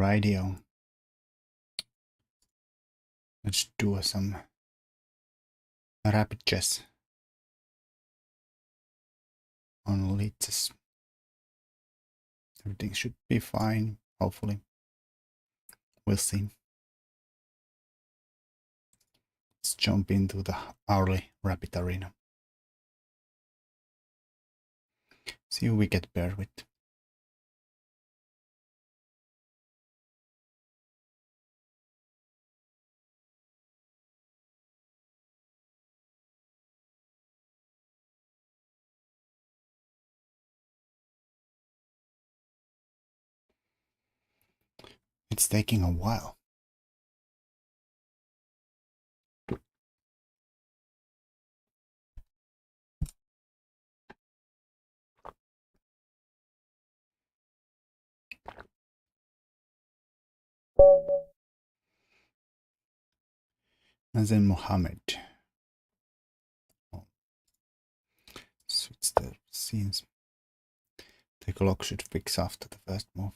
Radio. Let's do some rapid chess on litzes. Everything should be fine, hopefully. We'll see. Let's jump into the hourly rapid arena. See who we get paired with. It's taking a while. Nazem Mohammed. Oh. Switch the scenes. The clock should fix after the first move.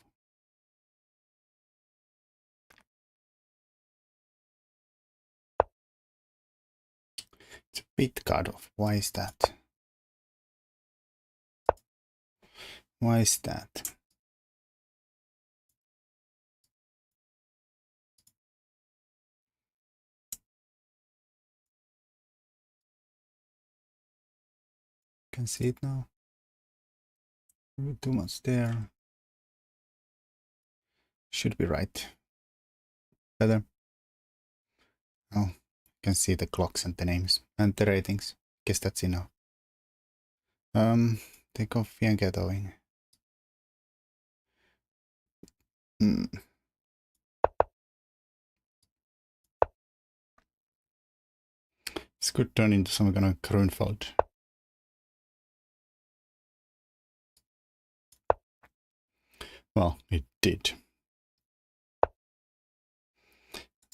It's a bit cut off. Why is that? Why is that? Can see it now. Too much there. Should be right. Better. Oh, you can see the clocks and the names and the ratings. Guess that's enough. Take off and get going. This could turn into some kind of Grunfeld. Well, it did.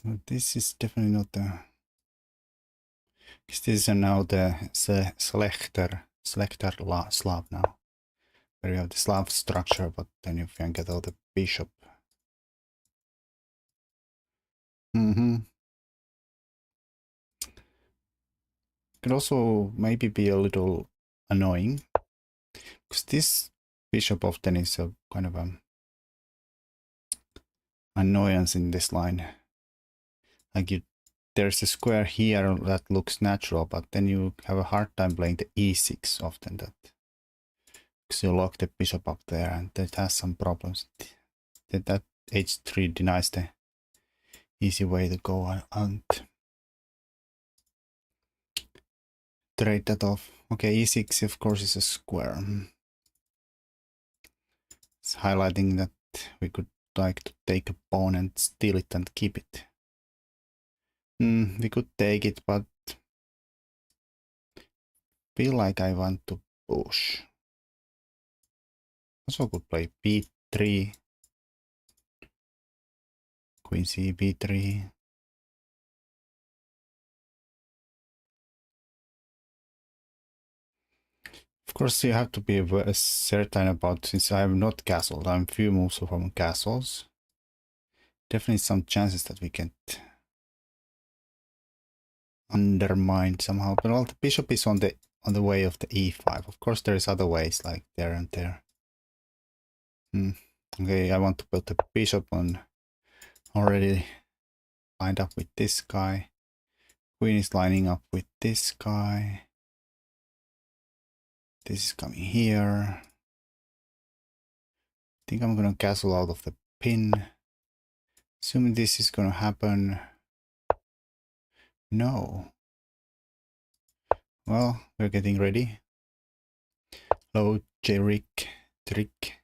But this is definitely not the... This is now the Slechter Slav now. Where you have the Slav structure, but then you can get out the bishop. Could also maybe be a little annoying, because this bishop often is a kind of an annoyance in this line. Like there's a square here that looks natural, but then you have a hard time playing the e6 often, that because you lock the bishop up there and that has some problems. That h3 denies the easy way to go and trade that off. Okay, e6 of course is a square. It's highlighting that we could like to take a pawn and steal it and keep it. We could take it, but feel like I want to push. Also could play b3, queen c, b3. Of course, you have to be certain about, since I have not castled, I'm few moves from castles. Definitely some chances that we can undermine somehow. But well, the bishop is on the way of the e5. Of course, there is other ways like there and there. Okay, I want to put the bishop on already lined up with this guy. Queen is lining up with this guy. This is coming here. I think I'm gonna castle out of the pin. Assuming this is gonna happen. No. Well, we're getting ready. Hello, Jerick, Trick.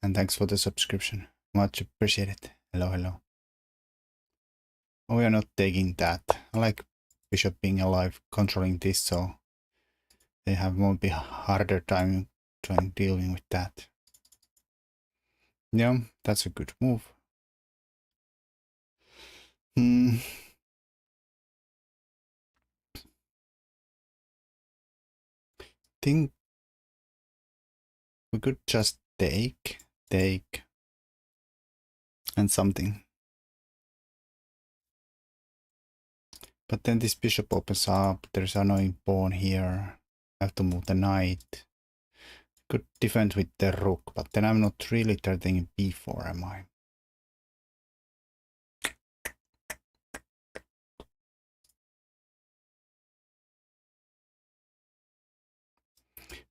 And thanks for the subscription. Much appreciated. Hello, hello. Oh, we are not taking that. I like bishop being alive, controlling this, so they won't be harder time trying dealing with that. Yeah, that's a good move. Think we could just take. take, and something. But then this bishop opens up, there's annoying pawn here. I have to move the knight. Could defend with the rook, but then I'm not really threatening b4, am I?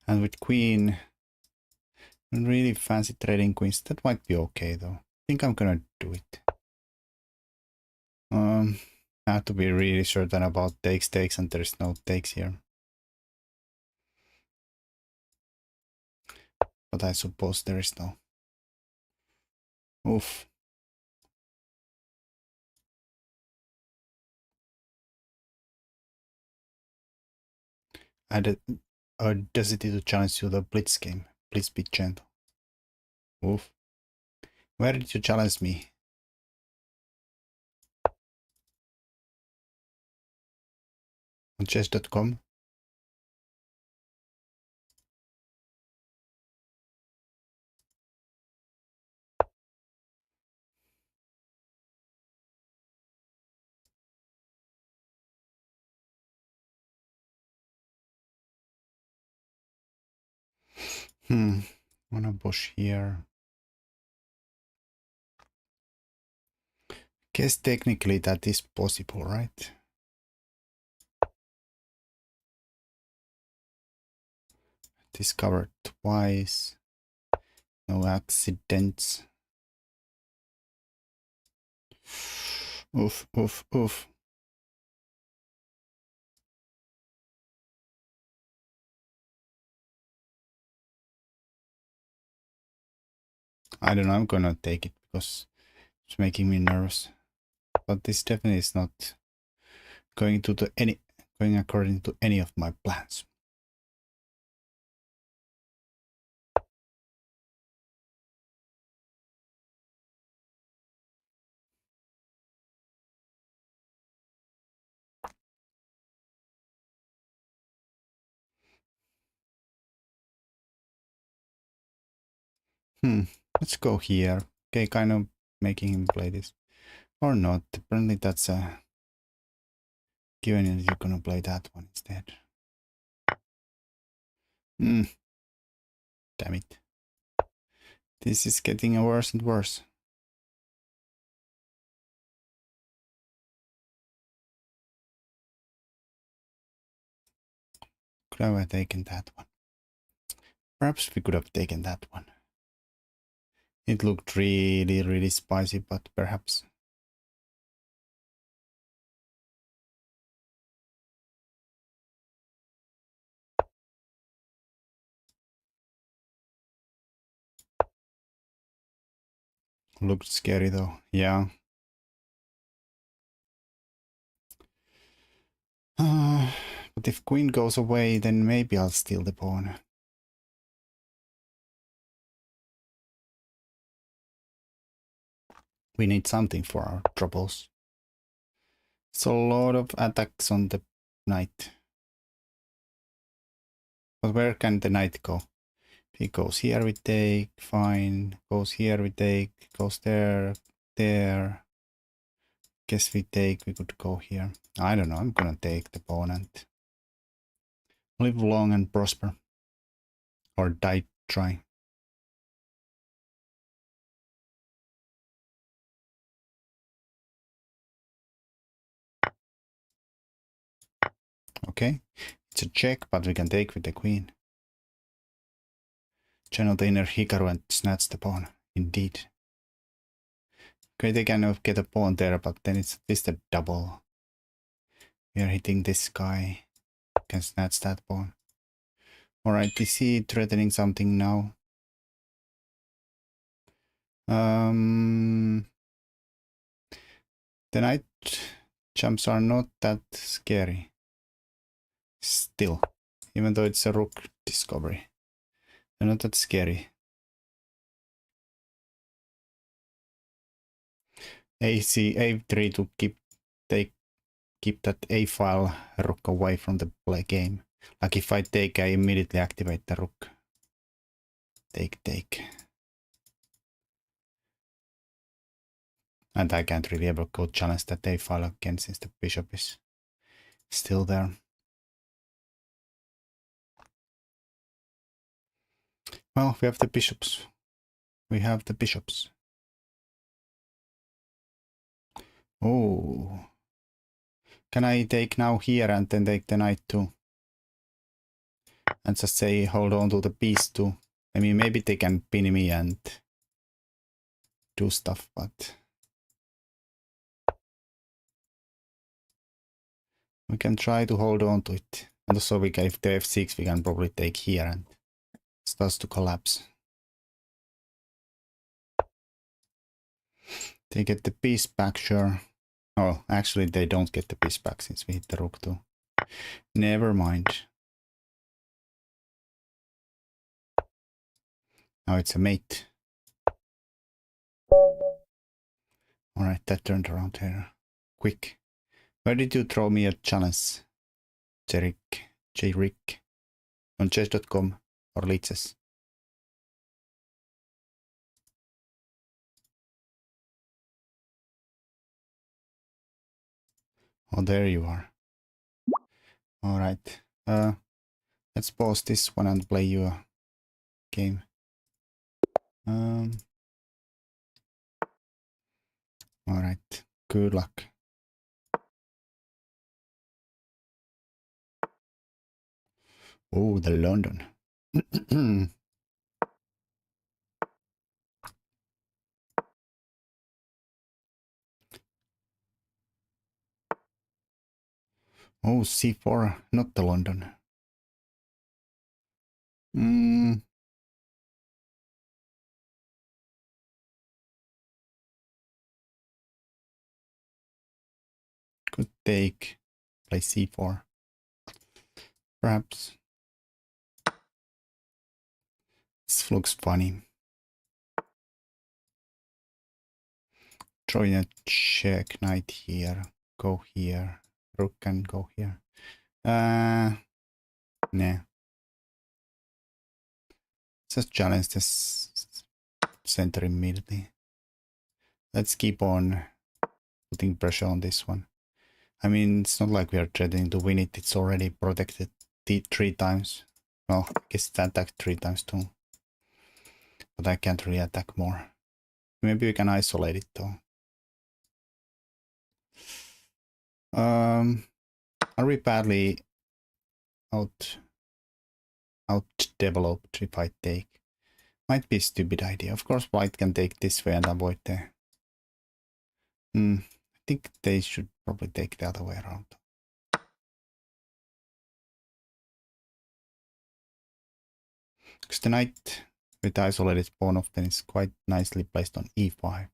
And with queen, I don't really fancy trading queens. That might be okay though. I think I'm gonna do it. I have to be really certain about takes, and there's no takes here. But I suppose there is no. Oof. I had a audacity to challenge you the blitz game. Please be gentle. Oof. Where did you challenge me? On chess.com? Wanna push here. Guess technically that is possible, right? Discovered twice. No accidents. Oof, oof, oof. I don't know, I'm gonna take it because it's making me nervous. But this definitely is not going according to any of my plans. Let's go here. Okay, kind of making him play this. Or not. Apparently that's a given that you're gonna play that one instead. Damn it. This is getting worse and worse. Could I have taken that one? Perhaps we could have taken that one. It looked really, really spicy, but perhaps. Looked scary though, yeah. But if queen goes away, then maybe I'll steal the pawn. We need something for our troubles. It's a lot of attacks on the knight. But where can the knight go? If he goes here, we take, fine. Goes here, we take, goes there, there. Guess we take, we could go here. I don't know, I'm gonna take the pawn and live long and prosper. Or die trying. Okay, it's a check, but we can take with the queen. Channel the inner Hikaru and snatch the pawn. Indeed. Okay, they can get a pawn there, but then it's just a double. We are hitting this guy. Can snatch that pawn. Alright, is he threatening something now? The knight jumps are not that scary. Still, even though it's a rook discovery. They're not that scary. A3 to keep that A file rook away from the play game. Like if I take, I immediately activate the rook. Take. And I can't really ever go challenge that they file again since the bishop is still there. Well, we have the bishops. We have the bishops. Oh. Can I take now here and then take the knight too? And just say hold on to the piece too. I mean, maybe they can pin me and do stuff, but we can try to hold on to it. And also we can, if the f6 we can probably take here and it starts to collapse. They get the piece back, sure. Oh, actually they don't get the piece back since we hit the rook too. Never mind. Now it's a mate. Alright, that turned around here. Quick. Where did you throw me a challenge? J-Rick. On chess.com or Litzes. Oh, there you are. Alright. Let's pause this one and play you a game. Alright. Good luck. Oh, the London. Oh, C4, not the London. Could take. Play C4. Perhaps. This looks funny. Throwing a check, knight here. Go here. Rook can go here. Nah. Just challenge this center immediately. Let's keep on putting pressure on this one. I mean, it's not like we are threatening to win it. It's already protected 3 times. Well, I guess it attacked 3 times too. But I can't really attack more. Maybe we can isolate it though. Are we badly outdeveloped if I take? Might be a stupid idea. Of course, white can take this way and avoid the... I think they should probably take the other way around. Because the knight with isolated pawn often is quite nicely placed on e5.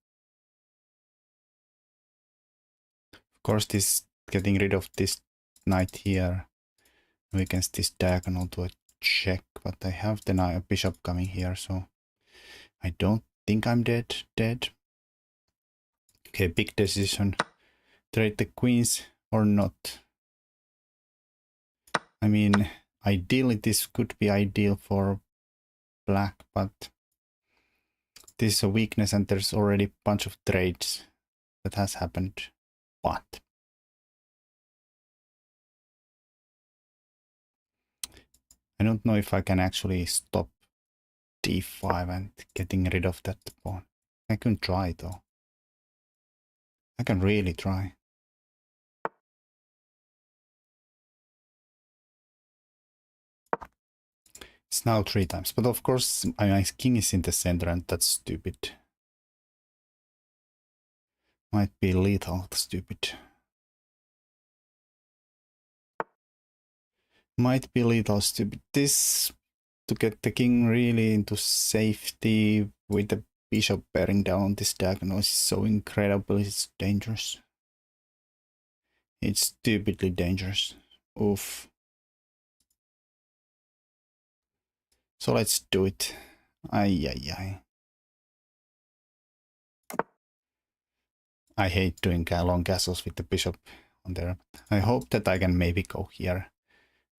Of course, this getting rid of this knight here weakens this diagonal to a check, but I have the bishop coming here, so I don't think I'm dead. Okay, big decision. Trade the queens or not. I mean, ideally this could be ideal for black, but this is a weakness and there's already a bunch of trades that has happened. But I don't know if I can actually stop d5 and getting rid of that pawn. I can try though. I can really try. It's now 3 times, but of course my king is in the center and that's stupid. Might be lethal stupid. Might be lethal stupid. This to get the king really into safety with the bishop bearing down this diagonal is so incredibly dangerous. It's stupidly dangerous. Oof. So let's do it. Ay. I hate doing long castles with the bishop on there. I hope that I can maybe go here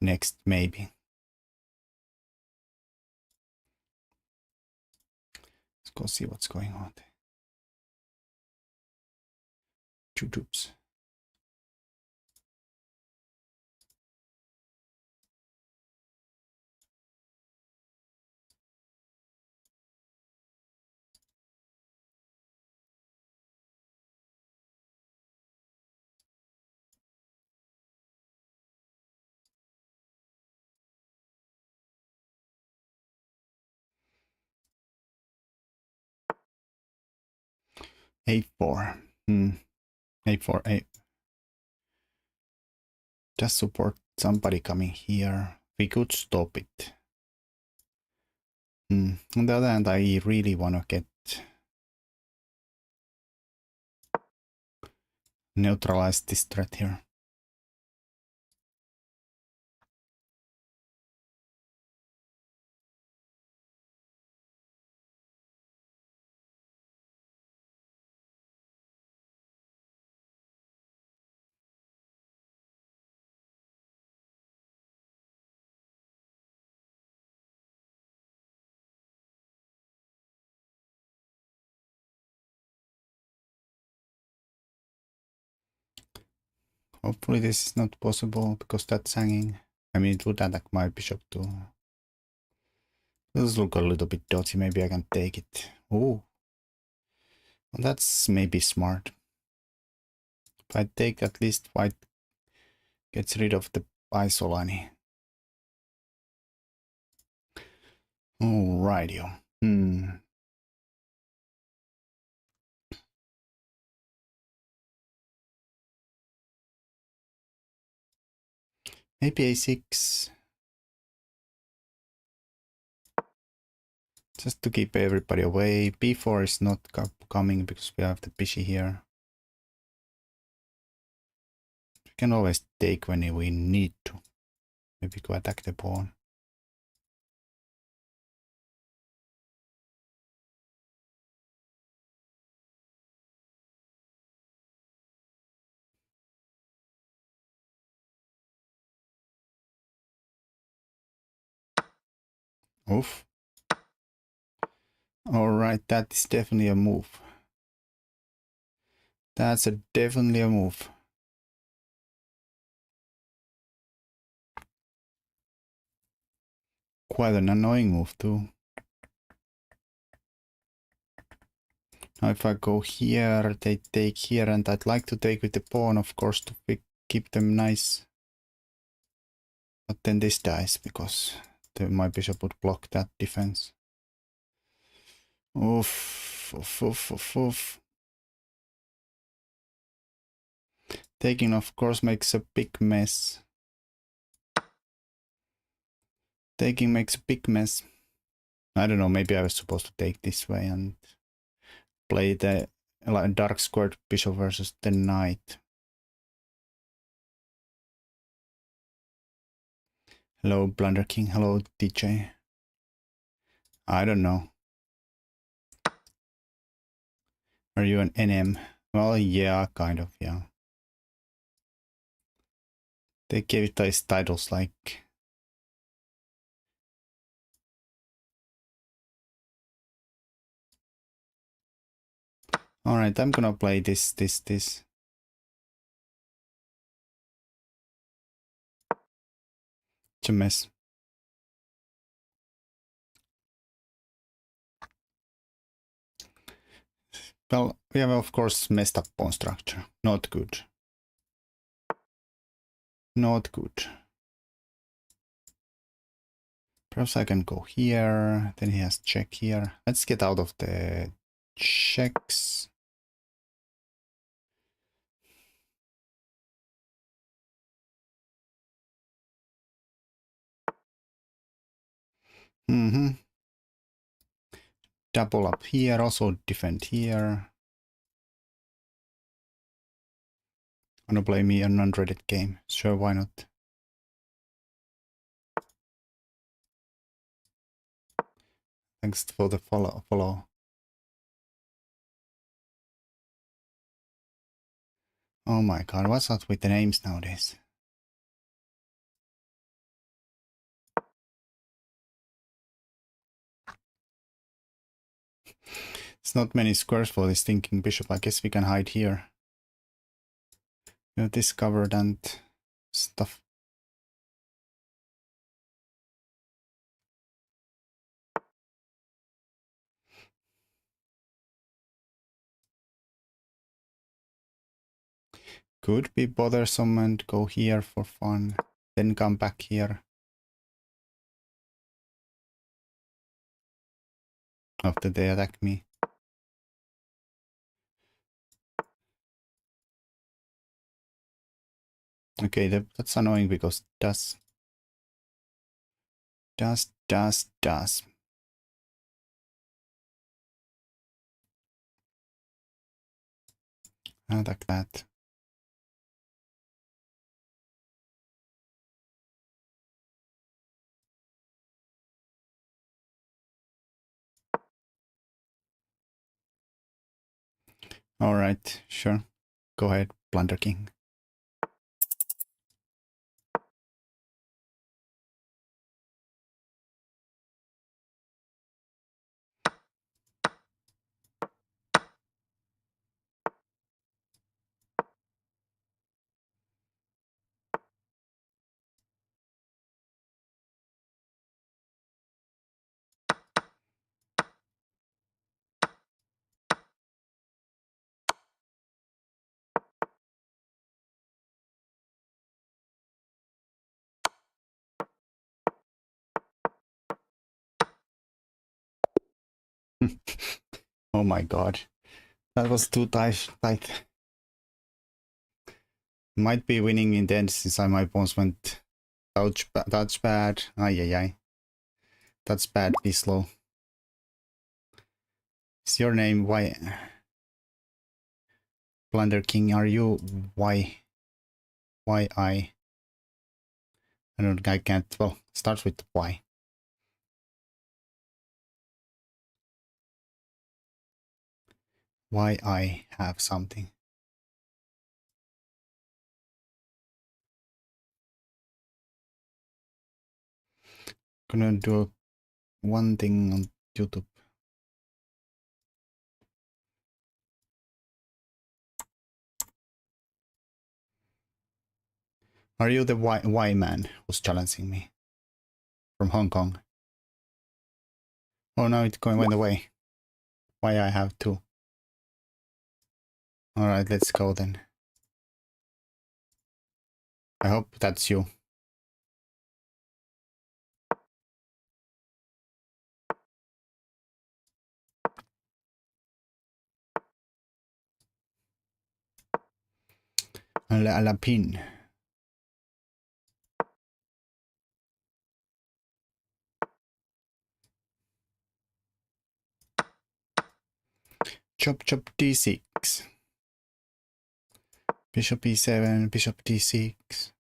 next, maybe. Let's go see what's going on there. Oops. A4. A4, A. Just support somebody coming here. We could stop it. On the other hand, I really want to get neutralize this threat here. Hopefully this is not possible because that's hanging. I mean, it would attack my bishop too. This look a little bit dodgy. Maybe I can take it. Oh, well, that's maybe smart. If I take, at least white gets rid of the isolani. Alrighty. Maybe a6. Just to keep everybody away. b4 is not coming because we have the bishop here. We can always take when we need to. Maybe go attack the pawn. Oof. Alright, that is definitely a move. That's definitely a move. Quite an annoying move too. Now if I go here, they take here, and I'd like to take with the pawn, of course, to keep them nice. But then this dies because my bishop would block that defense. Oof, oof, oof, oof, oof. Taking, of course, makes a big mess. Taking makes a big mess. I don't know, maybe I was supposed to take this way and play the dark squared bishop versus the knight. Hello, Blunder King. Hello, DJ. I don't know. Are you an NM? Well, yeah, kind of, yeah. They gave it these titles like... Alright, I'm gonna play this. It's a mess. Well, we have of course messed up pawn structure. Not good. Not good. Perhaps I can go here. Then he has check here. Let's get out of the checks. Double up here. Also defend here. Wanna play me an unrated game? Sure, why not? Thanks for the follow. Oh my god, what's up with the names nowadays? It's not many squares for this thinking bishop. I guess we can hide here. discovered and stuff. Could be bothersome and go here for fun, then come back here. After they attack me. Okay, that's annoying because does. Like that. Alright, sure. Go ahead, Blunder King. Oh my god. That was too tight. Might be winning in the end since my pawns went touch bad. Ay. That's badly slow. Is your name why? Blunder King, are you why? Why I don't. I can't. Well, starts with why. Why I have something. Gonna do one thing on YouTube. Are you the why man who's challenging me? From Hong Kong. Oh no, it's went away. Why I have two. Alright, let's go then. I hope that's you. La pin. Chop d6. Bishop e7, bishop d6.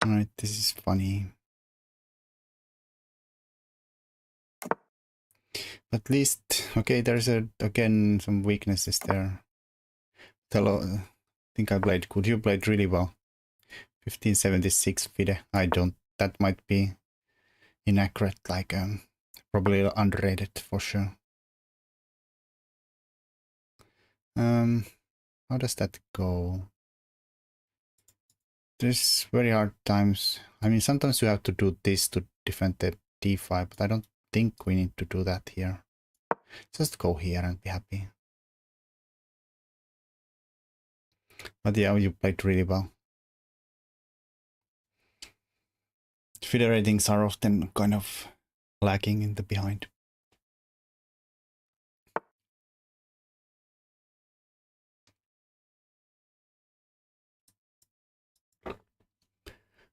Alright, this is funny. At least, okay, there's again some weaknesses there. I think I played good. You played really well. 1576 FIDE. I don't. That might be inaccurate. Like probably underrated for sure. How does that go? There's very hard times. I mean, sometimes you have to do this to defend the d5, but I don't think we need to do that here. Just go here and be happy. But yeah, you played really well. FIDE ratings are often kind of lacking in the behind.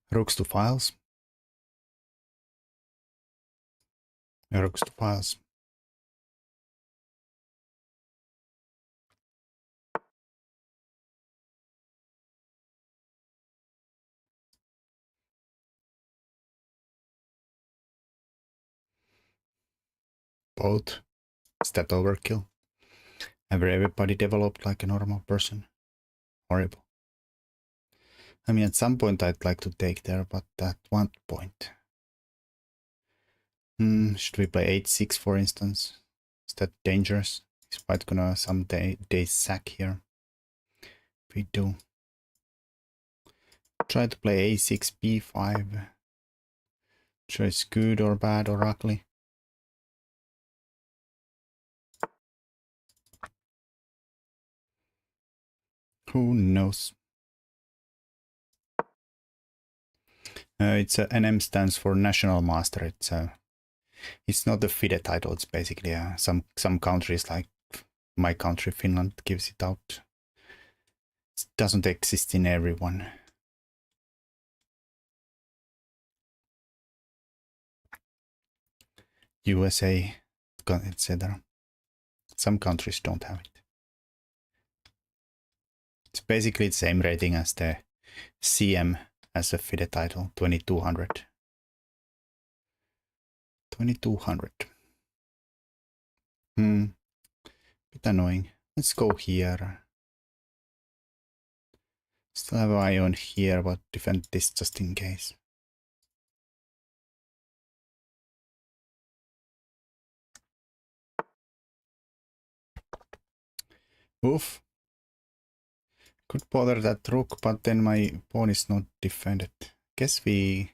Rooks to files. Rooks to files. Both. Is that overkill? Everybody developed like a normal person. Horrible. I mean, at some point I'd like to take there, but at one point. Should we play 8-6 for instance? Is that dangerous? He's quite gonna someday sack here. we do? Try to play a6, b5. Sure, it's good or bad or ugly. Who knows? It's NM stands for National Master. It's not the FIDE title. It's basically some countries like my country, Finland, gives it out. It doesn't exist in everyone. USA, etc. Some countries don't have it. It's basically the same rating as the CM as a FIDE title, 2200. 2200. Bit annoying. Let's go here. Still have an eye on here, but defend this just in case. Oof. Could bother that rook, but then my pawn is not defended. Guess we...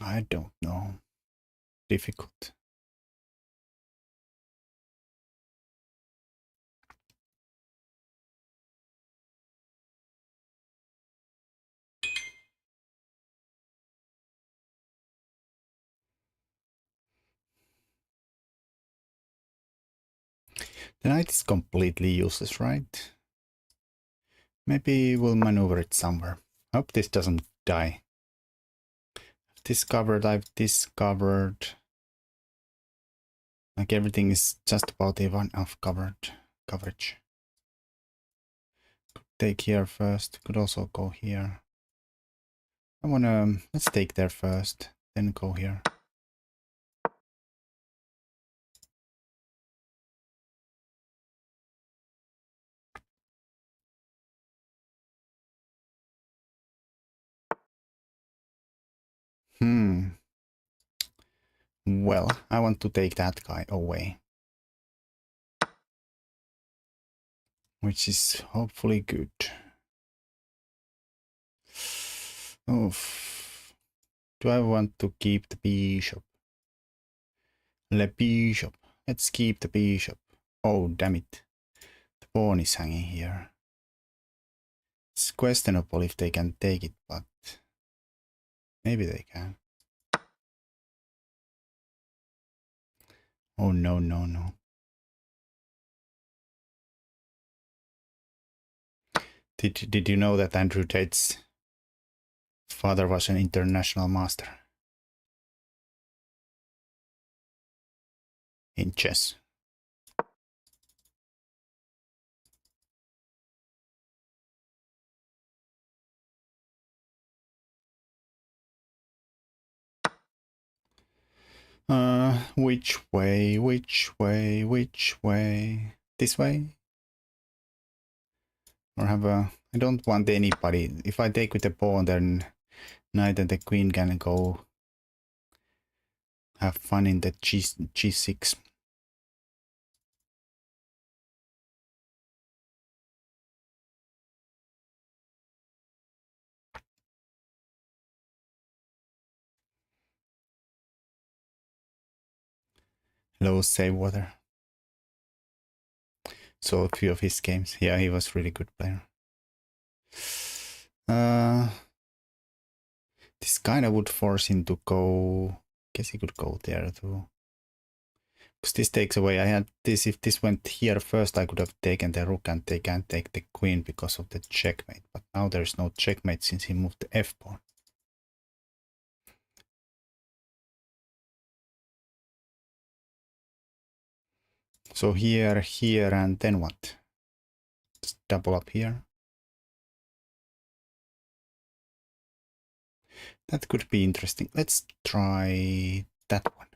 I don't know. Difficult. The knight is completely useless, right? Maybe we'll maneuver it somewhere. Hope this doesn't die. I've discovered... Like everything is just about even of coverage. Could take here first. Could also go here. I wanna... Let's take there first. Then go here. Well, I want to take that guy away. Which is hopefully good. Oof. Do I want to keep the bishop? Le bishop. Let's keep the bishop. Oh, damn it. The pawn is hanging here. It's questionable if they can take it, but maybe they can. Oh, no, no, no. Did you know that Andrew Tate's father was an international master in chess? Which way, which way, which way? This way? Or have a... I don't want anybody. If I take with the pawn, then knight and the queen can go have fun in the g6. Hello, save water. So a few of his games. Yeah, he was really good player. This kind of would force him to go... Guess he could go there too. Because this takes away... I had this... If this went here first, I could have taken the rook and they can't take the queen because of the checkmate. But now there's no checkmate since he moved the f-pawn. So here, here, and then what? Just double up here. That could be interesting. Let's try that one.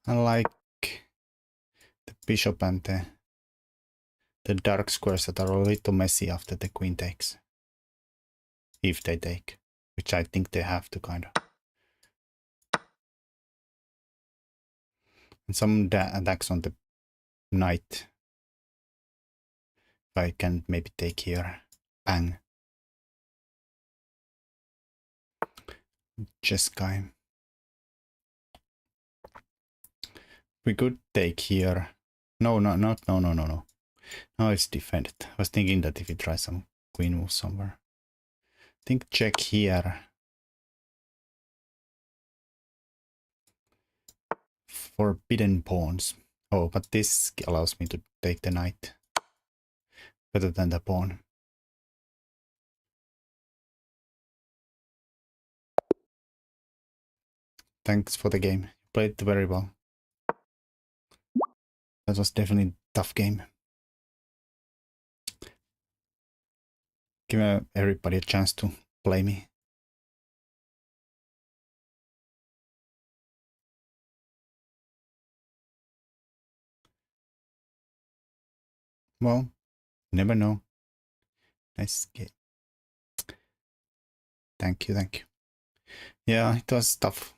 I like the bishop and the the dark squares that are a little messy after the queen takes. If they take, which I think they have to kind of. And some attacks on the knight. If I can maybe take here. Bang. Chess guy. We could take here. No. No, it's defended. I was thinking that if we try some queen move somewhere. I think check here. Forbidden pawns. Oh, but this allows me to take the knight. Better than the pawn. Thanks for the game. You played very well. That was definitely a tough game. Give everybody a chance to play me. Well, never know. Nice game. Thank you. Yeah, it was tough.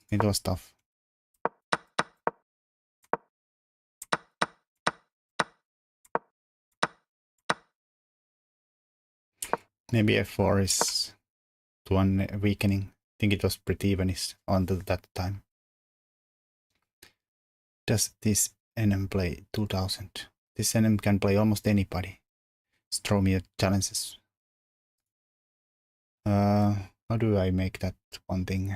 Maybe f4 is to one weakening. I think it was pretty even until that time. Does this NM play 2000? This NM can play almost anybody. Just throw me challenges. How do I make that one thing?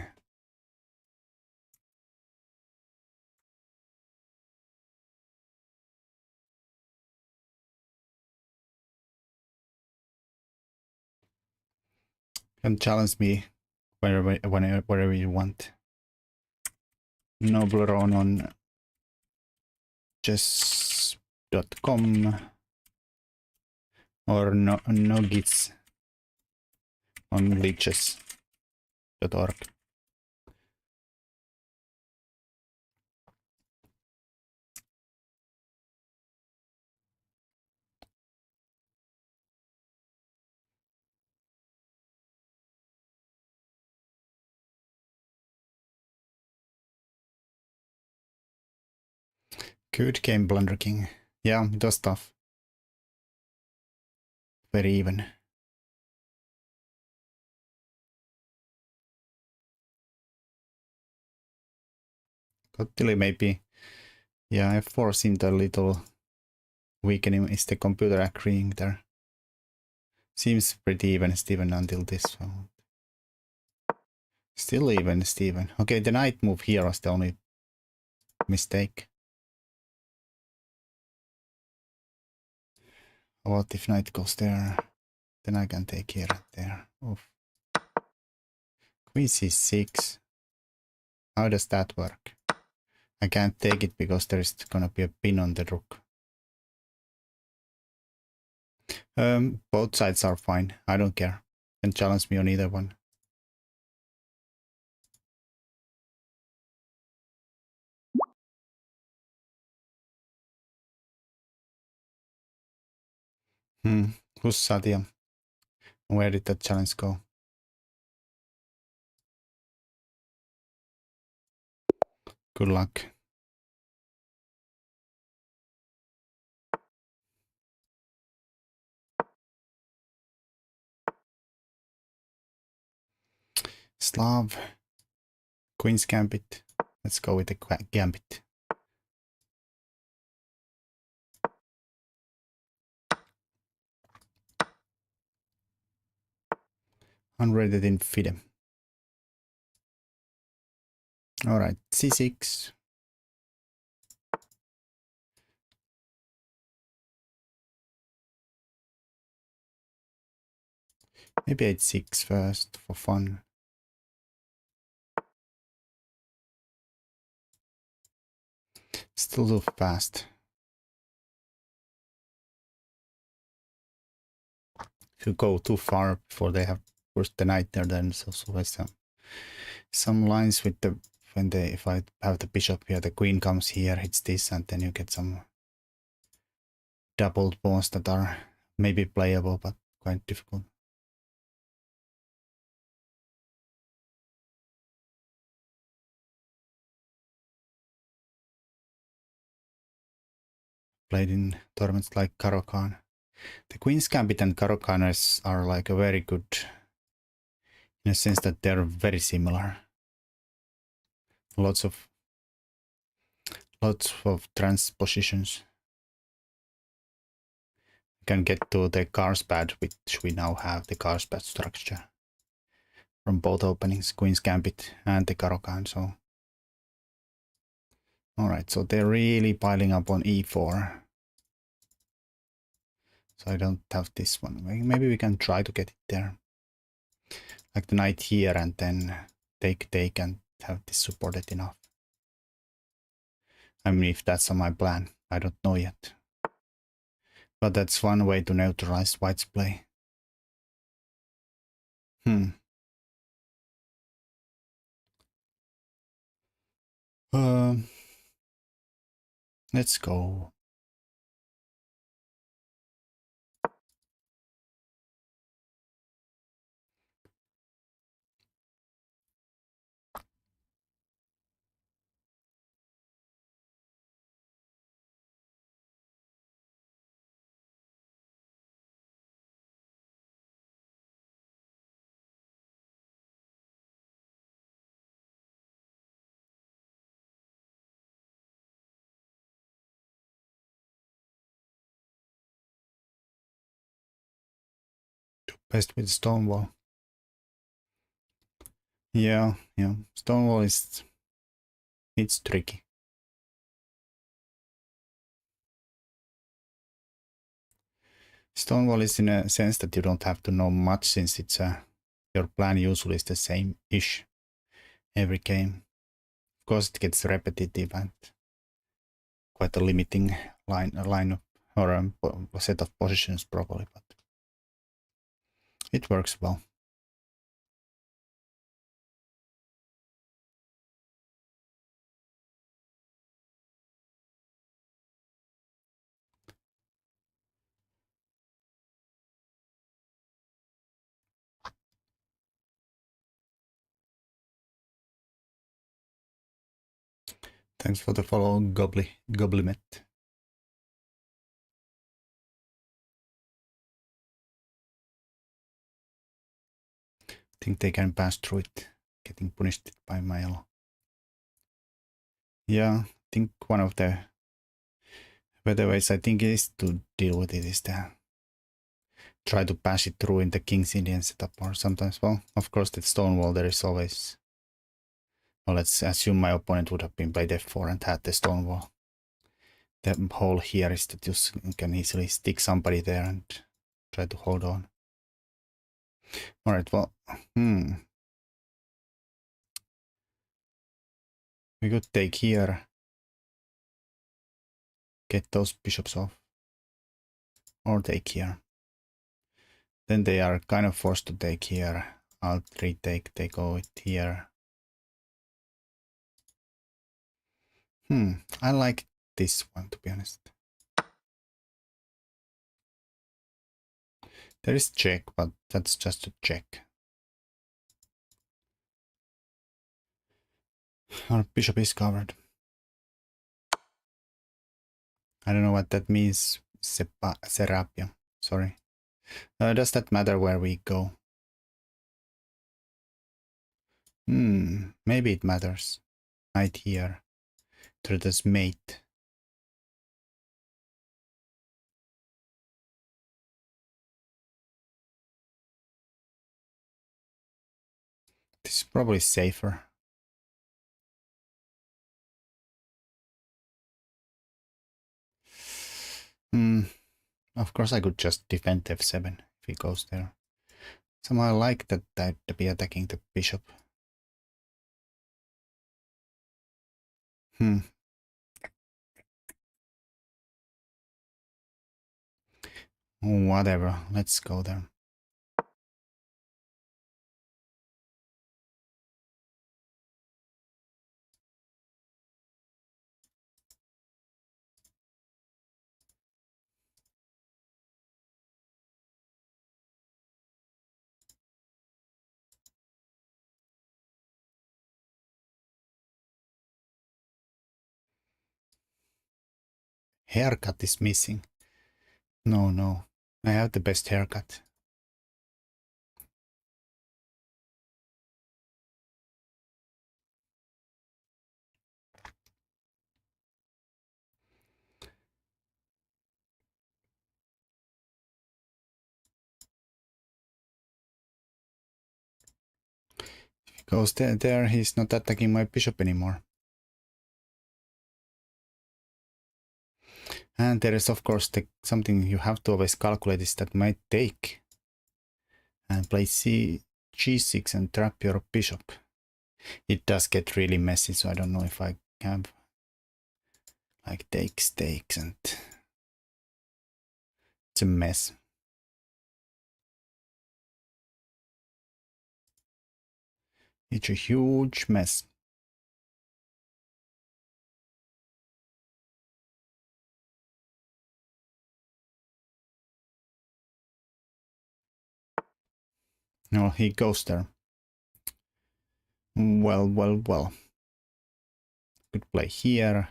You can challenge me wherever you want. Noblerone on chess.com or nogits on leeches.org. Good game, Blunder King. Yeah, it was tough. Very even. Totally maybe. Yeah, f4 seemed a little weakening. Is the computer agreeing there? Seems pretty even, Steven, until this one. Still even, Steven. Okay, the knight move here was the only mistake. What if knight goes there? Then I can take here and there. Oof. Queen c6. How does that work? I can't take it because there's gonna be a pin on the rook. Both sides are fine. I don't care. You can challenge me on either one. Who's Satya? Where did that challenge go? Good luck. Slav. Queen's Gambit. Let's go with the Gambit. Unrated in FIDE. Alright, c6. Maybe h6 first for fun. Still too fast. If you go too far before they have pushed the knight there, then it's also some lines with the if I have the bishop here, the queen comes here, hits this, and then you get some doubled pawns that are maybe playable, but quite difficult. Played in tournaments like Karokan. The Queen's Gambit and Karokaners are like a very good, in a sense that they're very similar. Lots of transpositions. You can get to the Carlsbad, which we now have the Carlsbad structure from both openings, Queen's Gambit and the Karokan. So, all right, so they're really piling up on e4. So I don't have this one. Maybe we can try to get it there. Like the knight here and then take and have this supported enough. I mean, if that's on my plan, I don't know yet. But that's one way to neutralize white's play. Let's go. Best with Stonewall. Yeah. Stonewall it's tricky. Stonewall is in a sense that you don't have to know much since it's your plan usually is the same-ish every game. Of course, it gets repetitive and quite a limiting line or a set of positions probably, but it works well. Thanks for the follow, Goblimet. Think they can pass through it, getting punished by my yellow. Yeah, I think one of the better ways I think is to deal with it is to try to pass it through in the King's Indian setup, or sometimes, well, of course, the Stonewall there is always. Well, let's assume my opponent would have been played f4 and had the Stonewall. The whole here is that you can easily stick somebody there and try to hold on. Alright, well, we could take here, get those bishops off, or take here. Then they are kind of forced to take here. I'll retake, they go it here. I like this one, to be honest. There is check, but that's just a check. Our bishop is covered. I don't know what that means. Serapia. Sorry. Does that matter where we go? Maybe it matters. Knight here. To this mate. This is probably safer. Of course I could just defend f7 if he goes there. Somehow I like that I'd be attacking the bishop. Whatever, let's go there. Haircut is missing. No, no. I have the best haircut. Because there he's not attacking my bishop anymore. And there is of course something you have to always calculate is that might take. And play g6 and trap your bishop. It does get really messy, so I don't know if I have like takes and it's a mess. It's a huge mess. No, he goes there. Well, well, well. Could play here.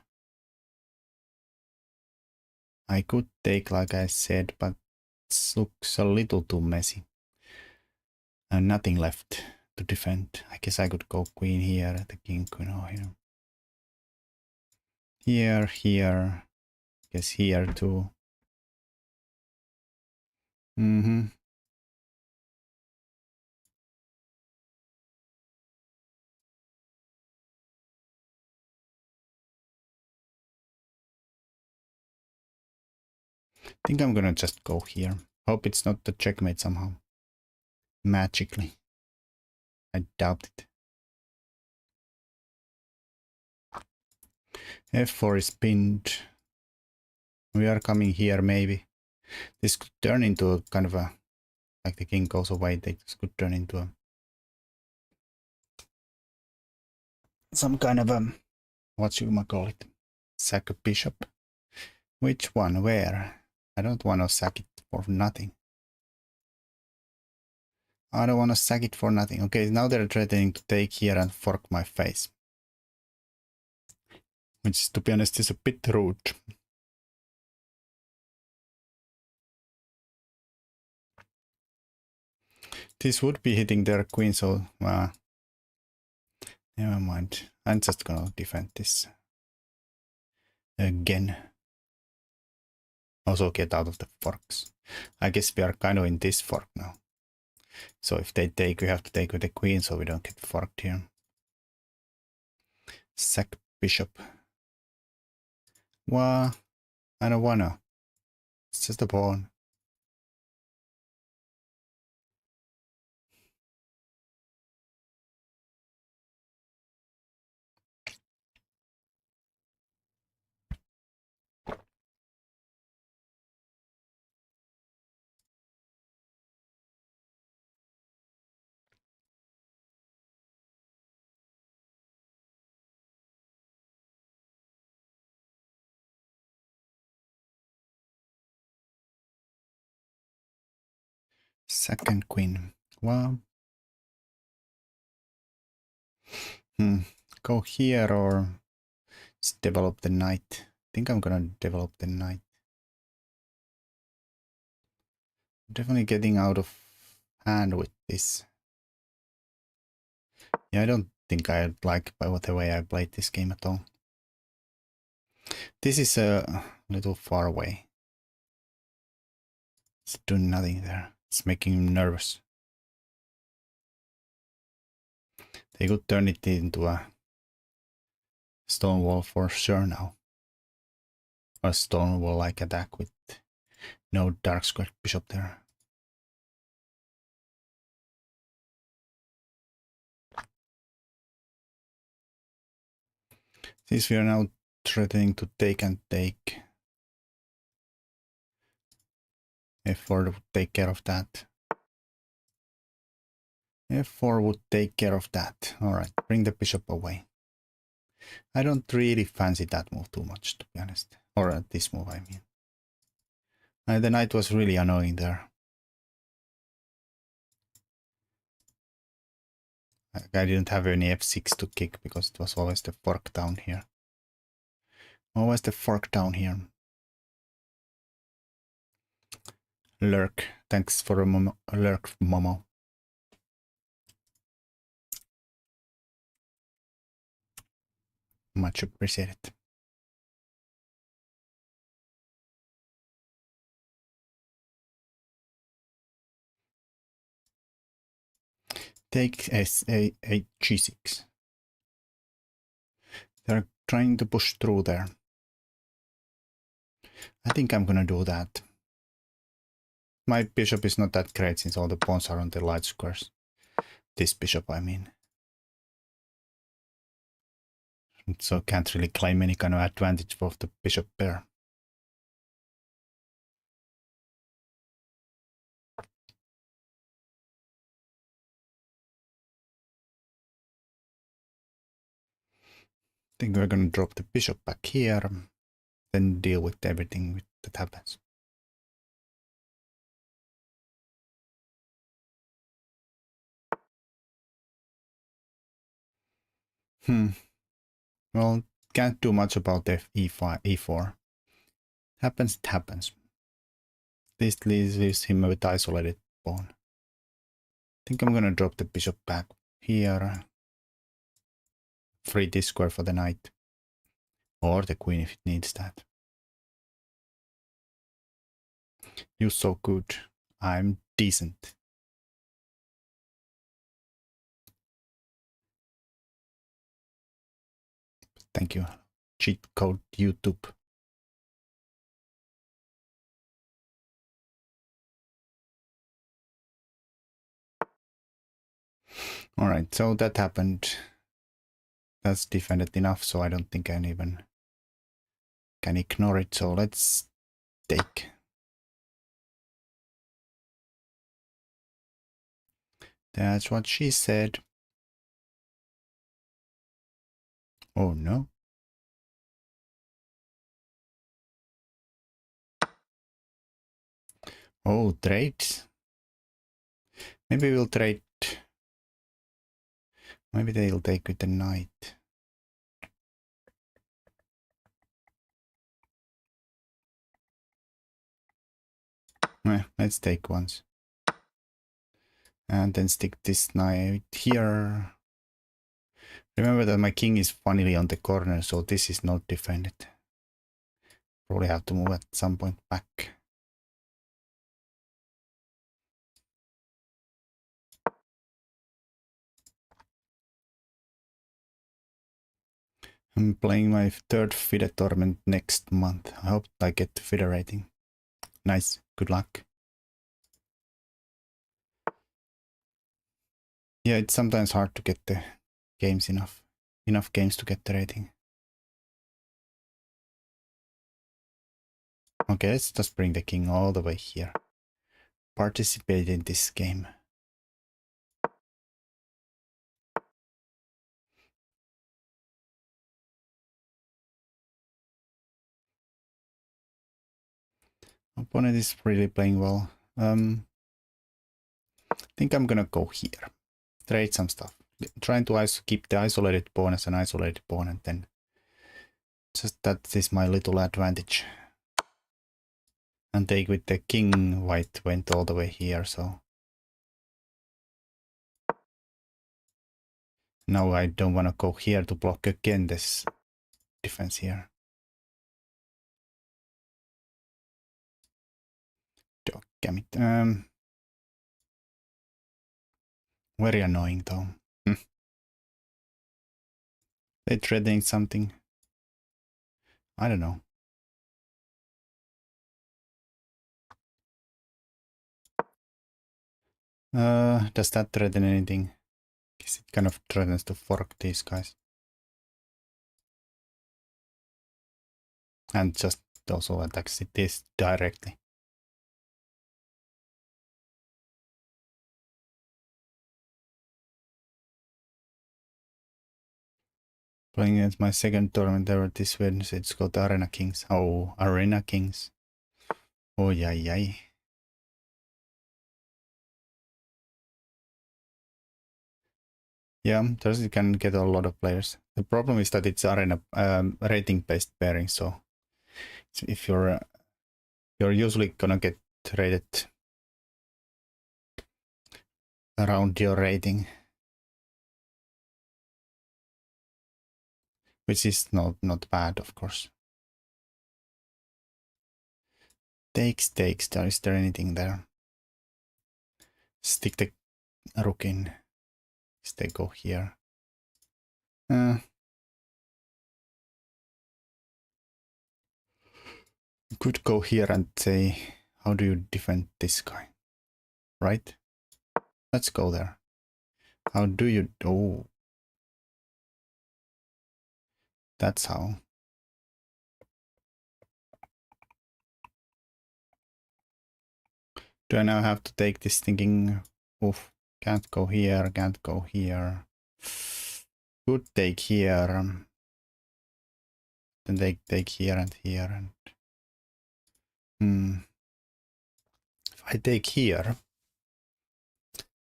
I could take, like I said, but it looks a little too messy. And nothing left to defend. I guess I could go queen here, the king, queen, oh, here. Here. I guess here too. Mm-hmm. I think I'm gonna just go here. Hope it's not the checkmate somehow. Magically. I doubt it. f4 is pinned. We are coming here maybe. This could turn into a kind of a, like the king goes away, this could turn into a some kind of a, what you might call it, sack a bishop. Which one? Where? I don't want to sack it for nothing. I don't want to sack it for nothing. Okay, now they're threatening to take here and fork my face. Which, to be honest, is a bit rude. This would be hitting their queen, so never mind. I'm just gonna defend this again. Also get out of the forks. I guess we are kind of in this fork now. So if they take, we have to take with the queen so we don't get forked here. Sack bishop. Well, I don't wanna. It's just a pawn. Second queen. Well, go here or develop the knight. I think I'm gonna develop the knight. Definitely getting out of hand with this. Yeah, I don't think I like the way I played this game at all. This is a little far away. It's doing nothing there. It's making him nervous. They could turn it into a stone wall for sure now. A stone wall like attack with no dark square bishop there. Since we are now threatening to take and take, f4 would take care of that. f4 would take care of that. Alright, bring the bishop away. I don't really fancy that move too much, to be honest. Or this move, I mean. The knight was really annoying there. I didn't have any f6 to kick because it was always the fork down here. Always the fork down here. lurk. Thanks for a lurk, Momo. Much appreciated. Take a g6. They're trying to push through there. I think I'm gonna do that. My bishop is not that great since all the pawns are on the light squares. This bishop, I mean. So can't really claim any kind of advantage of the bishop pair. I think we're gonna drop the bishop back here, then deal with everything that happens. Well, can't do much about the e5, e4. Happens, it happens. This leaves him with isolated pawn. I think I'm gonna drop the bishop back here. Free this square for the knight. Or the queen if it needs that. You're so good. I'm decent. Thank you. Cheat code YouTube. Alright, so that happened. That's defended enough, so I don't think I even can ignore it. So let's take. That's what she said. Oh no. Oh, trades. Maybe we'll trade. Maybe they'll take with the knight. Let's take once. And then stick this knight here. Remember that my king is funnily on the corner, so this is not defended. Probably have to move at some point back. I'm playing my third FIDE tournament next month. I hope I get the FIDE rating. Nice. Good luck. Yeah, it's sometimes hard to get the games enough games to get the rating. Okay, let's just bring the king all the way here. Participate in this game. Opponent is really playing well. I think I'm gonna go here. Trade some stuff. Trying to keep the isolated pawn as an isolated pawn, and then just that is my little advantage. And take with the king. White went all the way here, so now I don't want to go here to block again this defense here. Damn it. Very annoying though. They threatening something. I don't know. Does that threaten anything? Guess it kind of threatens to fork these guys. And just also attacks this directly. Playing against my second tournament ever this Wednesday. It's called Arena Kings. Oh, Arena Kings. Oh, yay. Yeah, there's you can get a lot of players. The problem is that it's arena rating-based pairing, so if you're usually gonna get rated around your rating, which is not bad, of course. Takes. Is there anything there? Stick the rook in. They go here. Could go here and say, how do you defend this guy? Right? Let's go there. How do you... Oh. That's how. Do I now have to take this thinking, oof, can't go here, can't go here. Could take here. Then they take here and here. And if I take here,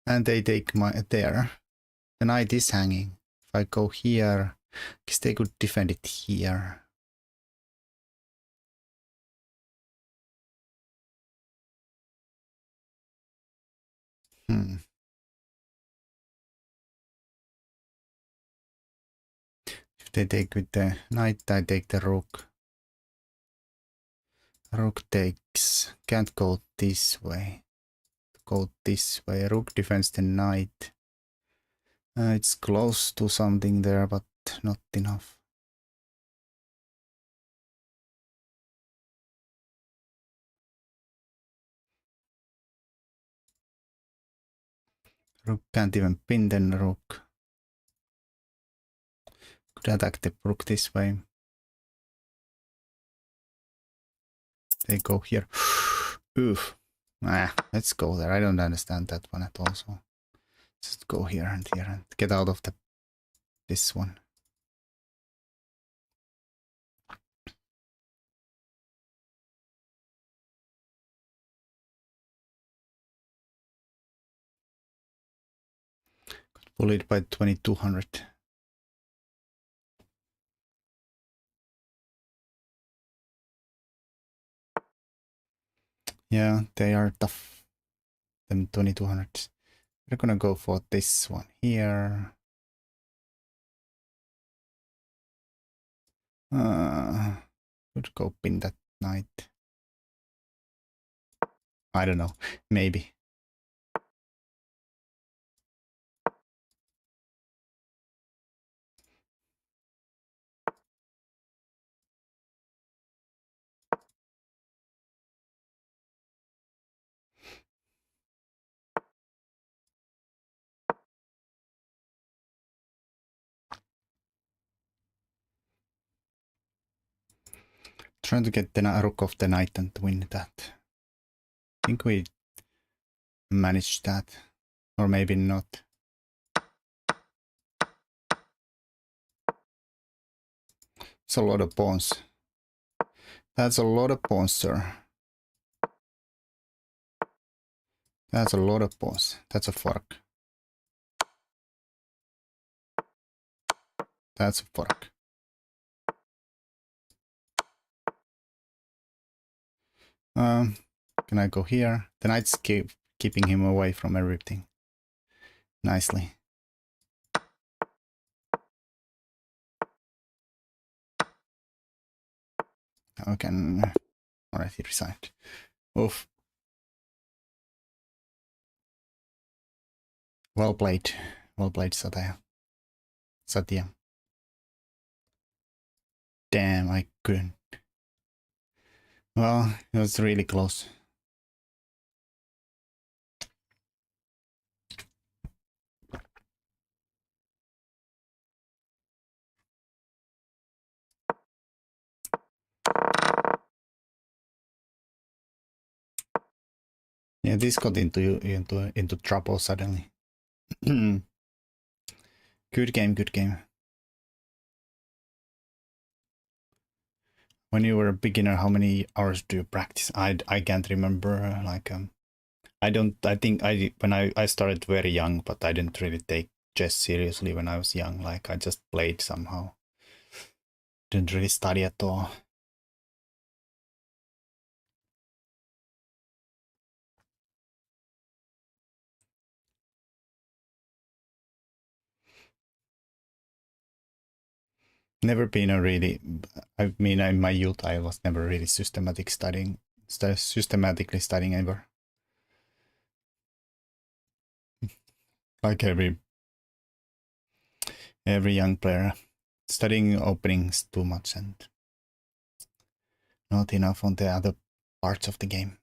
and they take my there, the knight is hanging. If I go here, because they could defend it here. If they take with the knight, I take the rook. Rook takes. Can't go this way. Go this way. Rook defends the knight. It's close to something there, but not enough. Rook can't even pin the rook. Could attack the rook this way. They go here. Oof. Let's go there. I don't understand that one at all. So just go here and get out of this one. Got bullied by 2200. Yeah, they are tough. Them 2200. We're gonna go for this one here. Could go pin that knight. I don't know. Maybe. Trying to get the rook off the knight and win that. I think we managed that. Or maybe not. It's a lot of pawns. That's a lot of pawns, sir. That's a lot of pawns. That's a fork. That's a fork. Can I go here? The knight's keeping him away from everything. Nicely. Now I can... Alright, he resigned. Oof. Well played. Well played, Satya. Damn, I couldn't. Well, it was really close. Yeah, this got into trouble suddenly. Good game, good game. When you were a beginner, how many hours do you practice? I can't remember. I think when I started very young, but I didn't really take chess seriously when I was young. Like I just played somehow. Didn't really study at all. Never been a really, I mean, in my youth, I was never really systematically studying ever. Like every young player, studying openings too much and not enough on the other parts of the game.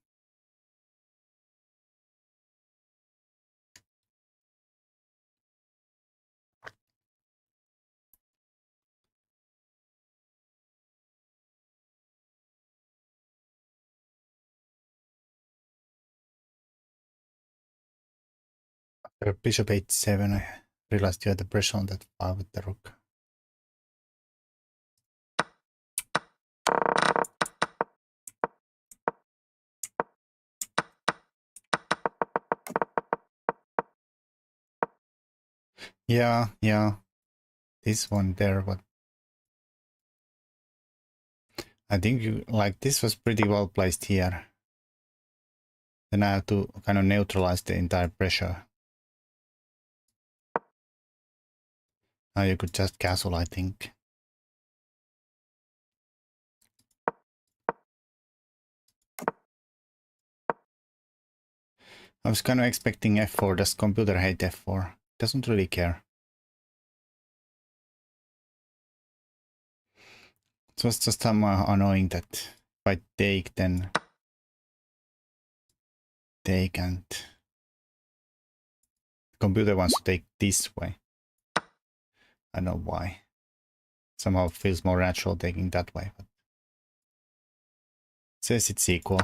After bishop h7, I realized you had the pressure on that file with the rook. Yeah, this one there, but I think you like this was pretty well placed here. Then I have to kind of neutralize the entire pressure. Now you could just castle, I think. I was kind of expecting f4. Does computer hate f4? Doesn't really care. It was just somehow annoying that if I take, then take, and the computer wants to take this way. I don't know why. Somehow it feels more natural taking that way, but it says it's equal.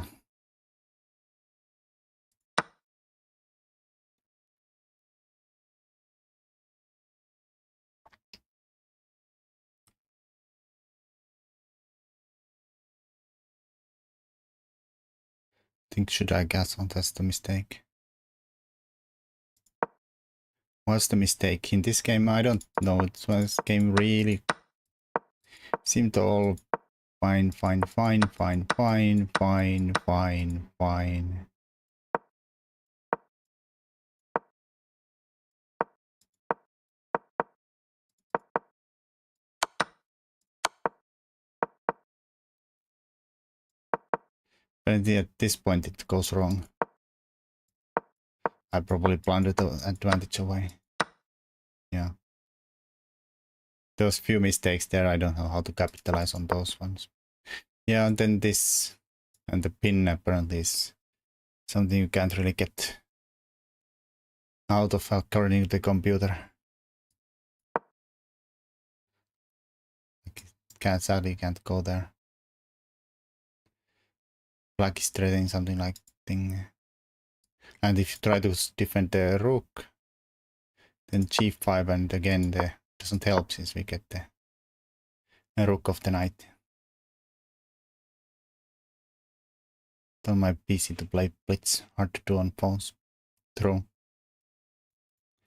Think should I guess on that's the mistake. What's the mistake in this game? I don't know. This game really seemed to all fine. But at this point it goes wrong. I probably blundered the advantage away. Yeah. Those few mistakes there, I don't know how to capitalize on those ones. Yeah, and then this, and the pin apparently is something you can't really get out of according to the computer. Sadly can't go there. Black is threatening something like thing. And if you try to defend the rook, then g5, and again the doesn't help since we get the rook of the knight. On my PC to play blitz, hard to do on phones. True.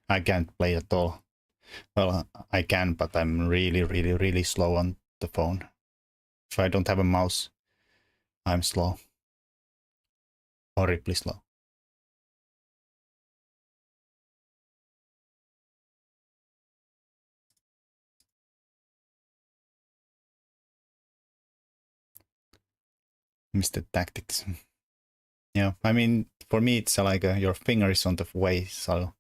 I can't play at all. Well, I can, but I'm really slow on the phone. If I don't have a mouse, I'm slow. Horribly slow. Mr. Tactics. Yeah, I mean, for me, it's like your finger is on the way, so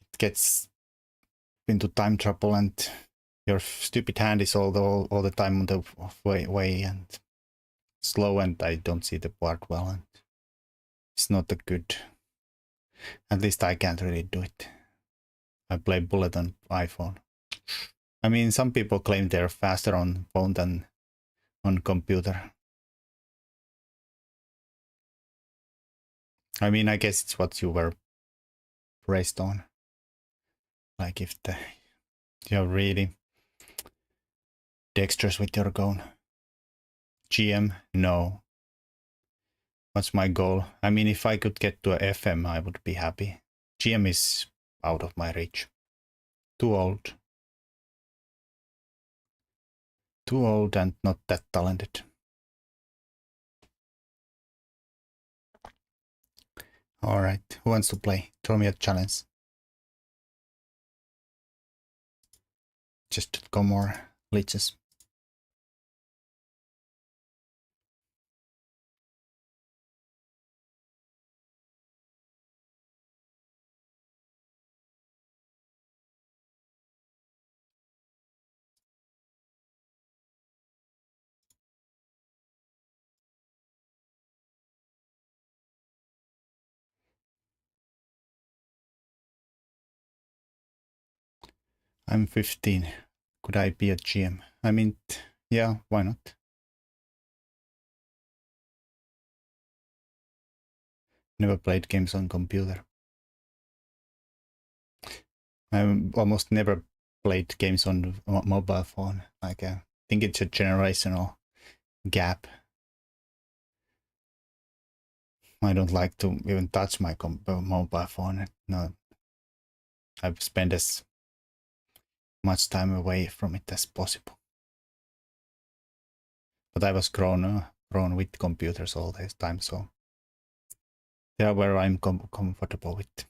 it gets into time trouble, and your stupid hand is all the time on the way and slow, and I don't see the board well, and it's not a good. At least I can't really do it. I play bullet on iPhone. I mean, some people claim they're faster on phone than on computer. I mean, I guess it's what you were raised on. Like if you're really dexterous with your gun. GM, no. What's my goal? I mean, if I could get to a FM, I would be happy. GM is out of my reach. Too old. Too old and not that talented. Alright, who wants to play? Throw me a challenge. chess.com or Lichess. I'm 15. Could I be a GM? I mean, yeah, why not? Never played games on computer. I almost never played games on mobile phone. Like, I think it's a generational gap. I don't like to even touch my mobile phone. No, I've spent as much time away from it as possible. But I was grown with computers all this time, so they're where I'm comfortable with.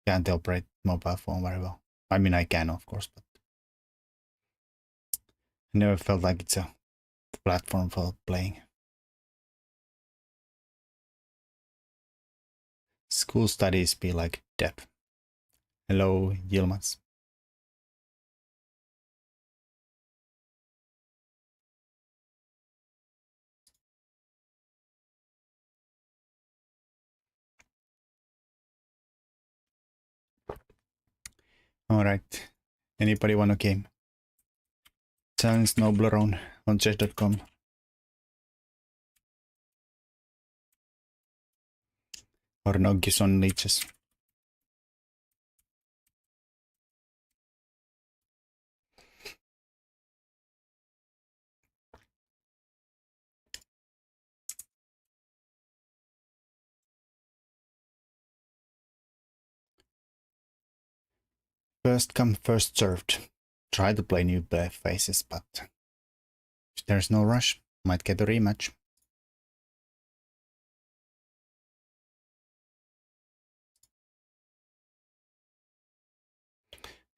Can't operate mobile phone very well. I mean, I can, of course, but I never felt like it's a platform for playing. School studies be like depth. Hello, Yilmaz. Alright. Anybody want a game? Challenge noblerone on chess.com. Or Noggis on Lichess. First come, first served. Try to play new faces, but if there's no rush, might get a rematch.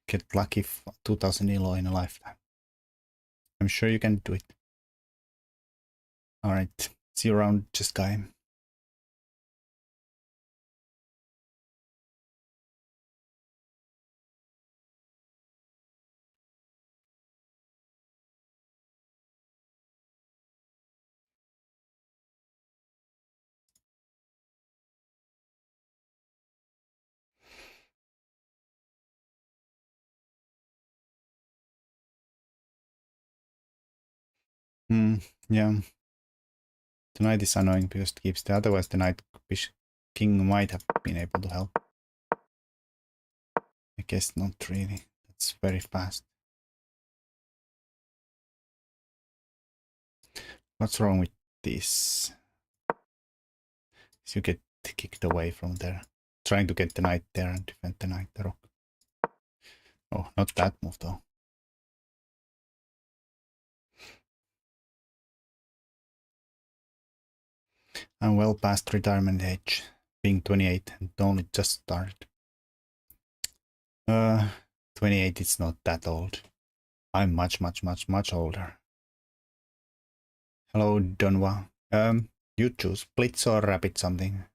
Get lucky 2000 elo in a lifetime. I'm sure you can do it. Alright, see you around, just guy. Yeah. Tonight is annoying because it keeps otherwise the knight king might have been able to help. I guess not really. That's very fast. What's wrong with this? You get kicked away from there. Trying to get the knight there and defend the knight, the rook. Oh, not that move though. I'm well past retirement age, being 28 and only just started. 28 is not that old. I'm much older. Hello, Donwa. You choose Blitz or Rapid something.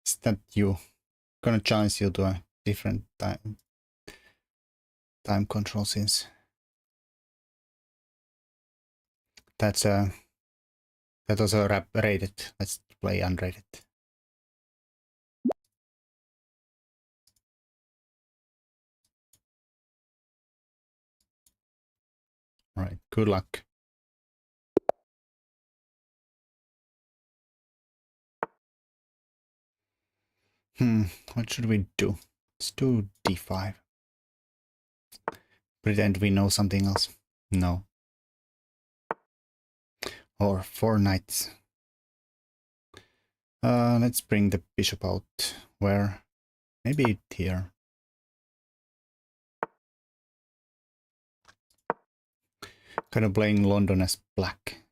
Is that you? Gonna challenge you to a different time control since that's that was a rated. Let's play unrated. All right, good luck. What should we do? Let's do d5. Pretend we know something else. No. Or 4 knights. Let's bring the bishop out. Where? Maybe here. Kind of playing London as black.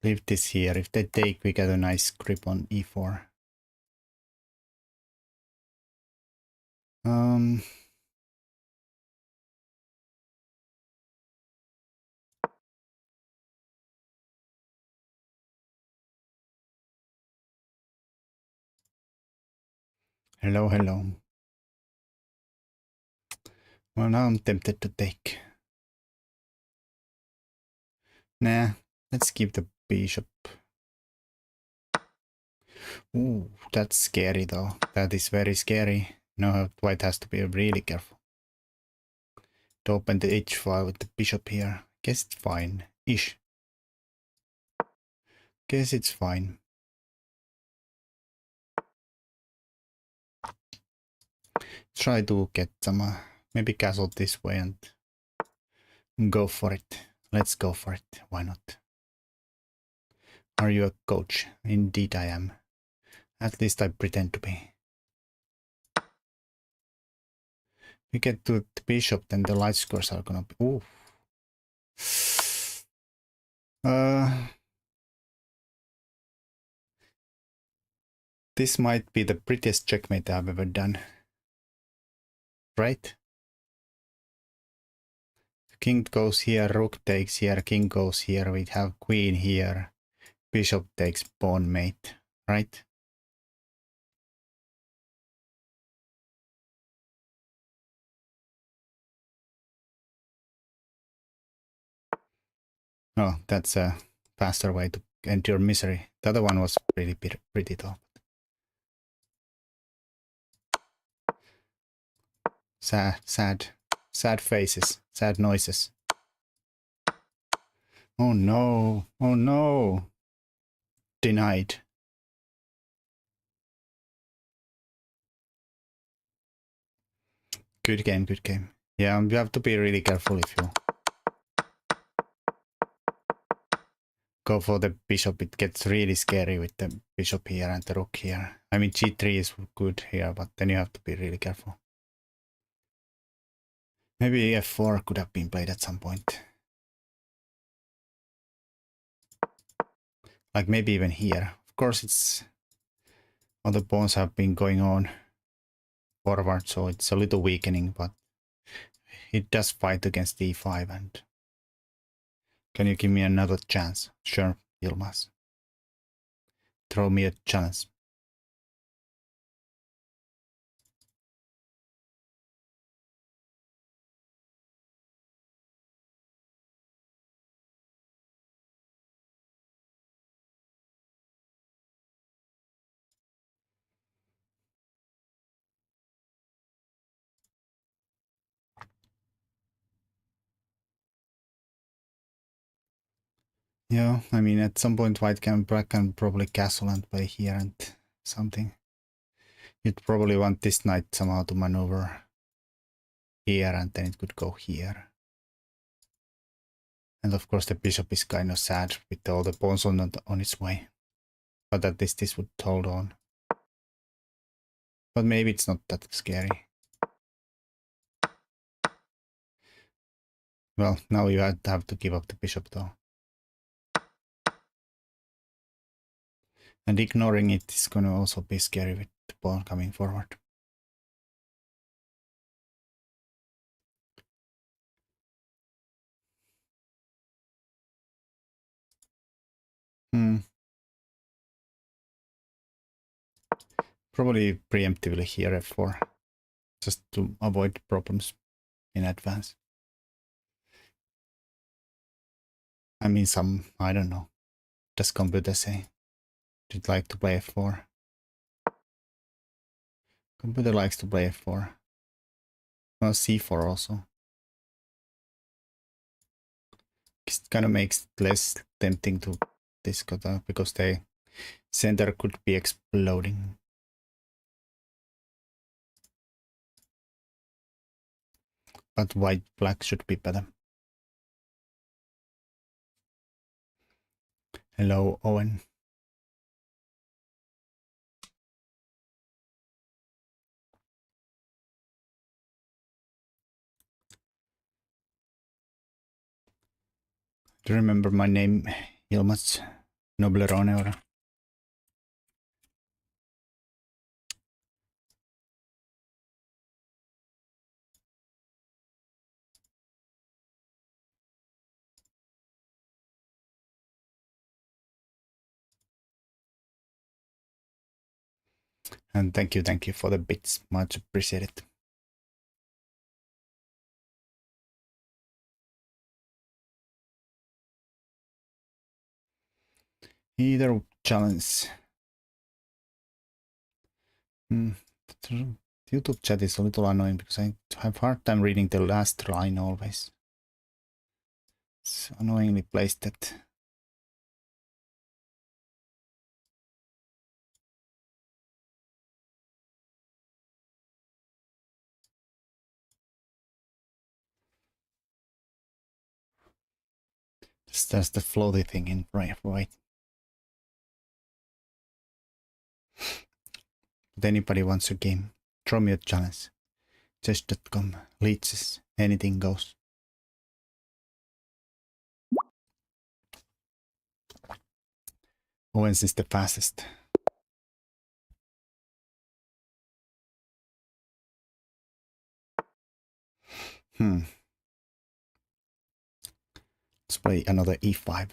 Leave this here. If they take, we get a nice grip on e4. Hello, hello. Well, now I'm tempted to take. Nah, let's keep the bishop. Ooh, that's scary though. That is very scary. No, white has to be really careful. To open the h-file with the bishop here. Guess it's fine. Ish. Guess it's fine. Try to get some, maybe castle this way and go for it. Let's go for it. Why not? Are you a coach? Indeed I am. At least I pretend to be. We get to the bishop, then the light scores are gonna be... Ooh. This might be the prettiest checkmate I've ever done. Right? King goes here, rook takes here, king goes here, we have queen here, bishop takes pawn mate, right? Oh, that's a faster way to endure misery. The other one was really pretty though. Sad faces, sad noises. Oh no, oh no. Denied. Good game, good game. Yeah, you have to be really careful if you go for the bishop. It gets really scary with the bishop here and the rook here. I mean, g3 is good here, but then you have to be really careful. Maybe f4 could have been played at some point. Like maybe even here. Of course, it's... all the pawns have been going on forward, so it's a little weakening, but it does fight against e5 and... Can you give me another chance? Sure, Yilmaz. Throw me a challenge. Yeah, I mean, at some point white can probably castle and play here and something. You'd probably want this knight somehow to maneuver here and then it could go here. And of course the bishop is kind of sad with all the pawns on its way. But at least this would hold on. But maybe it's not that scary. Well, now you have to give up the bishop though. And ignoring it is gonna also be scary with the pawn coming forward. Probably preemptively here f4. Just to avoid problems in advance. I mean I don't know. Does computer say? You'd like to play f4? Computer likes to play f4. Well, c4 also. It kind of makes it less tempting to discard because the center could be exploding. But white-black should be better. Hello, Owen. Do you remember my name, Ilmaz Noblerone? Or... And thank you for the bits. Much appreciated. Either challenge. The YouTube chat is a little annoying because I have a hard time reading the last line always. It's annoyingly placed that. That's the floaty thing in right. If anybody wants a game, throw me a challenge. Chess.com, leeches, anything goes. Owens is the fastest. Let's play another e5.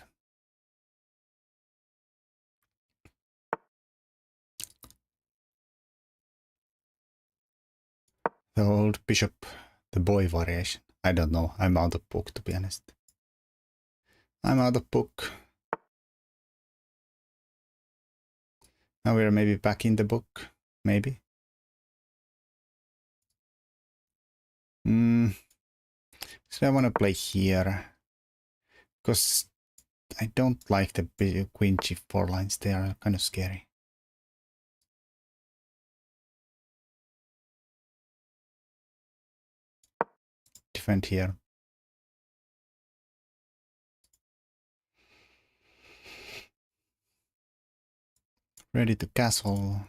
The old bishop, the boy variation. I don't know. I'm out of book, to be honest. I'm out of book. Now we're maybe back in the book. Maybe. So I want to play here. Because I don't like the queen g4 lines. They are kind of scary. Defend here. Ready to castle.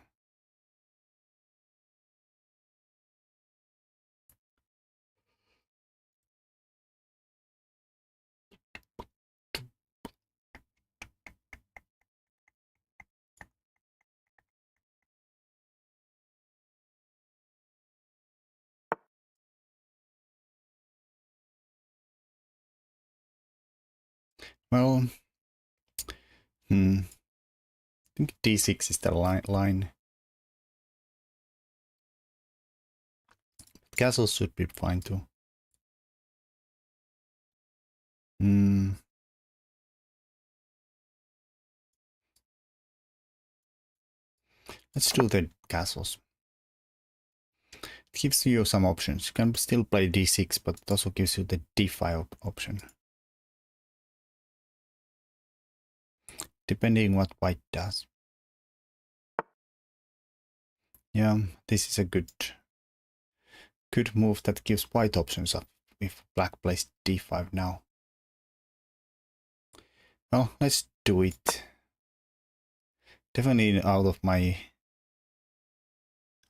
Well, I think d6 is the line. Castles should be fine too. Let's do the castles. It gives you some options. You can still play d6, but it also gives you the d5 option. Depending what white does. Yeah, this is a good move that gives white options up if black plays d5 now. Well, let's do it. Definitely out of my...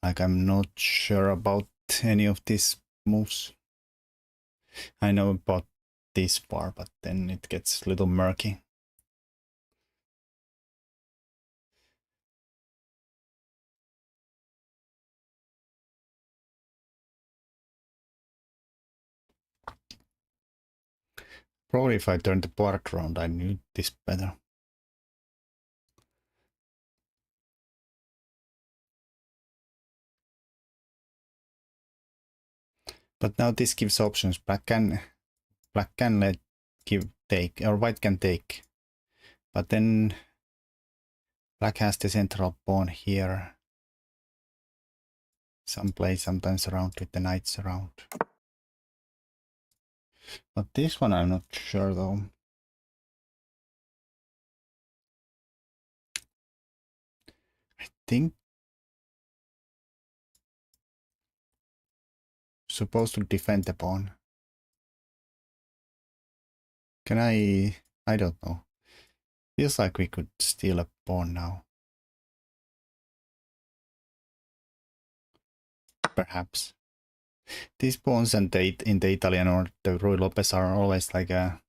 Like, I'm not sure about any of these moves. I know about this far, but then it gets a little murky. Probably if I turned the board around, I knew this better. But now this gives options. Black can let take, or white can take. But then black has the central pawn here. Some play sometimes around with the knights around. But this one I'm not sure though. I think supposed to defend the pawn. Can I don't know. Feels like we could steal a pawn now. Perhaps. These pawns and in the Italian or the Ruy Lopez are always like that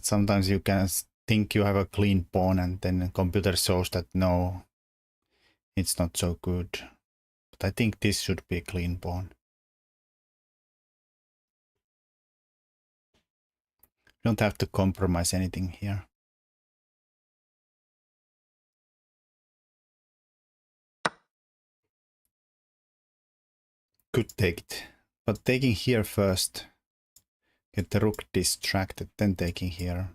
sometimes you can think you have a clean pawn and then the computer shows that no, it's not so good. But I think this should be a clean pawn. You don't have to compromise anything here. Could take it. But taking here first. Get the rook distracted, then taking here.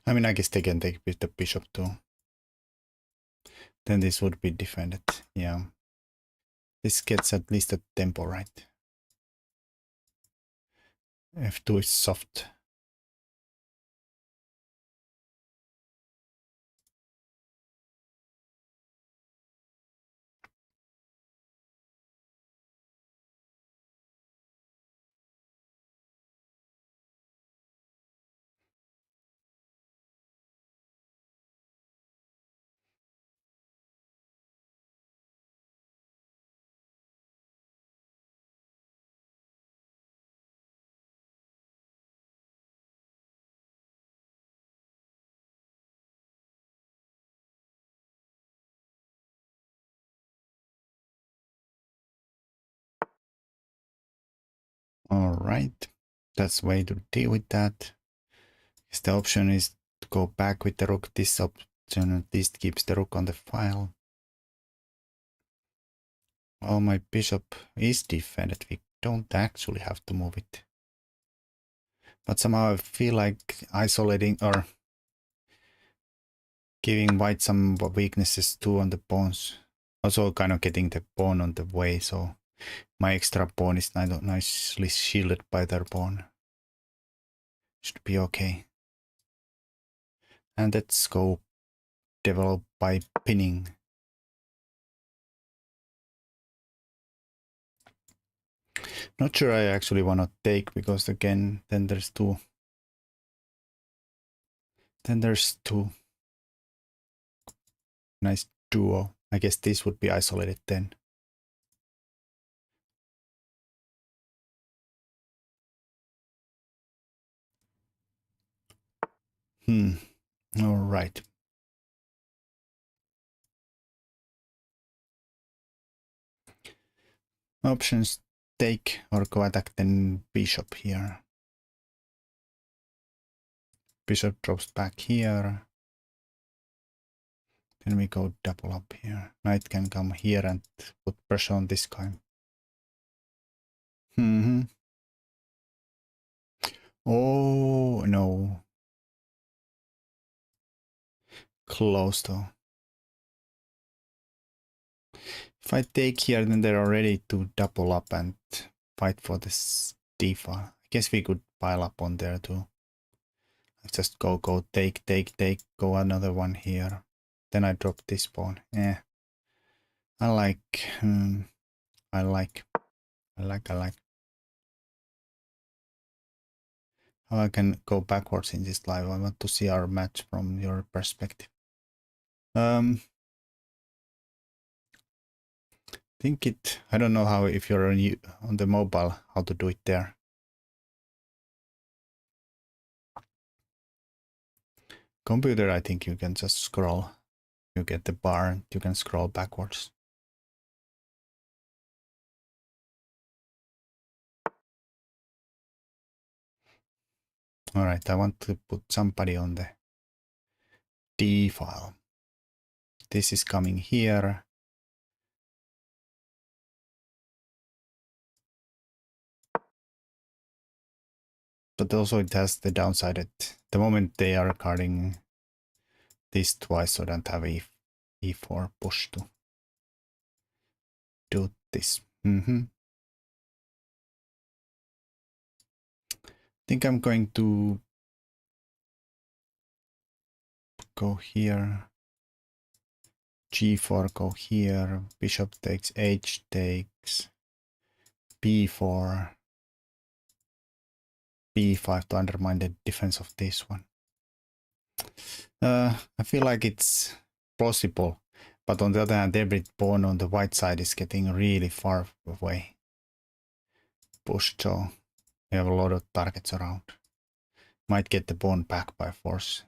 I mean, I guess they can take with the bishop too. Then this would be defended. Yeah. This gets at least a tempo right. F2 is soft. All right. That's the way to deal with that. If the option is to go back with the rook, this option at least keeps the rook on the file. Well, my bishop is defended. We don't actually have to move it. But somehow I feel like isolating or giving white some weaknesses too on the pawns. Also kind of getting the pawn on the way, so my extra pawn is nicely shielded by their pawn. Should be okay. And let's go develop by pinning. Not sure I actually want to take, because again, then there's two. Then there's two. Nice duo. I guess this would be isolated then. All right. Options: take or go attack, then bishop here. Bishop drops back here. Then we go double up here. Knight can come here and put pressure on this guy. Oh, no. Close though. If I take here, then they're ready to double up and fight for this d file. I guess we could pile up on there too. Just go, take, go another one here. Then I drop this pawn. I like. How I can go backwards in this live. I want to see our match from your perspective. Think it. I don't know how, if you're on the mobile, how to do it there. Computer, I think you can just scroll. You get the bar and you can scroll backwards. All right, I want to put somebody on the D file. This is coming here. But also it has the downside that the moment they are carding this twice, so don't have E4 push to do this. I think I'm going to go here. G4, go here. Bishop takes, H takes, B4. b5 to undermine the defense of this one. I feel like it's possible, but on the other hand, every pawn on the white side is getting really far away. Pushed, so we have a lot of targets around. Might get the pawn back by force.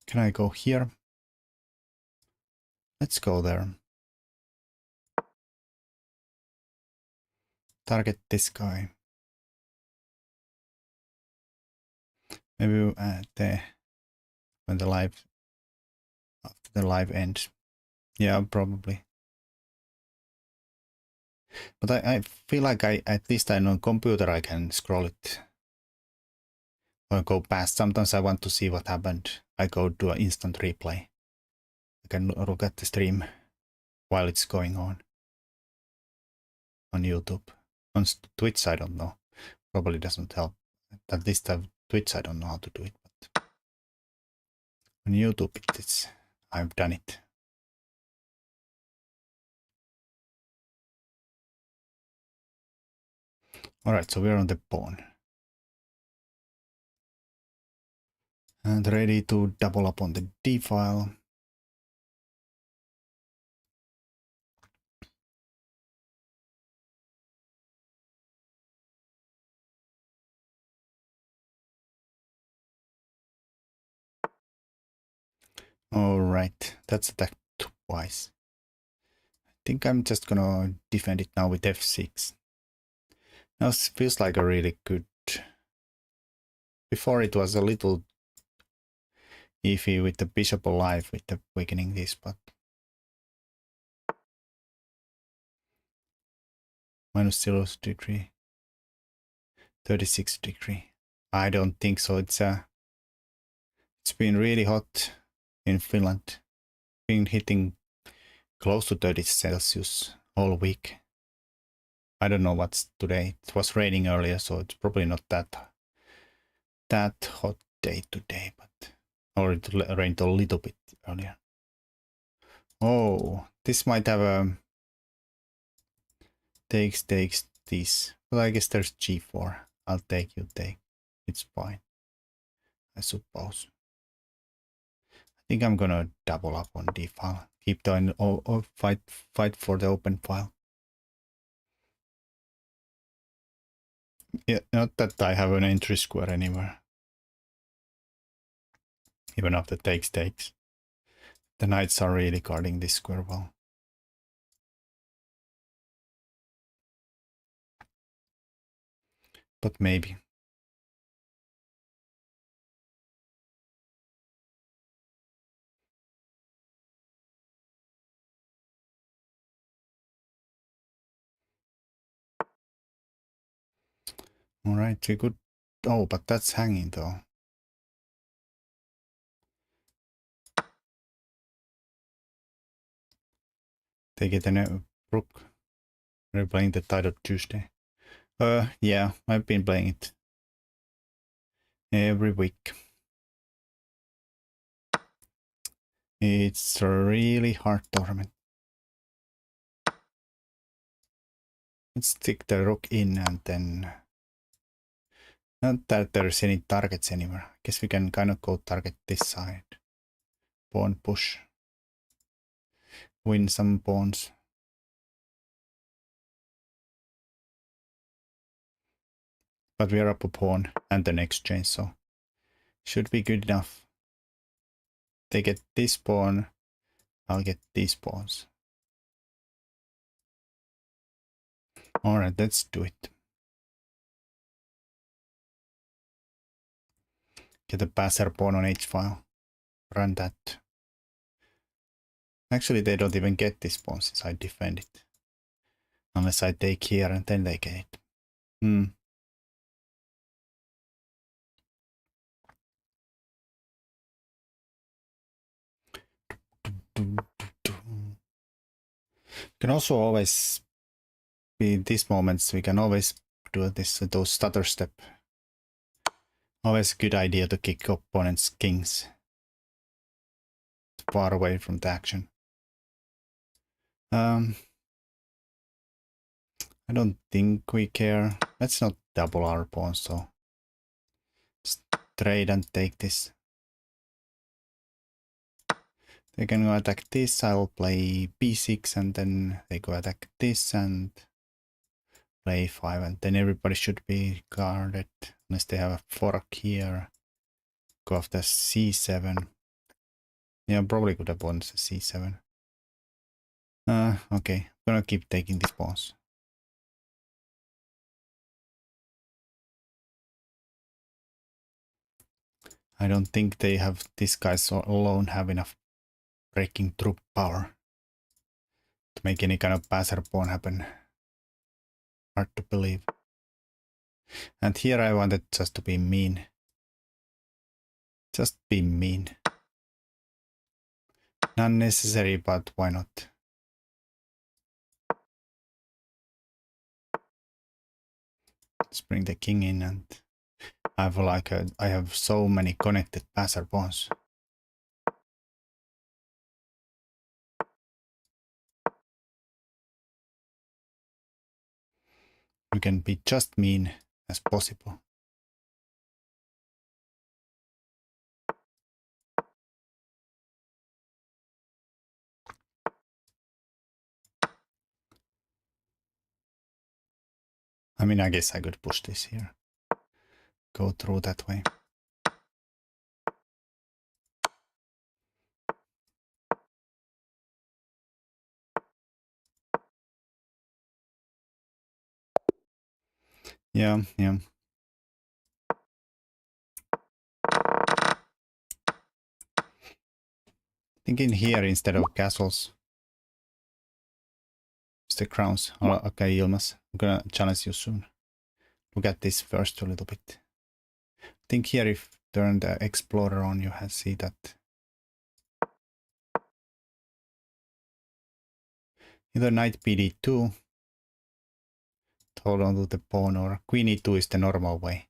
Can I go here? Let's go there. Target this guy. Maybe when the live after the live ends. Yeah, probably. But I feel like at least I know computer I can scroll it or go past. Sometimes I want to see what happened. I go to an instant replay. I can look at the stream while it's going on YouTube. On Twitch I don't know. Probably doesn't help. At least on Twitch I don't know how to do it. But on YouTube I've done it. Alright, so we're on the pawn. And ready to double up on the D file. Alright, that's attacked twice. I think I'm just gonna defend it now with f6. Now it feels like a really good... Before it was a little iffy with the bishop alive with the weakening this, but... Minus 0 degree. 36 degree. I don't think so. It's been really hot in Finland. Been hitting close to 30 Celsius all week. I don't know what's today. It was raining earlier, so it's probably not that hot day today, but or it rained a little bit earlier. Oh, this might have a takes this, but I guess there's g4. I'll take, you take. It's fine, I suppose. I think I'm gonna double up on d file. Keep doing or fight for the open file. Yeah, not that I have an entry square anywhere. Even after takes. The knights are really guarding this square well. But maybe. Alright, we could... Oh, but that's hanging though. They get a rook. We're playing the title Tuesday. Yeah, I've been playing it every week. It's a really hard tournament. Let's stick the rook in and then... Not that there's any targets anywhere. I guess we can kind of go target this side. Pawn push. Win some pawns. But we are up a pawn and an exchange, so should be good enough. They get this pawn, I'll get these pawns. Alright, let's do it. Get a passer pawn on h-file. Run that. Actually, they don't even get this pawn since I defend it. Unless I take here and then they get it. Can also always be in these moments, we can always do those stutter step. Always a good idea to kick opponent's kings far away from the action. I don't think we care. Let's not double our pawns, so just trade and take this. They can go attack this, I'll play b6 and then they go attack this and play 5 and then everybody should be guarded unless they have a fork here. Go after c7. Yeah, probably could have won the c7. Okay, I'm gonna keep taking these pawns. I don't think they have, these guys alone have enough breaking troop power to make any kind of passer pawn happen. Hard to believe. And here I wanted just to be mean. Just be mean. Not necessary, but why not? Let's bring the king in and I have so many connected passer pawns. You can be just mean as possible. I mean, I guess I could push this here. Go through that way. Yeah. Thinking here instead of castles. It's the crowns. Oh, okay, Ilmas. I'm gonna challenge you soon. Look at this first a little bit. Think here if turn the explorer on, you see that either knight bd2, hold on to the pawn, or queen e2 is the normal way.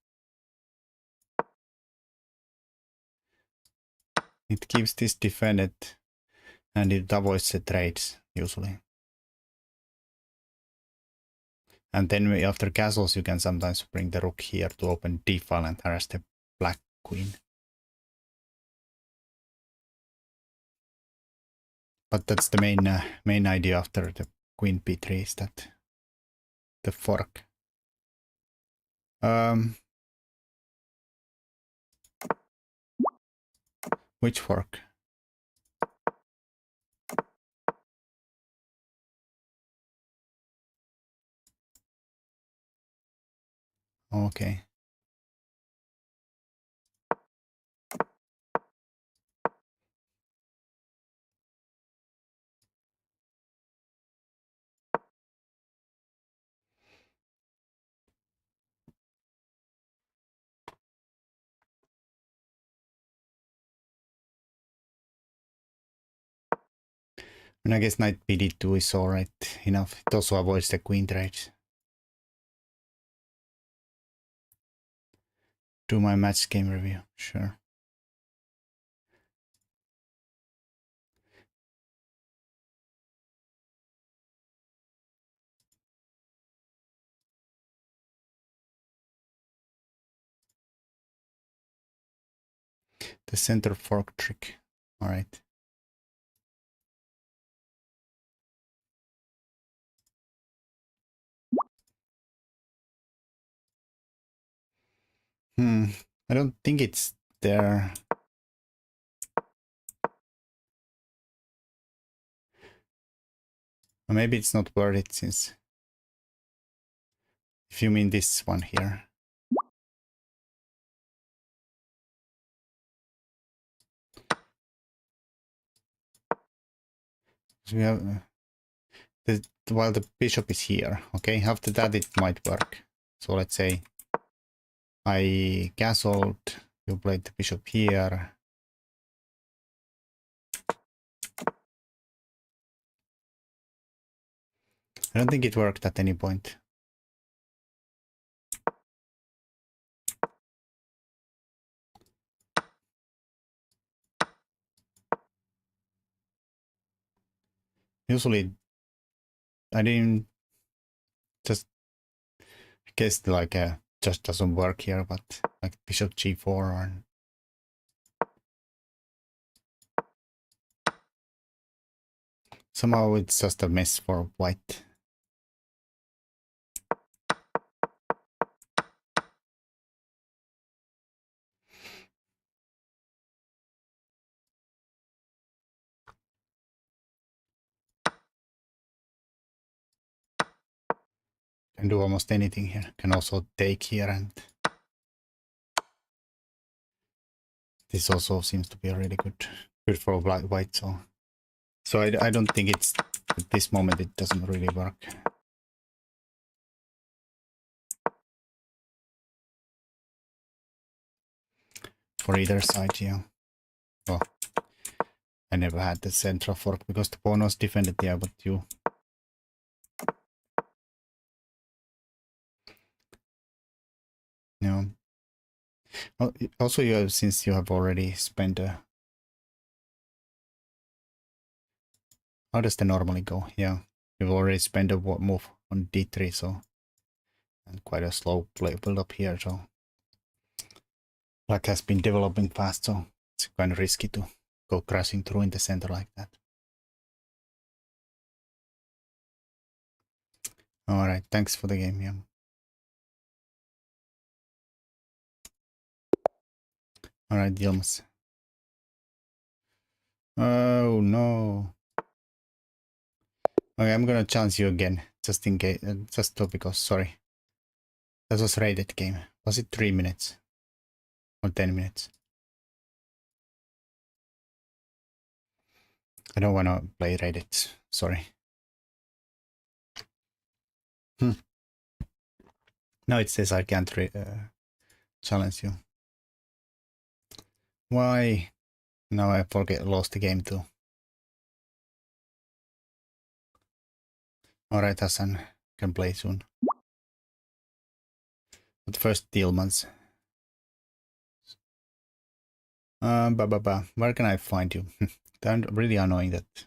It keeps this defended and it avoids the trades usually. And then after castles you can sometimes bring the rook here to open d file and harass the black queen. But that's the main idea after the queen b3 is that the fork. Which fork? Okay. And I guess knight bd2 is alright enough. It also avoids the queen trades. Do my match game review, sure. The center fork trick. Alright. I don't think it's there. Or maybe it's not worth it since... If you mean this one here. So we have... while the bishop is here, okay? After that it might work. So let's say I castled, you played the bishop here. I don't think it worked at any point. Usually I didn't just guess like just doesn't work here, but like bishop g4 or somehow it's just a mess for white. Can do almost anything here. Can also take here, and this also seems to be really good for white. So I don't think it's at this moment it doesn't really work. For either side, yeah. Well, I never had the central fork because the pawn was defended, yeah, but you... No. Also, you have, since you have already spent a... How does the normally go? Yeah, you've already spent a move on d3, so... And quite a slow play build up here, so... Black has been developing fast, so it's kind of risky to go crashing through in the center like that. Alright, thanks for the game, yeah. Alright, Dilmas. Oh no. Okay, I'm gonna challenge you again, just in case, just because, sorry. That was rated game. Was it 3 minutes? Or 10 minutes? I don't wanna play rated, sorry. No, it says I can't challenge you. Why? Now I lost the game too. Alright, Hassan, can play soon. But first, Tillmans. Where can I find you? They're really annoying that.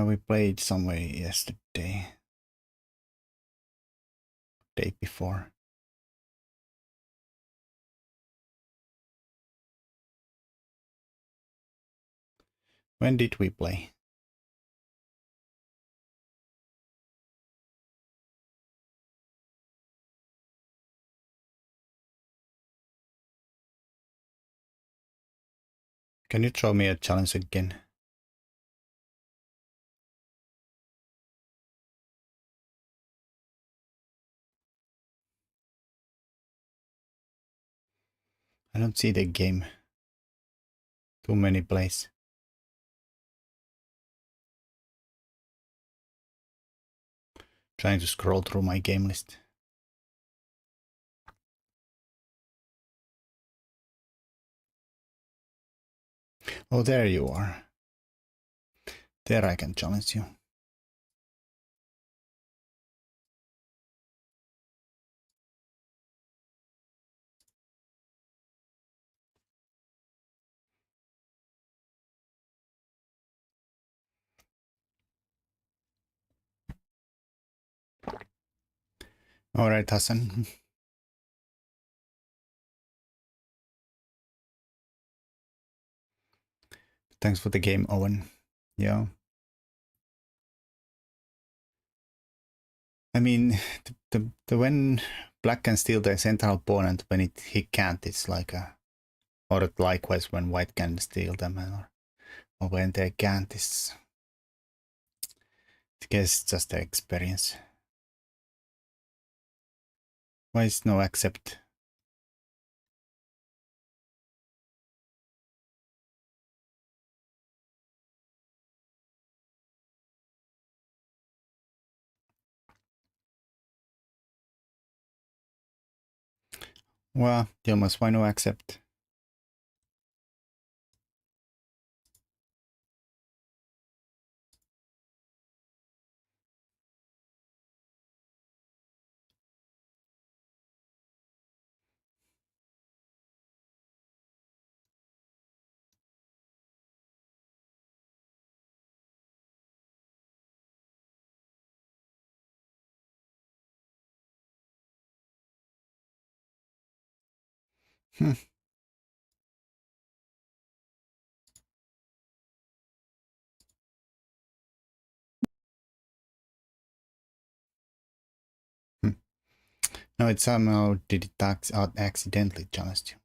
We played somewhere yesterday. Day before. When did we play? Can you throw me a challenge again? I don't see the game. Too many plays. Trying to scroll through my game list. Oh, there you are. There I can challenge you. Alright, Hassan. Thanks for the game, Owen. Yeah. I mean, the when black can steal the central pawn and when he can't, it's like a... Or likewise when white can steal them, or when they can't, it's... I guess it's just the experience. Why is no accept? Well, Dilmas, why no accept? Hmm. Hmm. No, it somehow did it accidentally challenged you.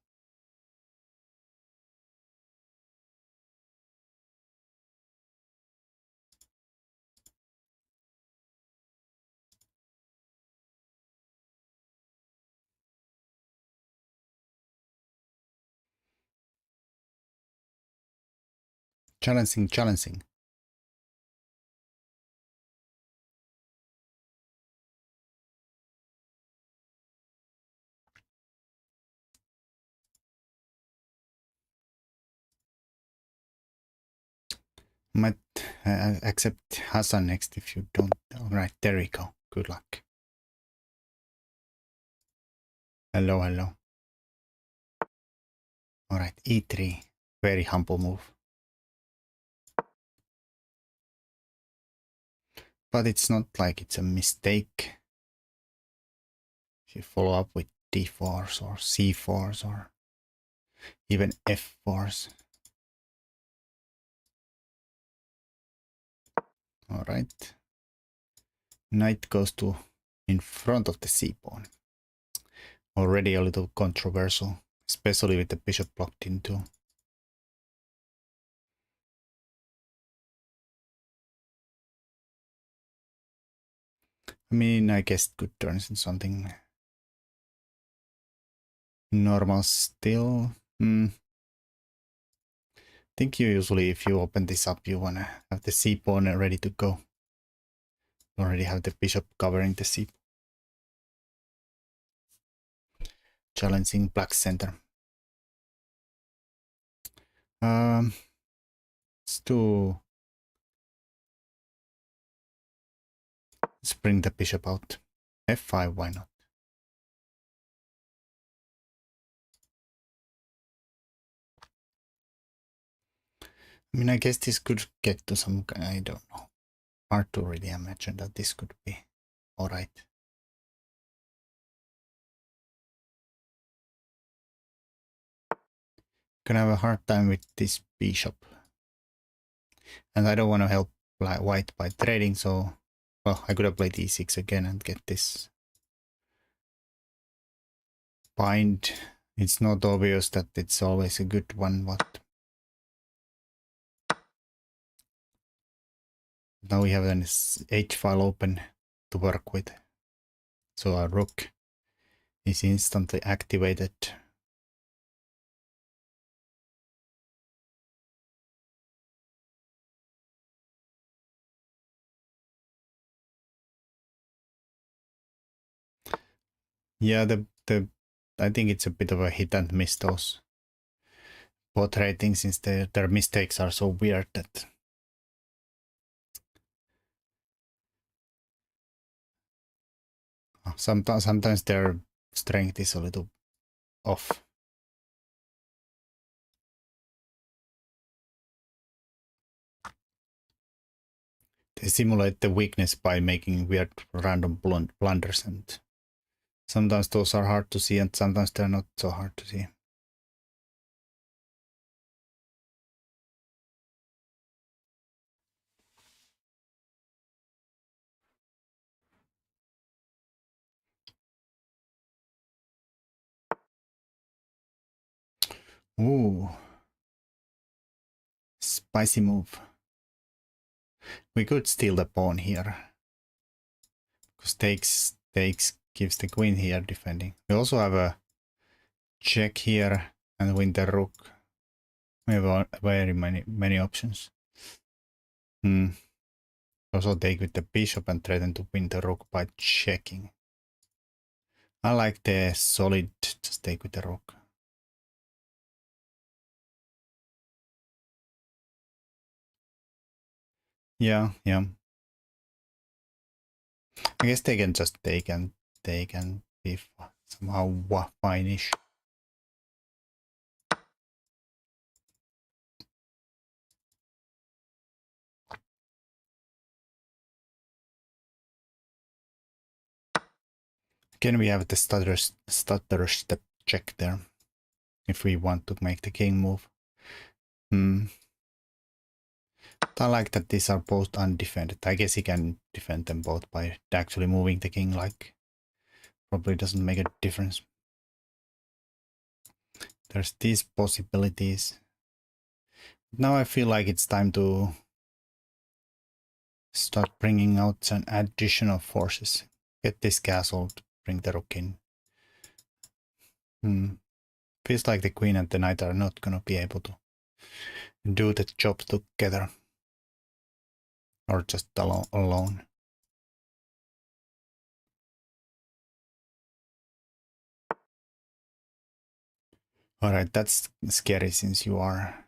Challenging, challenging. Might accept Hassan next if you don't. Alright, there we go. Good luck. Hello, hello. Alright, e3. Very humble move. But it's not like it's a mistake. If you follow up with d4s or c4s or even f4s. Alright. Knight goes to in front of the c pawn. Already a little controversial, especially with the bishop blocked in too. I mean, I guess good turns in something normal still. I think you usually, if you open this up, you want to have the c pawn ready to go. You already have the bishop covering the c. Challenging black center. Let's bring the bishop out. f5, why not? I mean, I guess this could get to some, I don't know. Hard to really imagine that this could be alright. Gonna have a hard time with this bishop. And I don't want to help white by trading, so, well, I could have played e6 again and get this bind. It's not obvious that it's always a good one, but now we have an H file open to work with. So our rook is instantly activated. Yeah, I think it's a bit of a hit and miss those bot ratings, since their mistakes are so weird that sometimes their strength is a little off. They simulate the weakness by making weird random blunders, and sometimes those are hard to see and sometimes they're not so hard to see. Ooh. Spicy move. We could steal the pawn here. Because takes gives the queen here defending. We also have a check here and win the rook. We have very many options. Also take with the bishop and threaten to win the rook by checking. I like the solid, just take with the rook. Yeah. I guess they can just take and be somehow fine-ish. Again, we have the stutter step check there. if we want to make the king move. Hmm. I like that these are both undefended. I guess he can defend them both by actually moving the king, like, probably doesn't make a difference. There's these possibilities. Now I feel like it's time to start bringing out some additional forces. Get this castle to bring the rook in. Feels like the queen and the knight are not gonna be able to do the job together. Or just alone. Alright, that's scary since you are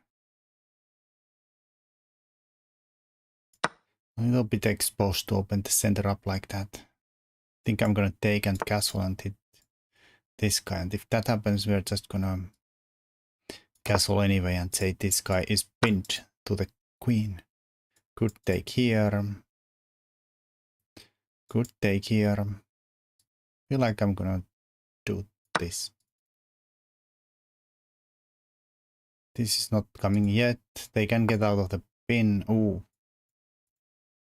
a little bit exposed to open the center up like that. I think I'm gonna take and castle and hit this guy. And if that happens, we're just gonna castle anyway and say this guy is pinned to the queen. Could take here. Could take here. Feel like I'm gonna do this. This is not coming yet. They can get out of the pin. Ooh.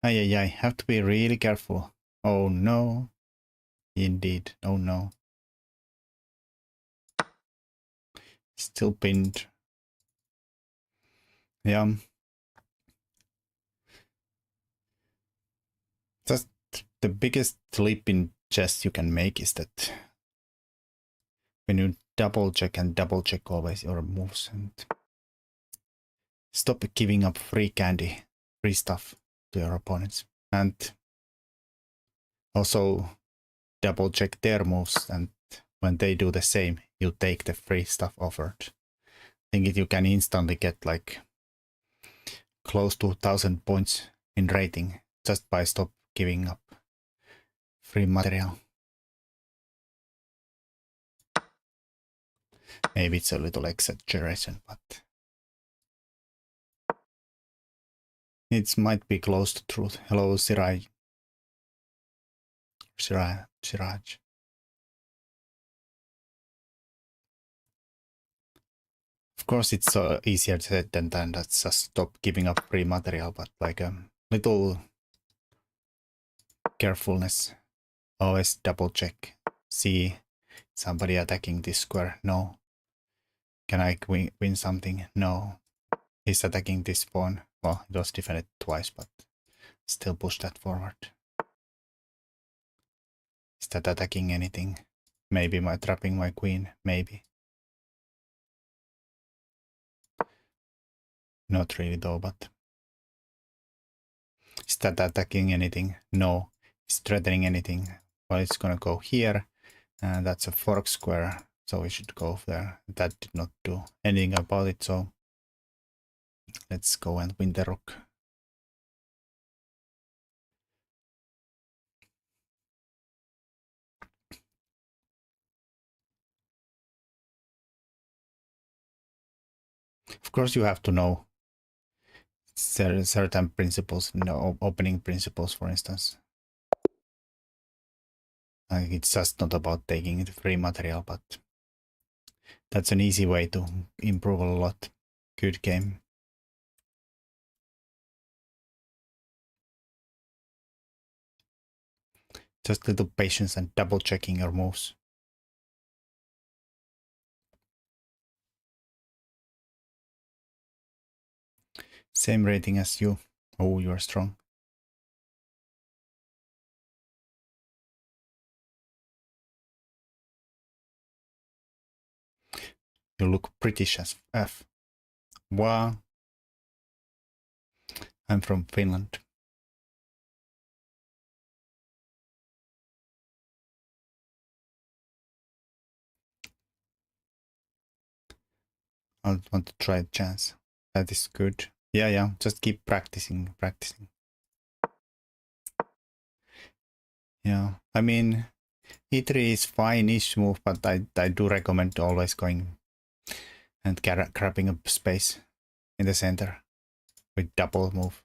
Ay. Have to be really careful. Oh no. Indeed. Oh no. Still pinned. Yeah. Just the biggest leap in chess you can make is that when you double check always your moves and stop giving up free candy, free stuff to your opponents. And also double check their moves, and when they do the same, you take the free stuff offered. I think you can instantly get like close to 1,000 points in rating just by stop giving up free material. Maybe it's a little exaggeration, but it might be close to truth. Hello, Siraj. Of course, it's easier said than done. That's just stop giving up free material, but like a little carefulness. Always double check. See somebody attacking this square. No. Can I win something? No. He's attacking this pawn. Well, it was defended twice, but still push that forward. Is that attacking anything? Maybe trapping my queen. Maybe. Not really though, but is that attacking anything? No. Is threatening anything? Well, it's gonna go here, and that's a fork square, so we should go there. That did not do anything about it, so let's go and win the rook. Of course, you have to know certain principles, opening principles, for instance. It's just not about taking the free material, but that's an easy way to improve a lot. Good game. Just little patience and double checking your moves. Same rating as you. Oh, you are strong. You look British as F. Wow. I'm from Finland. I want to try a chance. That is good. Yeah. Just keep practicing. Yeah. I mean, E3 is fine-ish move, but I do recommend always going and grabbing a space in the center with double move.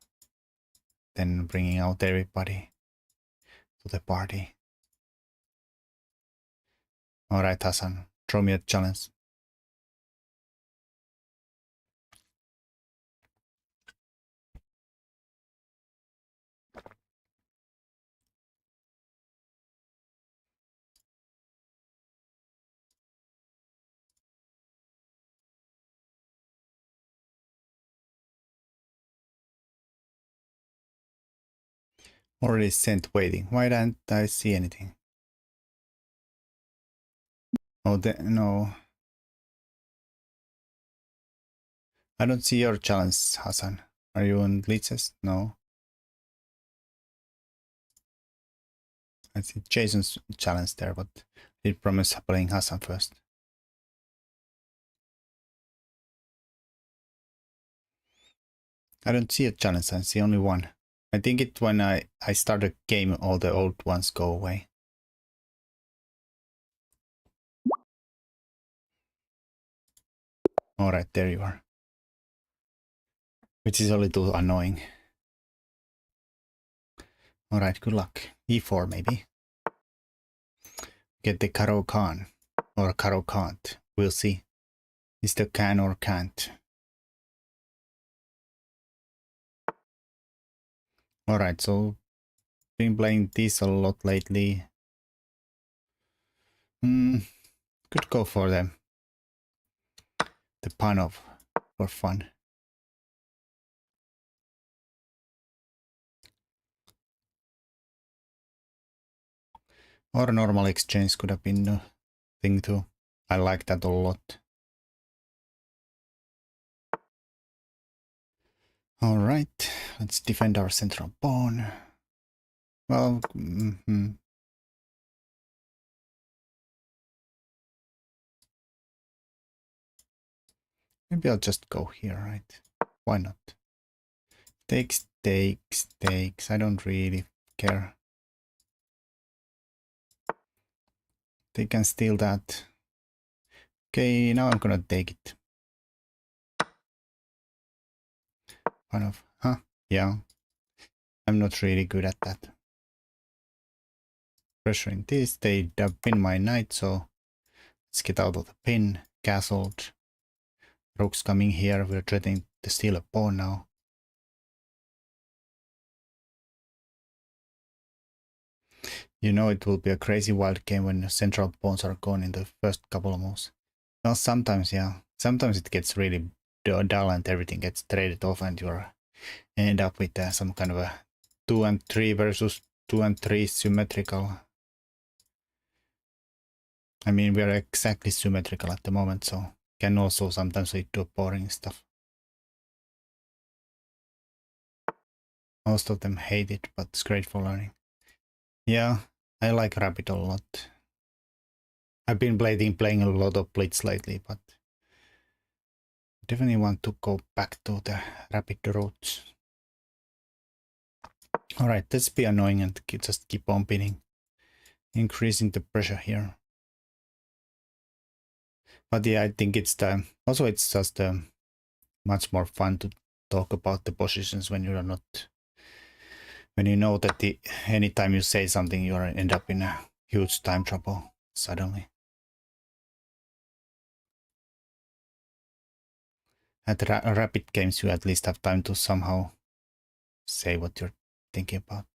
Then bringing out everybody to the party. Alright, Hassan, throw me a challenge. Already sent waiting. Why don't I see anything? Oh, no. I don't see your challenge, Hassan. Are you on glitches? No. I see Jason's challenge there, but he promised playing Hassan first. I don't see a challenge, I see only one. I think it when I start a game, all the old ones go away. Alright, there you are. Which is a little annoying. Alright, good luck. E4 maybe. Get the Karo Khan. Or Karo can't. We'll see. Is the can or can't. Alright, so been playing this a lot lately. Could go for the Panov for fun. Or a normal exchange could have been a thing too. I like that a lot. Alright, let's defend our central pawn. Well, maybe I'll just go here, right? Why not? Takes, takes, takes. I don't really care. They can steal that. Okay, now I'm gonna take it. Kind of, huh? Yeah. I'm not really good at that. Pressuring this, they pin my knight, so let's get out of the pin. Castled. Rook's coming here, we're threatening to steal a pawn now. You know it will be a crazy wild game when the central pawns are gone in the first couple of moves. Well, sometimes, yeah. Sometimes it gets really dull and everything gets traded off and you end up with some kind of a 2 and 3 versus 2 and 3 symmetrical. I mean, we are exactly symmetrical at the moment, so can also sometimes lead to boring stuff. Most of them hate it, but it's great for learning. Yeah, I like Rapid a lot. I've been playing a lot of Blitz lately, but definitely want to go back to the Rapid roots. Alright, let's be annoying and just keep on pinning. Increasing the pressure here. But yeah, I think it's also it's just much more fun to talk about the positions when you're not, when you know that anytime you say something you end up in a huge time trouble suddenly. At rapid games you at least have time to somehow say what you're thinking about.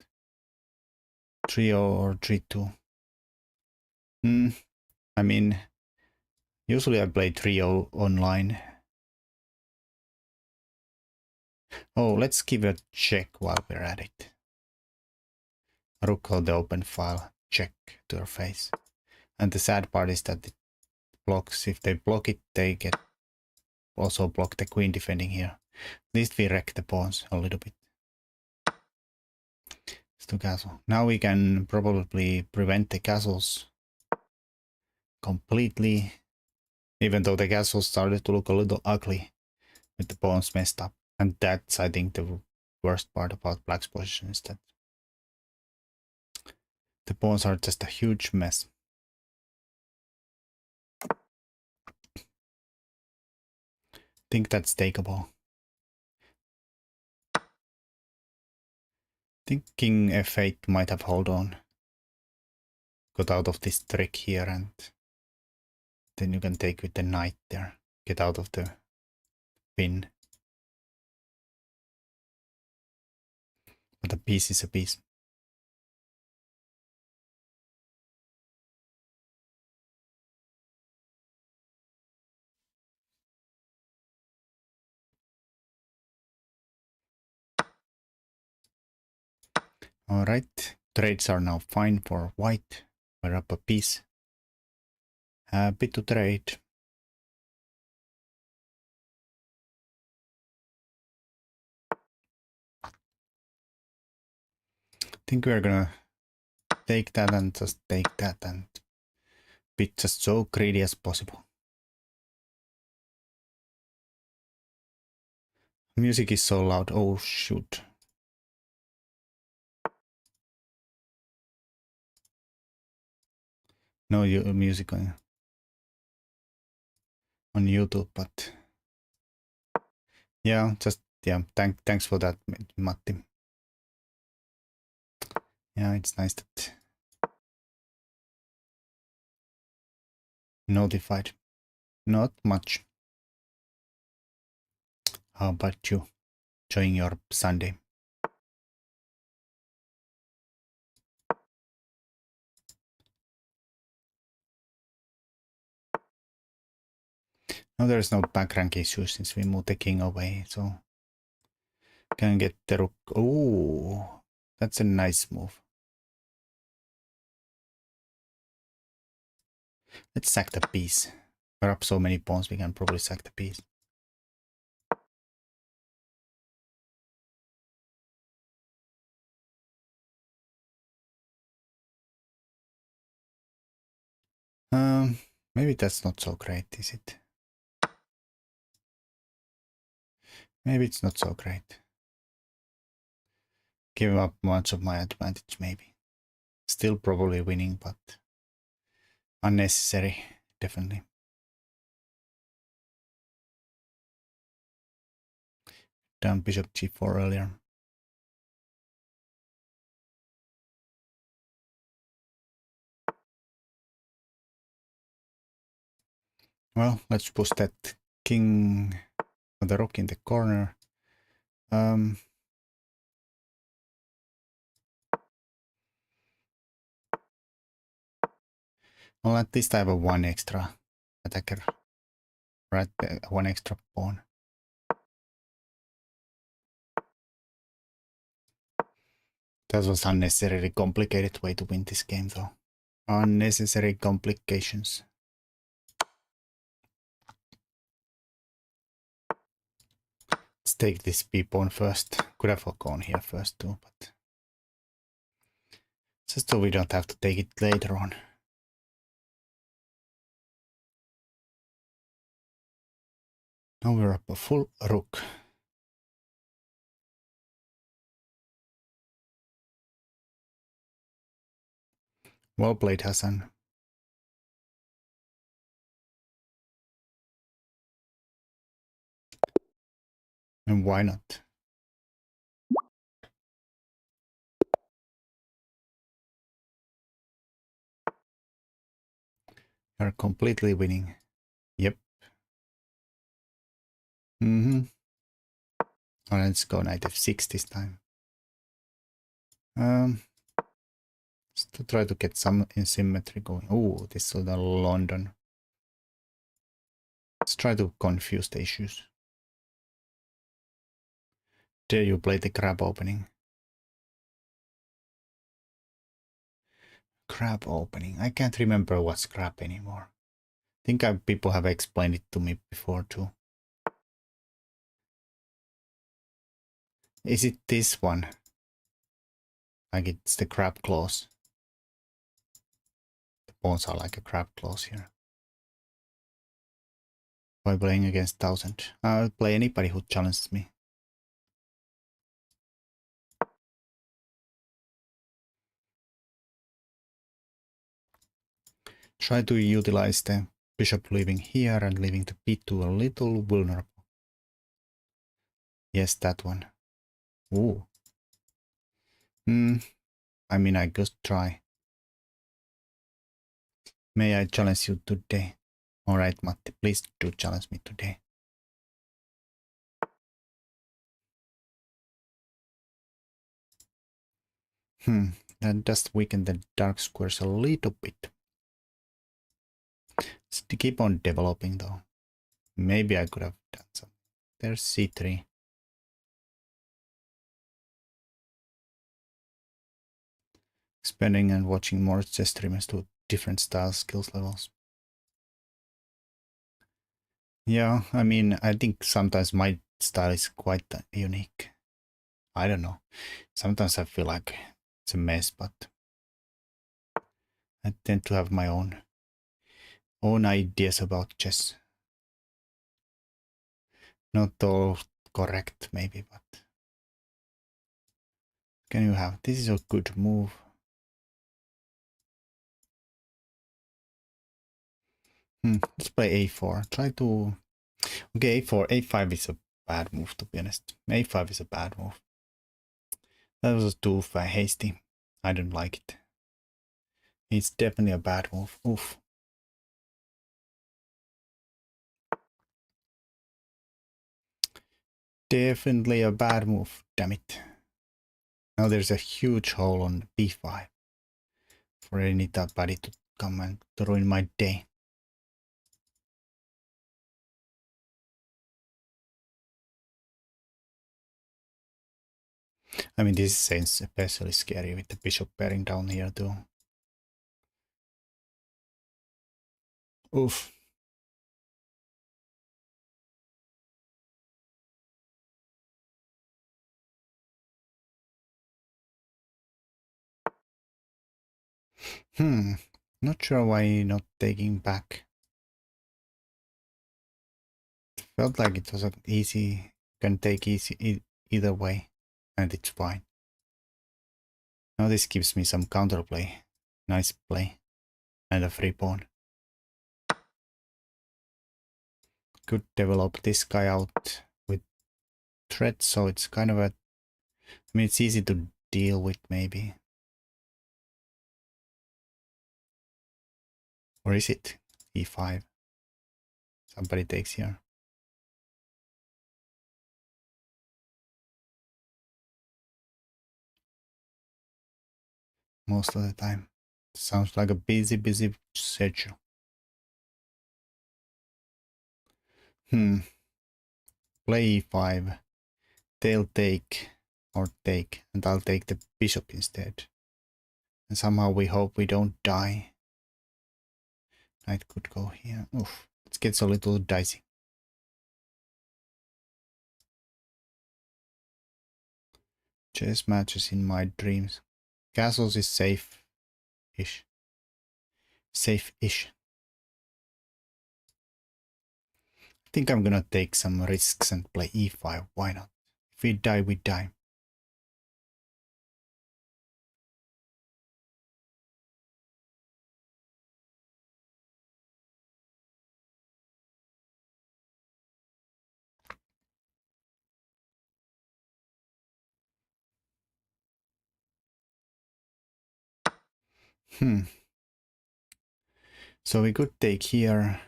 3-0 or 3-2. I mean, usually I play 3-0 online. Oh, let's give a check while we're at it. Rook hold the open file, check to your face. And the sad part is that it blocks. If they block it, they get also block the queen defending here. At least we wreck the pawns a little bit. It's to castle. Now we can probably prevent the castles completely, even though the castles started to look a little ugly with the pawns messed up. And that's, I think, the worst part about black's position is that the pawns are just a huge mess. Think that's takeable. Think king f8 might have hold on. Got out of this trick here and then you can take with the knight there. Get out of the pin. But a piece is a piece. Alright, trades are now fine for white. We're up a piece. Happy to trade. I think we're gonna take that and just take that and be just so greedy as possible. Music is so loud. Oh shoot. No music on YouTube, but yeah, just yeah. Thanks for that, Matti. Yeah, it's nice that notified. Not much. How about you? Enjoying your Sunday? No, there's no back rank issue since we moved the king away, so can get the rook. Oh, that's a nice move. Let's sack the piece. We're up so many pawns, we can probably sack the piece. Maybe that's not so great, is it? Maybe it's not so great. Give up much of my advantage, maybe. Still probably winning, but unnecessary, definitely. Done bishop g4 earlier. Well, let's push that king or the rook in the corner. Well, at least I have a one extra attacker. Right, one extra pawn. That was unnecessarily complicated way to win this game, though. Unnecessary complications. Let's take this b-pawn first. Could have gone here first too, but just so we don't have to take it later on. Now we're up a full rook. Well played, Hassan. And why not? You're completely winning. Yep. Oh, let's go knight f6 this time. Just to try to get some asymmetry going. Oh, this is the London. Let's try to confuse the issues. Dare you play the crab opening? Crab opening. I can't remember what's crab anymore. I think people have explained it to me before too. Is it this one? Like it's the crab claws. The pawns are like a crab claws here. By playing against 1000. I'll play anybody who challenges me. Try to utilize the bishop leaving here and leaving the b2 a little vulnerable. Yes, that one. Ooh. I mean, I just try. May I challenge you today? Alright, Matti, please do challenge me today. That does weaken the dark squares a little bit. Let's keep on developing though. Maybe I could have done some. There's c3. spending and watching more chess streamers to different styles, skills levels. Yeah, I mean, I think sometimes my style is quite unique. I don't know. Sometimes I feel like it's a mess, but I tend to have my own ideas about chess. Not all correct, maybe, but can you have? This is a good move. Let's play a4. Try to. Okay, a4. a5 is a bad move, to be honest. a5 is a bad move. That was too hasty. I don't like it. It's definitely a bad move. Oof. Definitely a bad move. Damn it. Now there's a huge hole on b5 for any that buddy to come and to ruin my day. I mean, this is especially scary with the bishop bearing down here too. Oof. Not sure why not taking back. Felt like it was easy, can take easy either way, and it's fine. Now this gives me some counterplay. Nice play. And a free pawn. Could develop this guy out with threats, so it's kind of a... I mean, it's easy to deal with, maybe. Or is it? e5. Somebody takes here. Most of the time. Sounds like a busy schedule. Play e5. They'll take or take, and I'll take the bishop instead. And somehow we hope we don't die. Knight could go here. Oof, it gets a little dicey. Chess matches in my dreams. Castles is safe-ish. Safe-ish. I think I'm gonna take some risks and play e5. Why not? If we die, we die. So we could take here.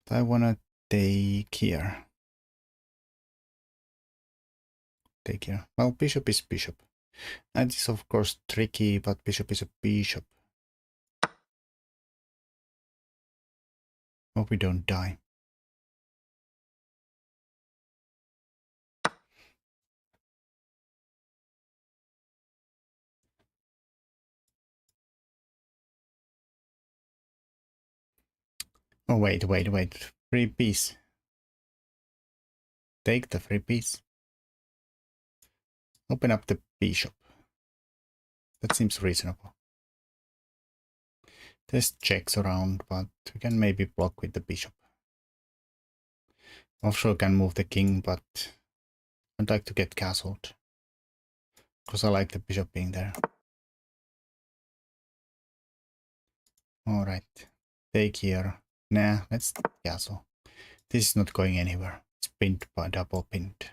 But I wanna take here. Take here. Well, bishop is bishop. That is of course tricky, but bishop is a bishop. Hope we don't die. Oh, wait. Free piece. Take the free piece. Open up the bishop. That seems reasonable. There's checks around, but we can maybe block with the bishop. Also can move the king, but I'd like to get castled. Because I like the bishop being there. Alright. Take here. Nah, let's castle. This is not going anywhere. It's pinned by double pinned.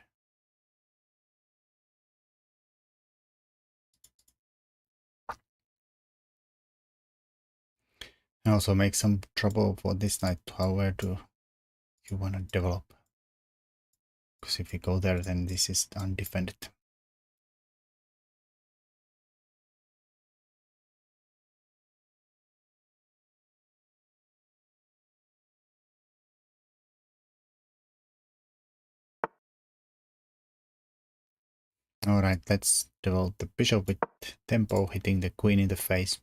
I also make some trouble for this knight. However do you want to develop? Because if you go there, then this is undefended. Alright, let's develop the bishop with tempo, hitting the queen in the face.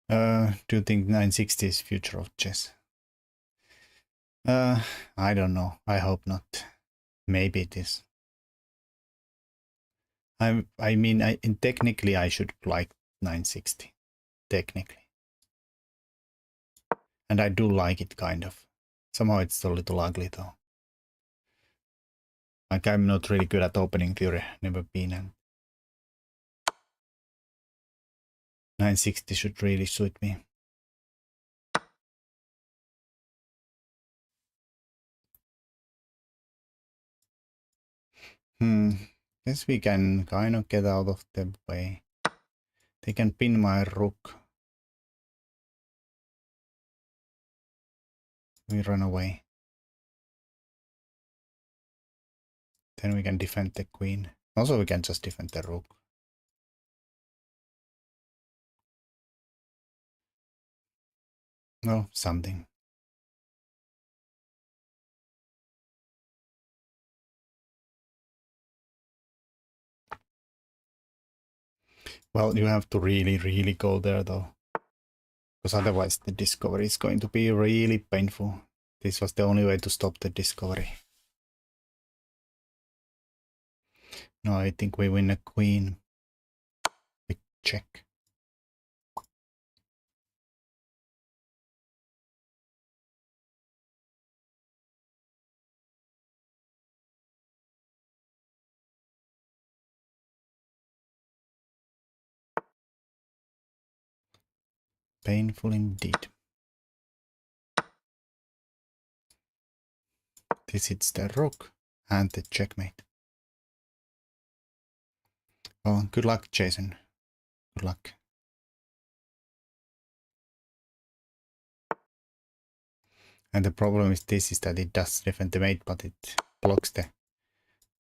Do you think 960 is future of chess? I don't know. I hope not. Maybe it is. I mean, technically I should like 960. Technically. And I do like it, kind of. Somehow it's a little ugly, though. Like, I'm not really good at opening theory. Never been. And 960 should really suit me. Guess we can kind of get out of the way. They can pin my rook. We run away. Then we can defend the queen. Also, we can just defend the rook. No, something. Well, you have to really, really go there, though. Because otherwise the discovery is going to be really painful. This was the only way to stop the discovery. No, I think we win a queen. We check. Painful indeed. This hits the rook and the checkmate. Well, good luck, Jason. Good luck. And the problem with this is that it does defend the mate, but it blocks the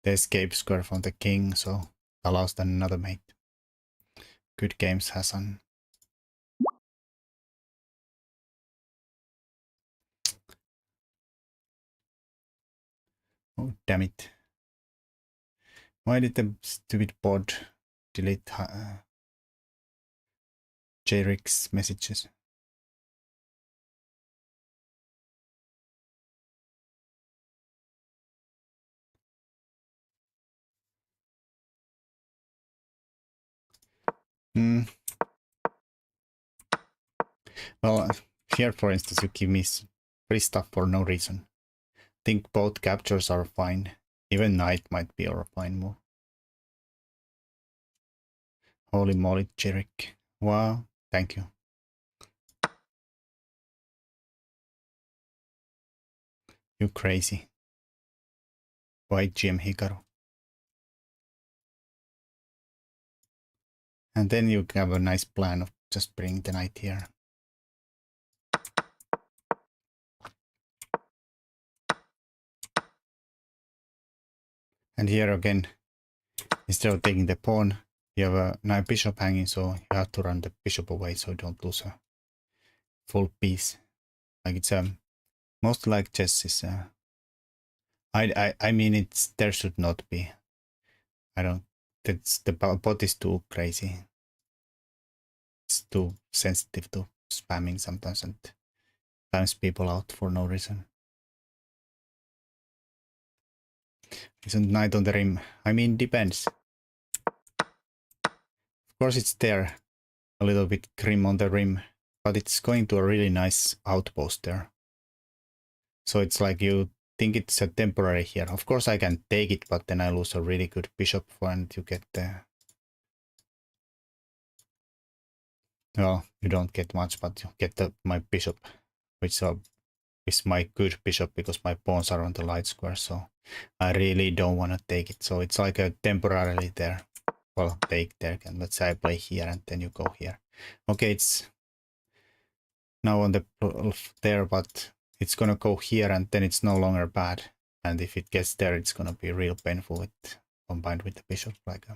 escape square from the king, so allows then another mate. Good games, Hassan. Oh, damn it. Why did the stupid bot delete J-Rick's messages? Well, here, for instance, you give me free stuff for no reason. Think both captures are fine. Even knight might be a fine move. Holy moly, J-Rick. Wow, thank you. You crazy. White GM Hikaru. And then you have a nice plan of just bringing the knight here. And here again, instead of taking the pawn, you have a knight bishop hanging, so you have to run the bishop away so you don't lose a full piece. Like it's most like chess is I mean there should not be. I don't, that's the bot is too crazy. It's too sensitive to spamming sometimes and times people out for no reason. Isn't knight on the rim? I mean, depends. Of course it's there, a little bit grim on the rim, but it's going to a really nice outpost there. So it's like you think it's a temporary here. Of course I can take it, but then I lose a really good bishop and you get the... Well, you don't get much, but you get my bishop, which is my good bishop because my pawns are on the light square, so I really don't want to take it. So it's like a temporarily there. Well, take there, and let's say I play here and then you go here. Okay, it's now on the there, but it's gonna go here and then it's no longer bad. And if it gets there, it's gonna be real painful with combined with the bishop. Like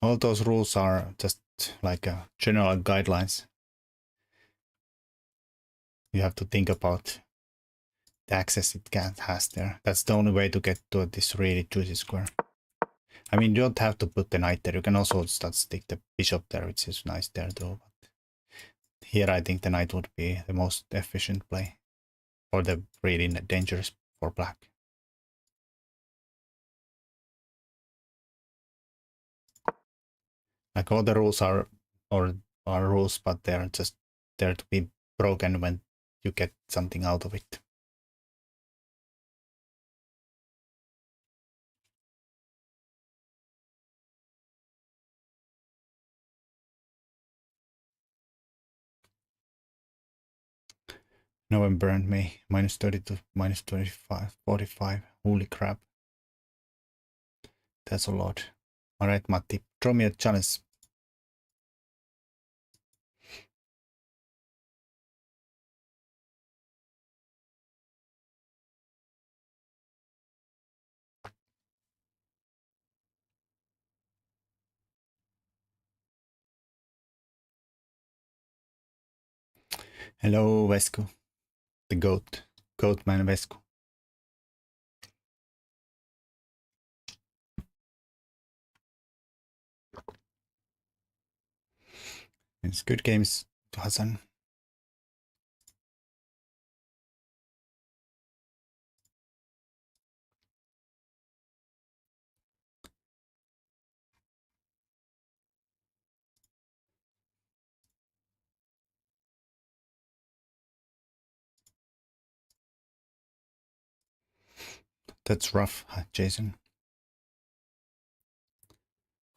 all those rules are just like general guidelines. You have to think about the access it has there. That's the only way to get to this really juicy square. I mean, you don't have to put the knight there. You can also start stick the bishop there, which is nice there too. But here I think the knight would be the most efficient play. Or the really dangerous for black. Like all the rules are rules, but they're just there to be broken when you get something out of it. November and May, minus 30 to minus 25, 45. Holy crap. That's a lot. Alright, Matti, draw me a challenge. Hello, Vesku. The goat. Goat man Vesku. It's good games, Hassan. That's rough, Jason.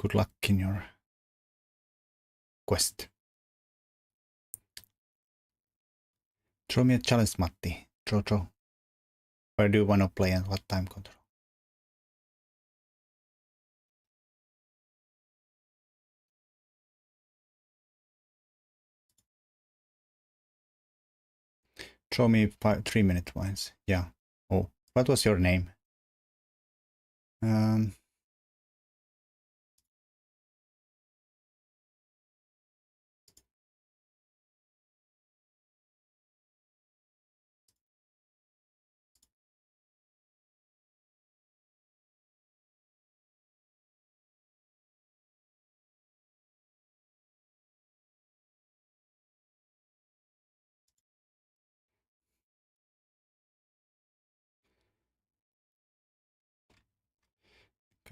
Good luck in your quest. Throw me a challenge, Matti. Throw. Where do you want to play and what time control? Throw me 3-minute ones. Yeah. Oh, what was your name?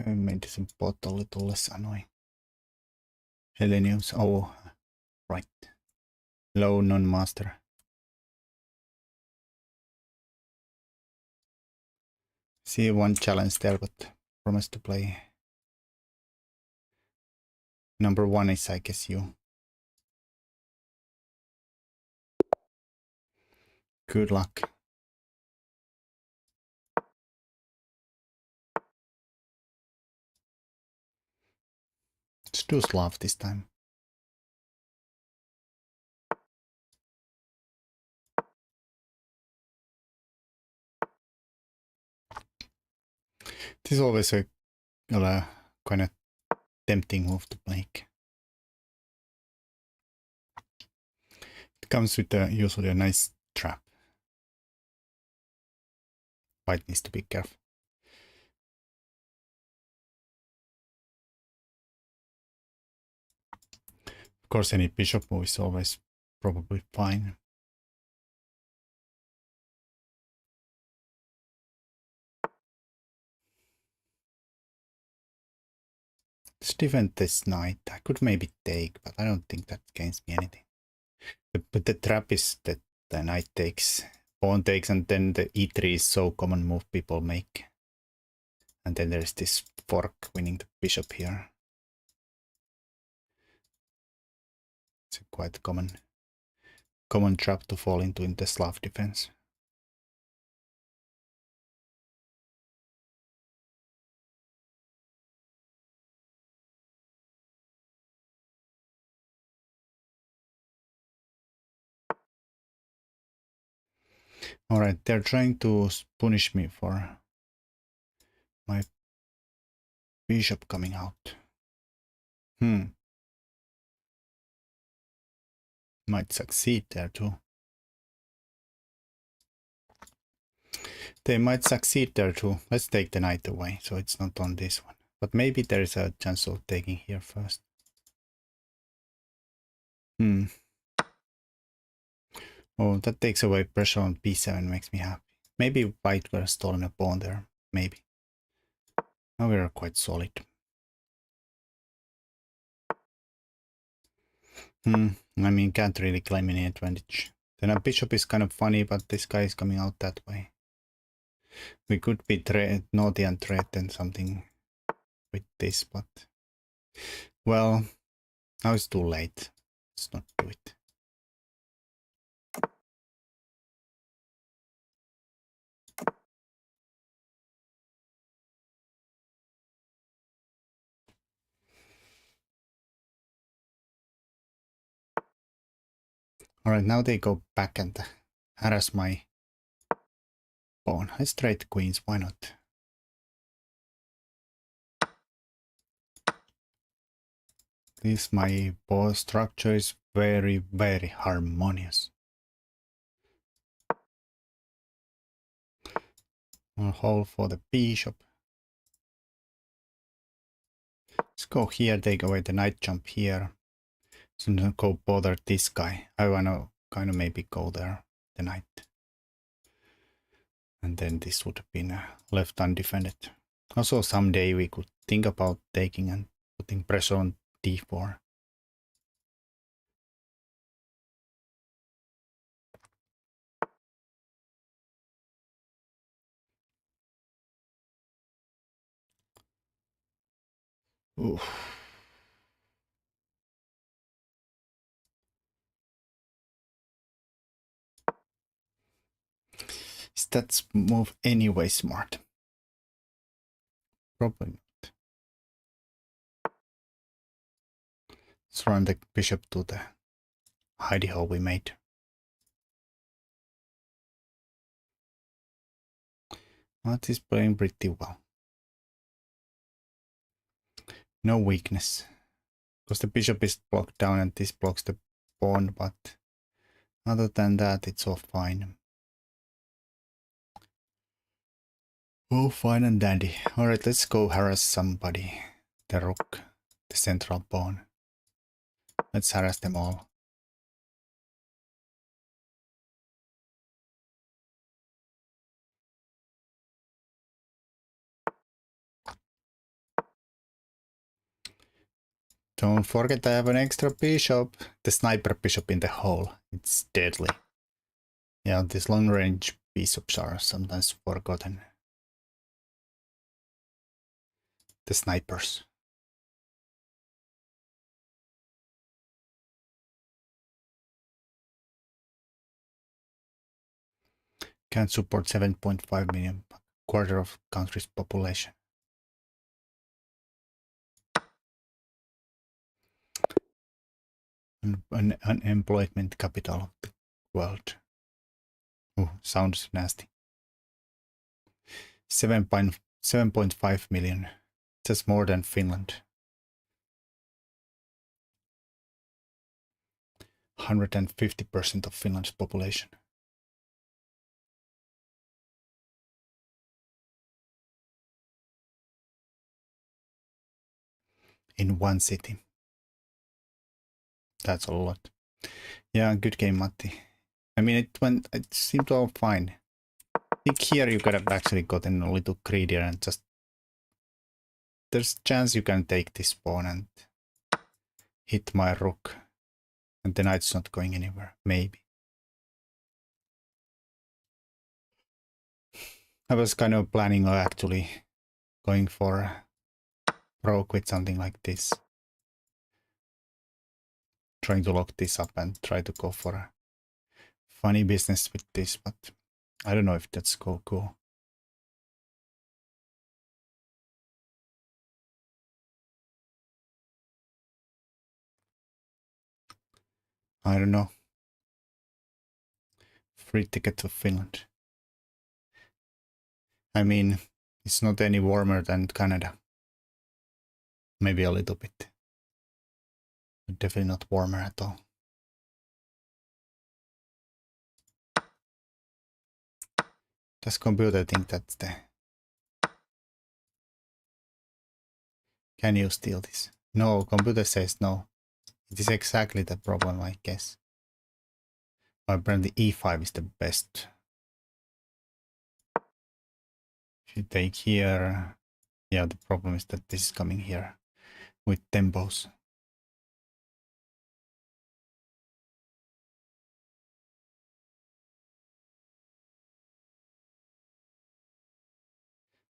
Okay, made this bot a little less annoying. Hellenius. Oh, right. Low non-master. See one challenge there, but promise to play. Number 1 is, I guess, you. Good luck. Let's do Slav this time. This is always a kind of tempting move to make. It comes with usually a nice trap. White needs to be careful. Of course, any bishop move is always probably fine. Let's defend this knight. I could maybe take, but I don't think that gains me anything. But the trap is that the knight takes, pawn takes, and then the e3 is so common move people make. And then there's this fork winning the bishop here. It's a quite common trap to fall into in the Slav defense. Alright, they're trying to punish me for my bishop coming out. Might succeed there too. They might succeed there too. Let's take the knight away, so it's not on this one. But maybe there is a chance of taking here first. Oh, that takes away pressure on b7, makes me happy. Maybe white would have stolen a pawn there. Maybe. Now we are quite solid. I mean, can't really claim any advantage. Then a bishop is kind of funny, but this guy is coming out that way. We could be naughty and threaten something with this, but... Well, now it's too late. Let's not do it. Alright, now they go back and harass my pawn. I straight queens, why not? This my pawn structure is very, very harmonious. I'll hold for the bishop. Let's go here, take away the knight jump here. So don't go bother this guy. I wanna kind of maybe go there, the knight. And then this would have been left undefended. Also someday we could think about taking and putting pressure on d4. Oof. Is that move anyway smart? Probably not. Let's run the bishop to the hidey hole we made. That is playing pretty well. No weakness. Because the bishop is blocked down and this blocks the pawn, but other than that it's all fine. Oh, fine and dandy. Alright, let's go harass somebody. The rook, the central pawn. Let's harass them all. Don't forget I have an extra bishop. The sniper bishop in the hole. It's deadly. Yeah, these long range bishops are sometimes forgotten. The snipers. Can't support 7.5 million, quarter of country's population. An unemployment capital of the world. Oh, sounds nasty. 7.5 million. Just more than Finland. 150% of Finland's population. In one city. That's a lot. Yeah, good game, Matti. I mean, it seemed all fine. I think here you could have actually gotten a little greedier and just... There's a chance you can take this pawn and hit my rook. And the knight's not going anywhere. Maybe. I was kind of planning on actually going for a rook with something like this. Trying to lock this up and try to go for a funny business with this, but I don't know if that's cool. I don't know. Free ticket to Finland. I mean, it's not any warmer than Canada. Maybe a little bit. But definitely not warmer at all. Does computer think that's the... Can you steal this? No, computer says no. It is exactly the problem, I guess. Apparently e5 is the best. If you take here... Yeah, the problem is that this is coming here with tempos.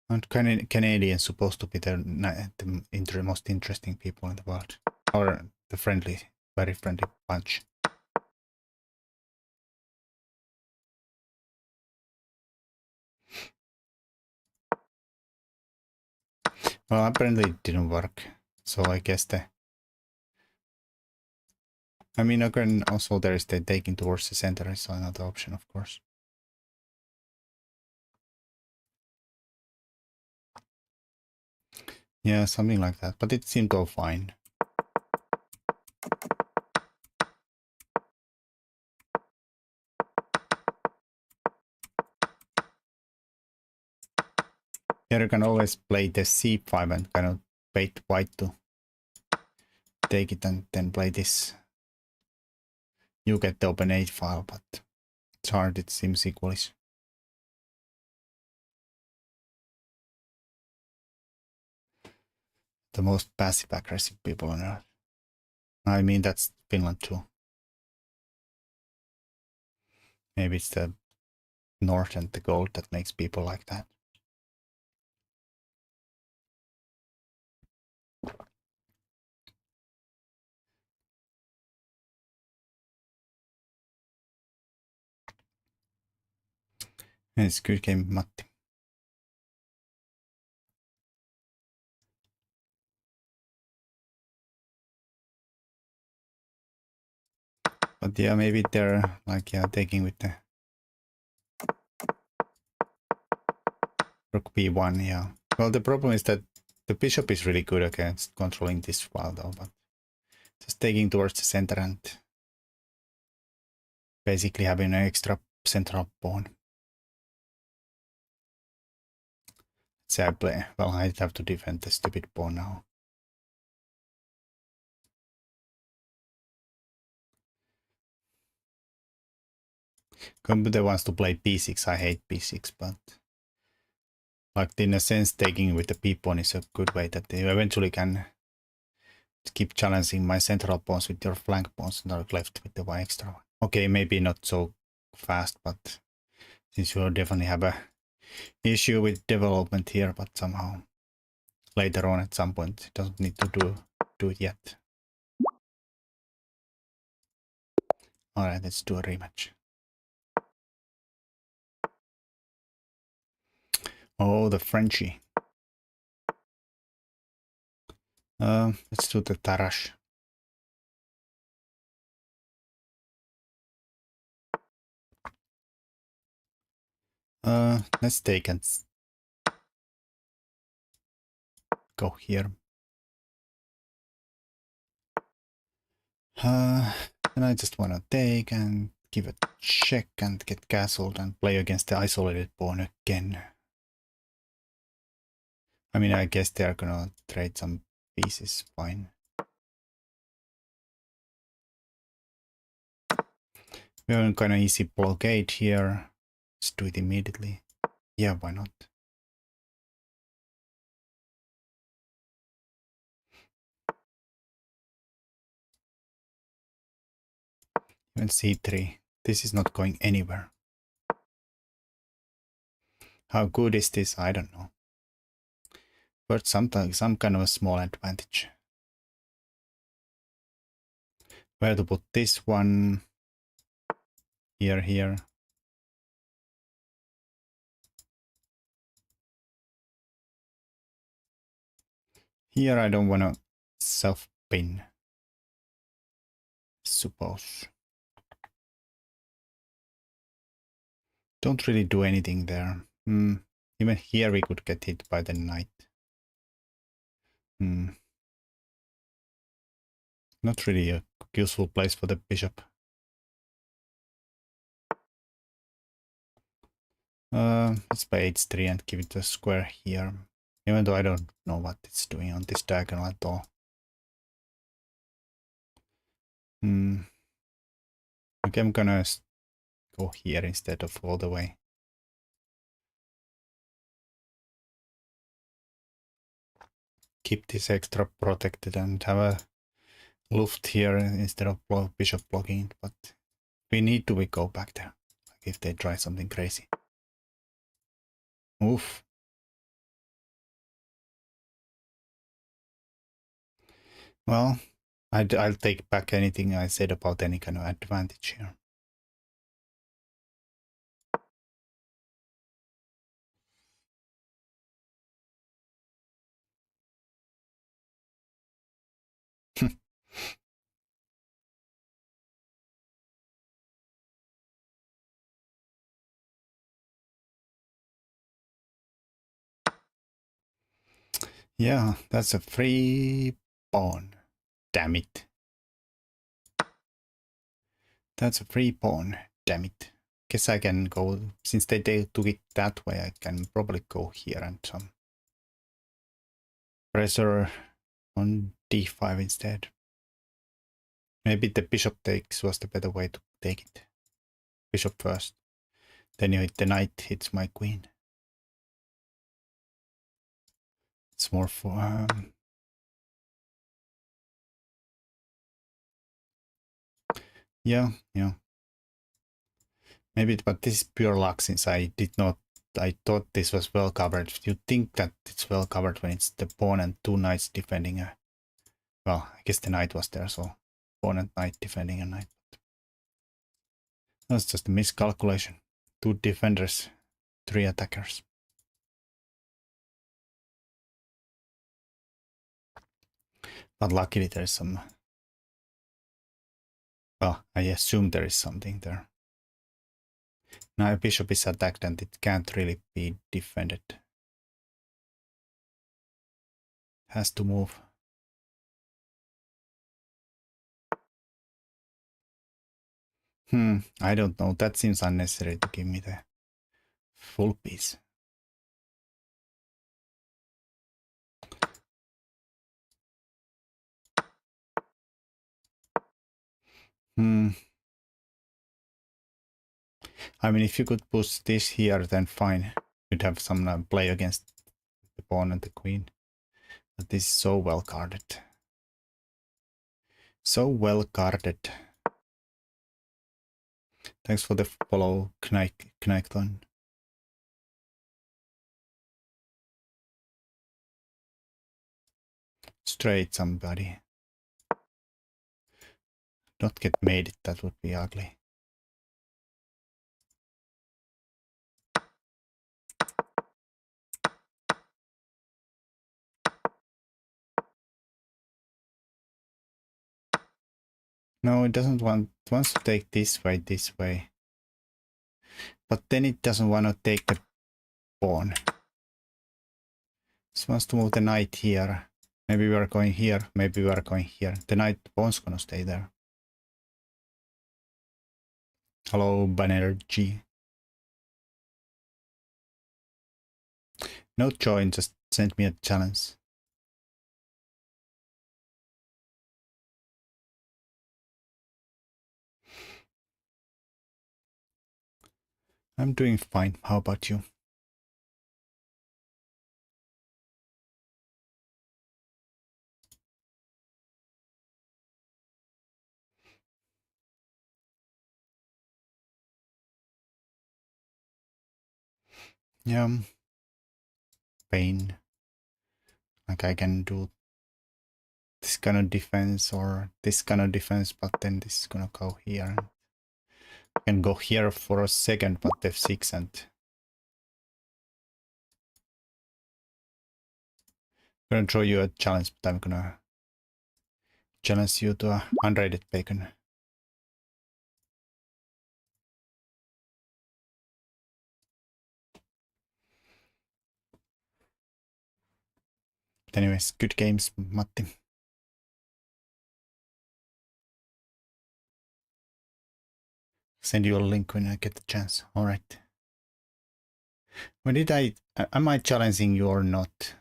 Aren't Canadians supposed to be the most interesting people in the world? Or the friendly, very friendly bunch? Well, apparently it didn't work. So I guess I mean, again, also there is the taking towards the center is another option, of course. Yeah, something like that. But it seemed all fine. Here you can always play the c5 and kind of bait white to take it and then play this. You get the open 8 file, but it's hard, it seems equalish. The most passive aggressive people on earth. I mean, that's Finland too. Maybe it's the north and the gold that makes people like that. It's a good game, Matti. But yeah, maybe they're like, yeah, taking with the rook b1, yeah. Well, the problem is that the bishop is really good against controlling this file though, but just taking towards the center and basically having an extra central pawn. Say I play, well, I'd have to defend the stupid pawn now. Computer wants to play b6, I hate b6, but like in a sense taking with the b-pawn is a good way that they eventually can keep challenging my central pawns with your flank pawns and are left with the one extra one. Okay, maybe not so fast, but since you definitely have a issue with development here, but somehow later on at some point it doesn't need to do it yet. Alright, let's do a rematch. Oh, the Frenchie. Let's do the Tarash. Let's take and go here. And I just wanna take and give a check and get castled and play against the isolated pawn again. I mean, I guess they're gonna trade some pieces, fine. We have a kind of easy blockade here. Let's do it immediately. Yeah, why not? Even c3. This is not going anywhere. How good is this? I don't know. But sometimes some kind of a small advantage. Where to put this one? Here, here. Here I don't want to self-pin. Suppose. Don't really do anything there. Even here we could get hit by the knight. Not really a useful place for the bishop. Let's play h3 and give it a square here. Even though I don't know what it's doing on this diagonal at all. Okay, I'm gonna go here instead of all the way. Keep this extra protected and have a luft here instead of bishop blocking it, but we need to go back there. Like if they try something crazy. Oof. Well, I'll take back anything I said about any kind of advantage here. Yeah, that's a free pawn. Damn it. That's a free pawn. Damn it. Guess I can go, since they took it that way, I can probably go here and some pressure on d5 instead. Maybe the bishop takes was the better way to take it. Bishop first. Then you hit the knight, hits my queen. It's more for... yeah. Maybe, but this is pure luck since I thought this was well covered. You think that it's well covered when it's the pawn and two knights defending a... Well, I guess the knight was there, so pawn and knight defending a knight. That's just a miscalculation. Two defenders, three attackers. But luckily there is some... Well, I assume there is something there. Now a bishop is attacked and it can't really be defended. Has to move. I don't know. That seems unnecessary to give me the full piece. I mean, if you could push this here, then fine. You'd have some play against the pawn and the queen. But this is so well guarded. So well guarded. Thanks for the follow, Knackton. Straight somebody. Not get mated, that would be ugly. No, it doesn't want... It wants to take this way. But then it doesn't want to take the pawn. It wants to move the knight here. Maybe we are going here, maybe we are going here. The knight pawn's gonna stay there. Hello, Banerjee. No join, just send me a challenge. I'm doing fine. How about you? Yeah. Pain. Like I can do this kind of defense or this kind of defense, but then this is gonna go here. I can go here for a second, but f6 and... I'm gonna draw you a challenge, but I'm gonna challenge you to a unrated bacon. But anyways, good games, Matti. Send you a link when I get the chance. Alright. When did am I challenging you or not?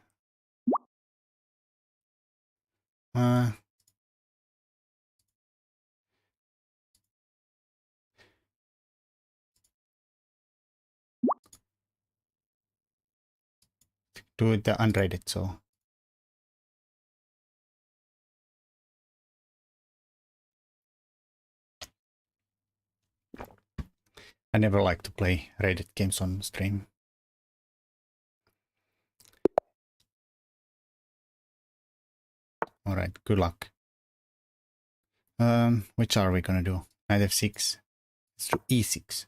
Do it unrated, so. I never like to play rated games on stream. Alright, good luck. Which are we gonna do? Knight f6. Let's do e6.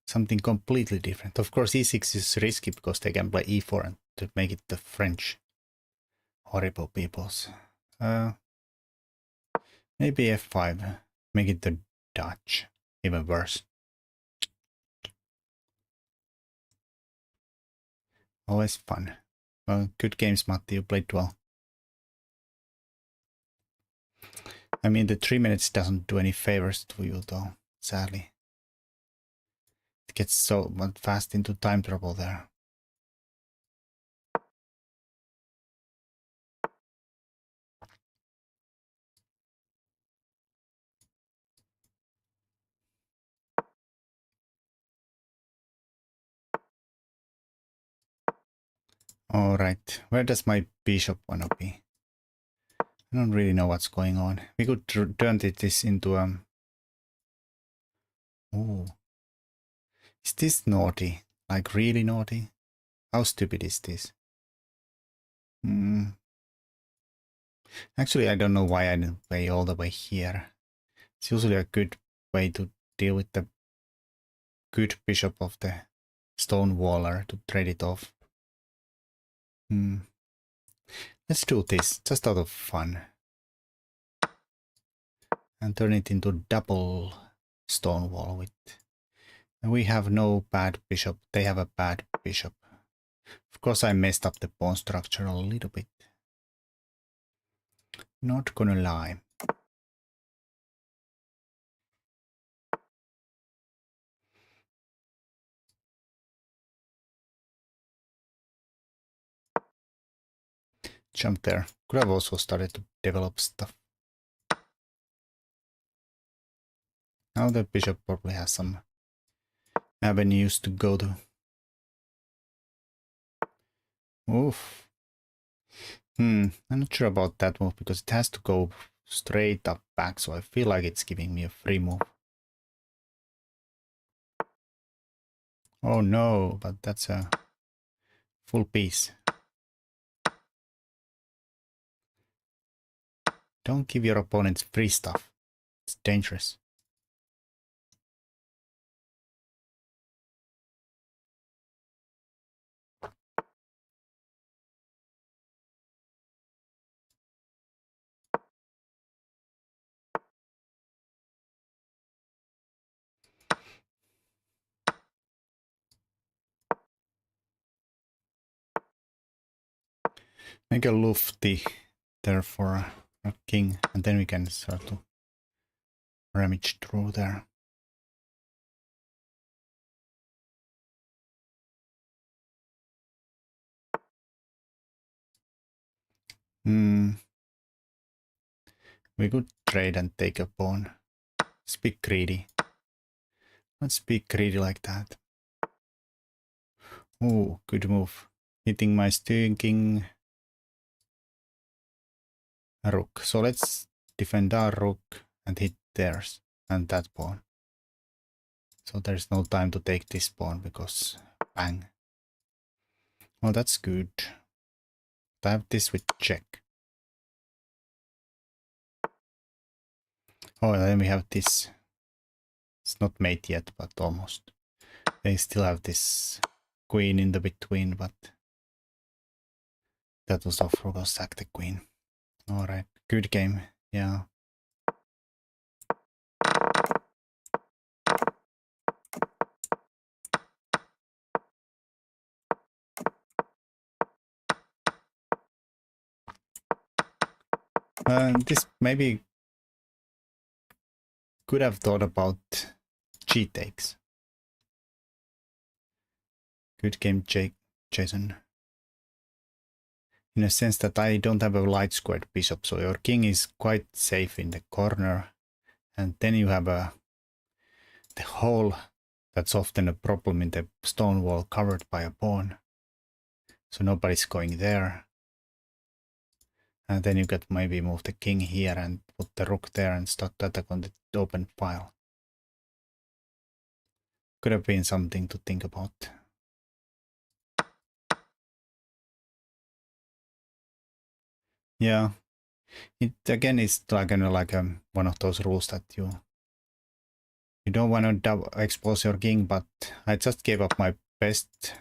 Something completely different. Of course, e6 is risky because they can play e4 and to make it the French horrible peoples. Maybe f5. Make it the Dutch. Even worse. Always fun. Well, good games, Matti. You played well. I mean, the 3 minutes doesn't do any favors to you, though, sadly. It gets so fast into time trouble there. Alright, where does my bishop wanna be? I don't really know what's going on. We could turn this into Ooh. Is this naughty? Like really naughty? How stupid is this? Actually, I don't know why I didn't play all the way here. It's usually a good way to deal with the good bishop of the stonewaller to trade it off. Let's do this, just out of fun. And turn it into double stonewall with... And we have no bad bishop, they have a bad bishop. Of course I messed up the pawn structure a little bit. Not gonna lie. Jump there. Could have also started to develop stuff. Now the bishop probably has some avenues to go to. Oof. I'm not sure about that move because it has to go straight up back, so I feel like it's giving me a free move. Oh no, but that's a full piece. Don't give your opponents free stuff. It's dangerous. Make a lufty there for a king, and then we can start to rummage through there. We could trade and take a pawn. Let's be greedy. Let's be greedy like that. Oh, good move. Hitting my stinking rook. So let's defend our rook and hit theirs and that pawn. So there's no time to take this pawn because bang. Well, that's good. I have this with check. Oh, and then we have this. It's not mate yet, but almost. They still have this queen in the between, but that was off. We'll sack the queen. Alright, good game. Yeah. This maybe could have thought about cheat takes. Good game, Jason. In a sense that I don't have a light squared bishop, so your king is quite safe in the corner. And then you have the hole that's often a problem in the stone wall covered by a pawn. So nobody's going there. And then you could maybe move the king here and put the rook there and start to attack on the open file. Could have been something to think about. Yeah, it again is like one of those rules that you don't want to expose your king, but I just gave up my best.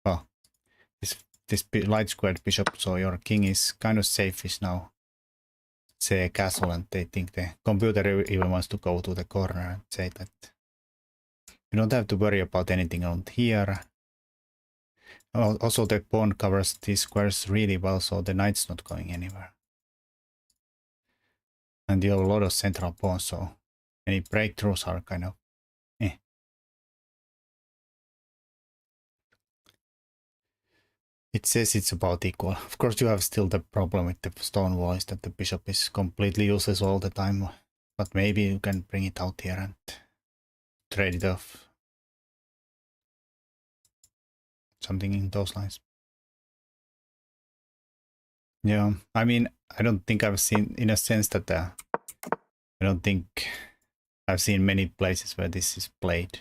Well, this light squared bishop, so your king is kind of safe now. Say a castle, and they think the computer even wants to go to the corner and say that you don't have to worry about anything around here. Also, the pawn covers these squares really well, so the knight's not going anywhere. And you have a lot of central pawns, so any breakthroughs are kind of eh. It says it's about equal. Of course, you have still the problem with the stone wall is that the bishop is completely useless all the time. But maybe you can bring it out here and trade it off. Something in those lines. Yeah, I mean, I don't think I've seen, in a sense that I don't think I've seen many places where this is played.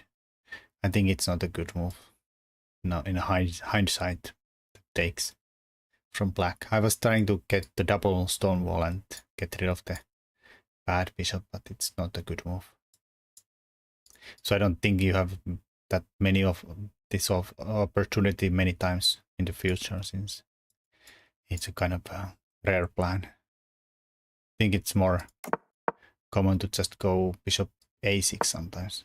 I think it's not a good move. No, in hindsight, it takes from black. I was trying to get the double stone wall and get rid of the bad bishop, but it's not a good move. So I don't think you have that many of this opportunity many times in the future, since it's a kind of a rare plan. I think it's more common to just go bishop a6 sometimes.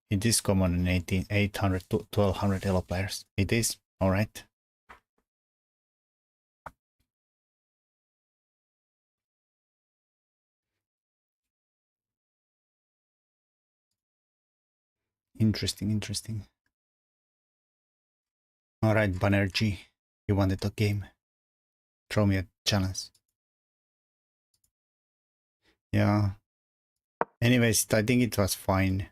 It is common in 800 to 1200 elo players. It is, alright. Interesting, interesting. Alright, Banerjee, you wanted a game. Throw me a challenge. Yeah. Anyways, I think it was fine.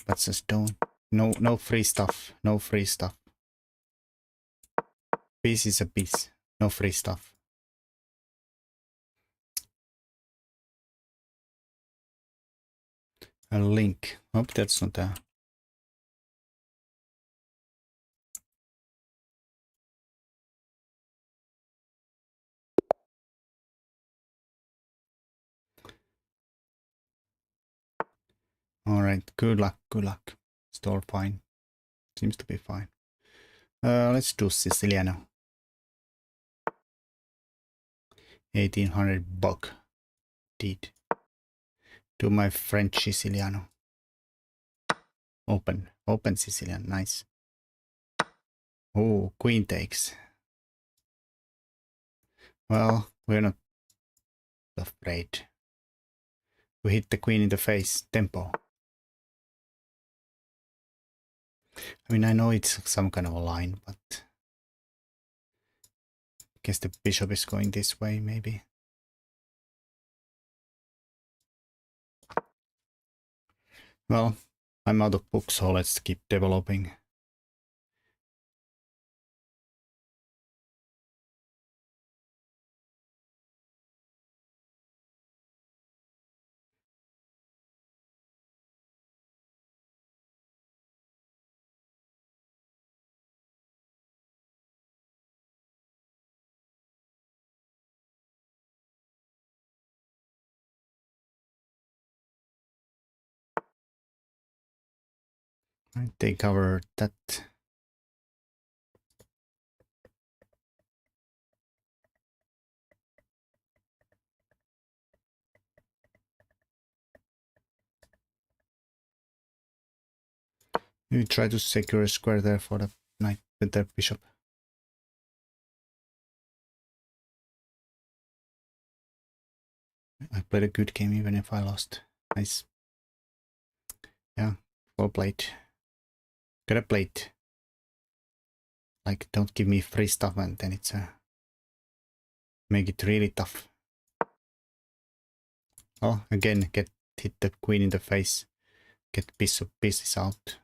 Let's just don't. No free stuff. No free stuff. Piece is a piece. No free stuff. A link. Hope that's not a... Alright, good luck, good luck. It's all fine. Seems to be fine. Let's do Siciliano. 1800 buck. Did. Do my French Siciliano. Open. Open Sicilian. Nice. Oh, queen takes. Well, we're not afraid. We hit the queen in the face. Tempo. I mean, I know it's some kind of a line, but I guess the bishop is going this way, maybe. Well, I'm out of books, so let's keep developing. I take over that. You try to secure a square there for the knight with the bishop. I played a good game even if I lost. Nice. Yeah, well played. Gotta play it. Like, don't give me free stuff and then it's make it really tough. Oh, again, hit the queen in the face. Get pieces out.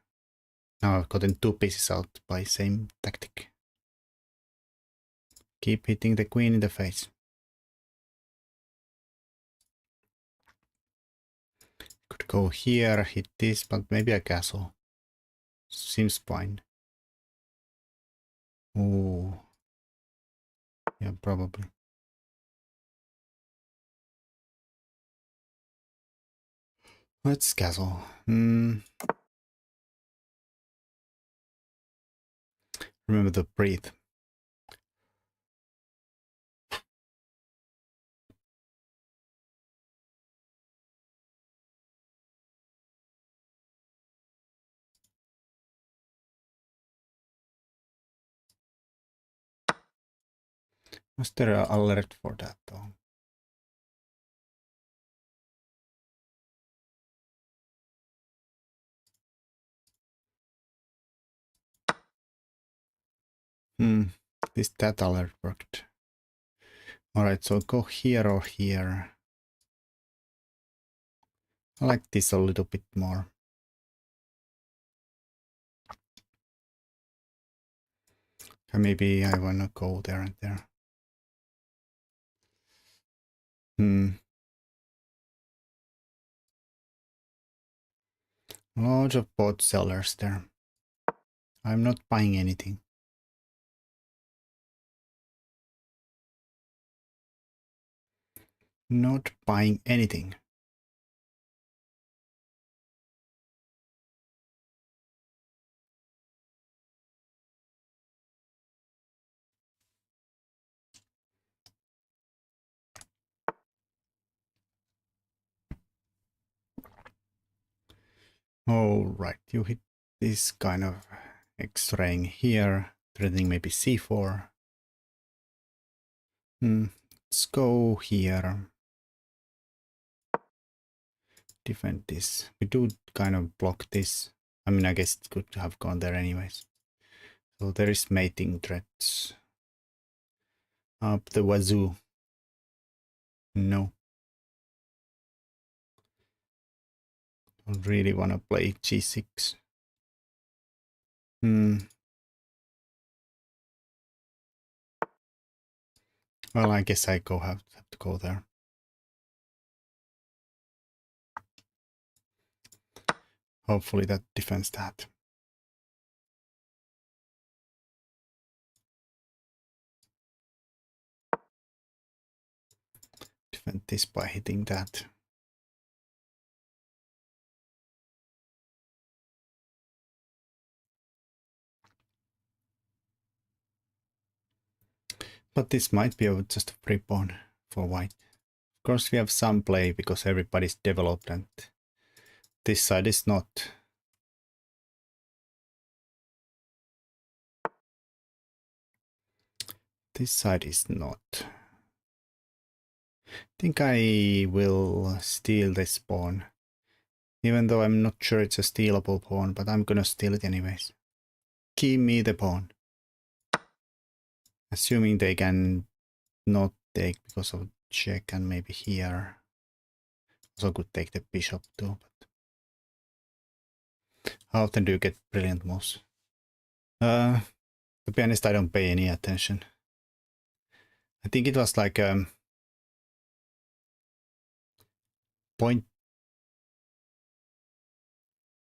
Now I've gotten 2 pieces out by same tactic. Keep hitting the queen in the face. Could go here, hit this, but maybe a castle. Seems fine. Oh, yeah, probably. Let's castle. Remember to breathe. Was there an alert for that though? That alert worked. Alright, so go here or here. I like this a little bit more. Maybe I wanna go there and there. Lots of bot sellers there. I'm not buying anything. Not buying anything. Oh, right. You hit this kind of X-raying here, threatening maybe C4. Let's go here. Defend this. We do kind of block this. I mean, I guess it could have gone there anyways. So there is mating threats. Up the wazoo. No. Don't really want to play G6. Well, I guess I have to go there. Hopefully that defends that. Defend this by hitting that. But this might be just a free pawn for white. Of course we have some play because everybody's developed and this side is not. This side is not. I think I will steal this pawn. Even though I'm not sure it's a stealable pawn, but I'm gonna steal it anyways. Give me the pawn. Assuming they can not take because of check and maybe here. Also could take the bishop too, but how often do you get brilliant moves? To be honest, I don't pay any attention. I think it was like point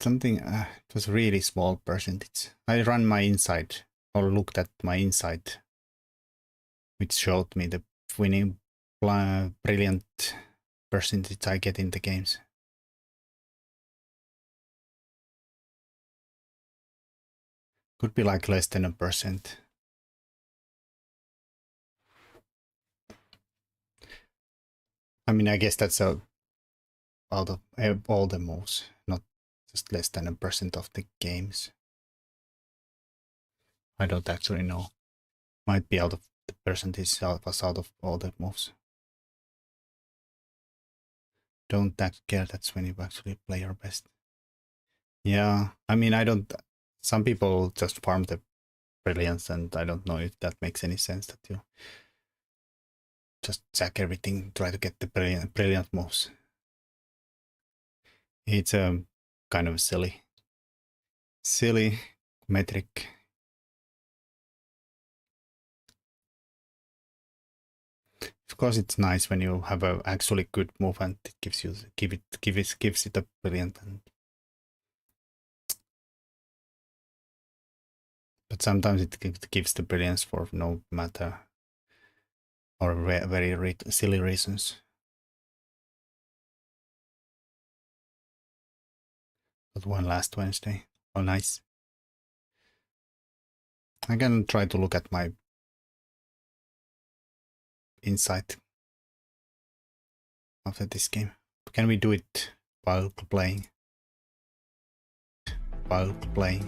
something. It was a really small percentage. I ran my inside or looked at my inside, which showed me the winning brilliant percentage I get in the games. Could be like less than 1%. I mean, I guess that's out of all the moves, not just less than 1% of the games. I don't actually know. Might be out of the percentage was out of all the moves. Don't care, that's when you actually play your best. Yeah, I mean, I don't. Some people just farm the brilliance, and I don't know if that makes any sense that you just sack everything, try to get the brilliant moves. It's kind of silly metric. Of course, it's nice when you have a actually good move and it gives it a brilliant. But sometimes it gives the brilliance for no matter or very silly reasons. But one last Wednesday. Oh, nice. I can try to look at my insight after this game. Can we do it while playing? While playing.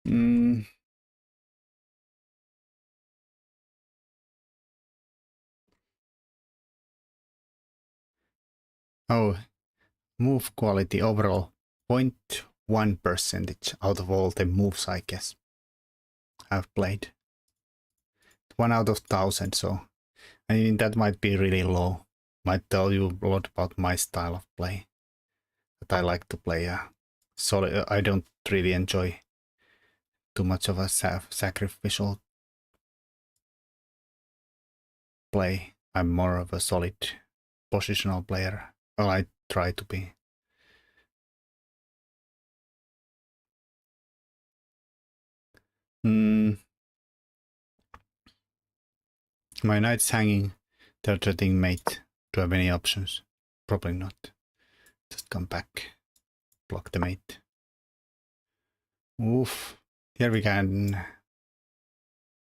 Mm. Oh, move quality overall 0.1% out of all the moves I guess I've played. 1 out of 1,000, so I mean that might be really low. Might tell you a lot about my style of play. That I like to play solid. I don't really enjoy too much of a sacrificial play. I'm more of a solid positional player. Well, I try to be. Mm, my knight's hanging. They're threatening mate. Do I have any options? Probably not. Just come back. Block the mate. Oof. Here we can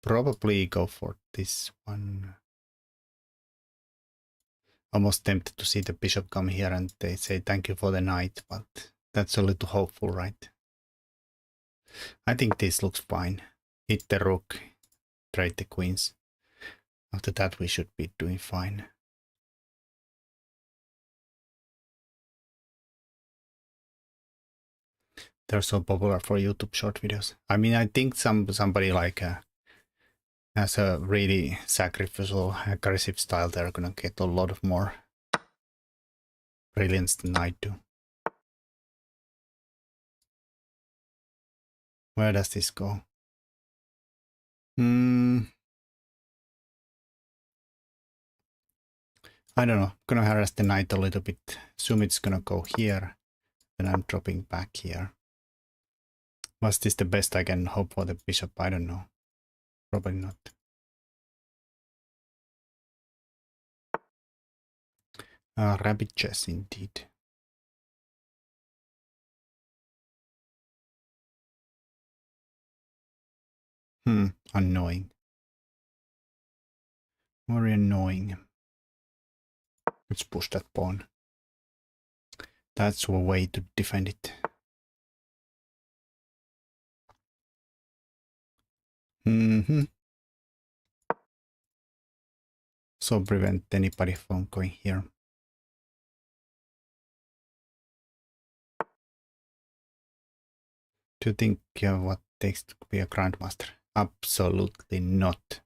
probably go for this one. Almost tempted to see the bishop come here and they say thank you for the knight, but that's a little hopeful, right? I think this looks fine. Hit the rook, trade the queens. After that we should be doing fine. They're so popular for YouTube short videos. I mean, I think somebody like has a really sacrificial, aggressive style. They're gonna get a lot of more brilliance than I do. Where does this go? I don't know. I'm gonna harass the knight a little bit. Assume it's gonna go here. Then I'm dropping back here. Was this the best I can hope for the bishop? I don't know. Probably not. Rabbit chess indeed. Annoying. Very annoying. Let's push that pawn. That's a way to defend it. So prevent anybody from going here. Do you think you have what takes to be a grandmaster? Absolutely not.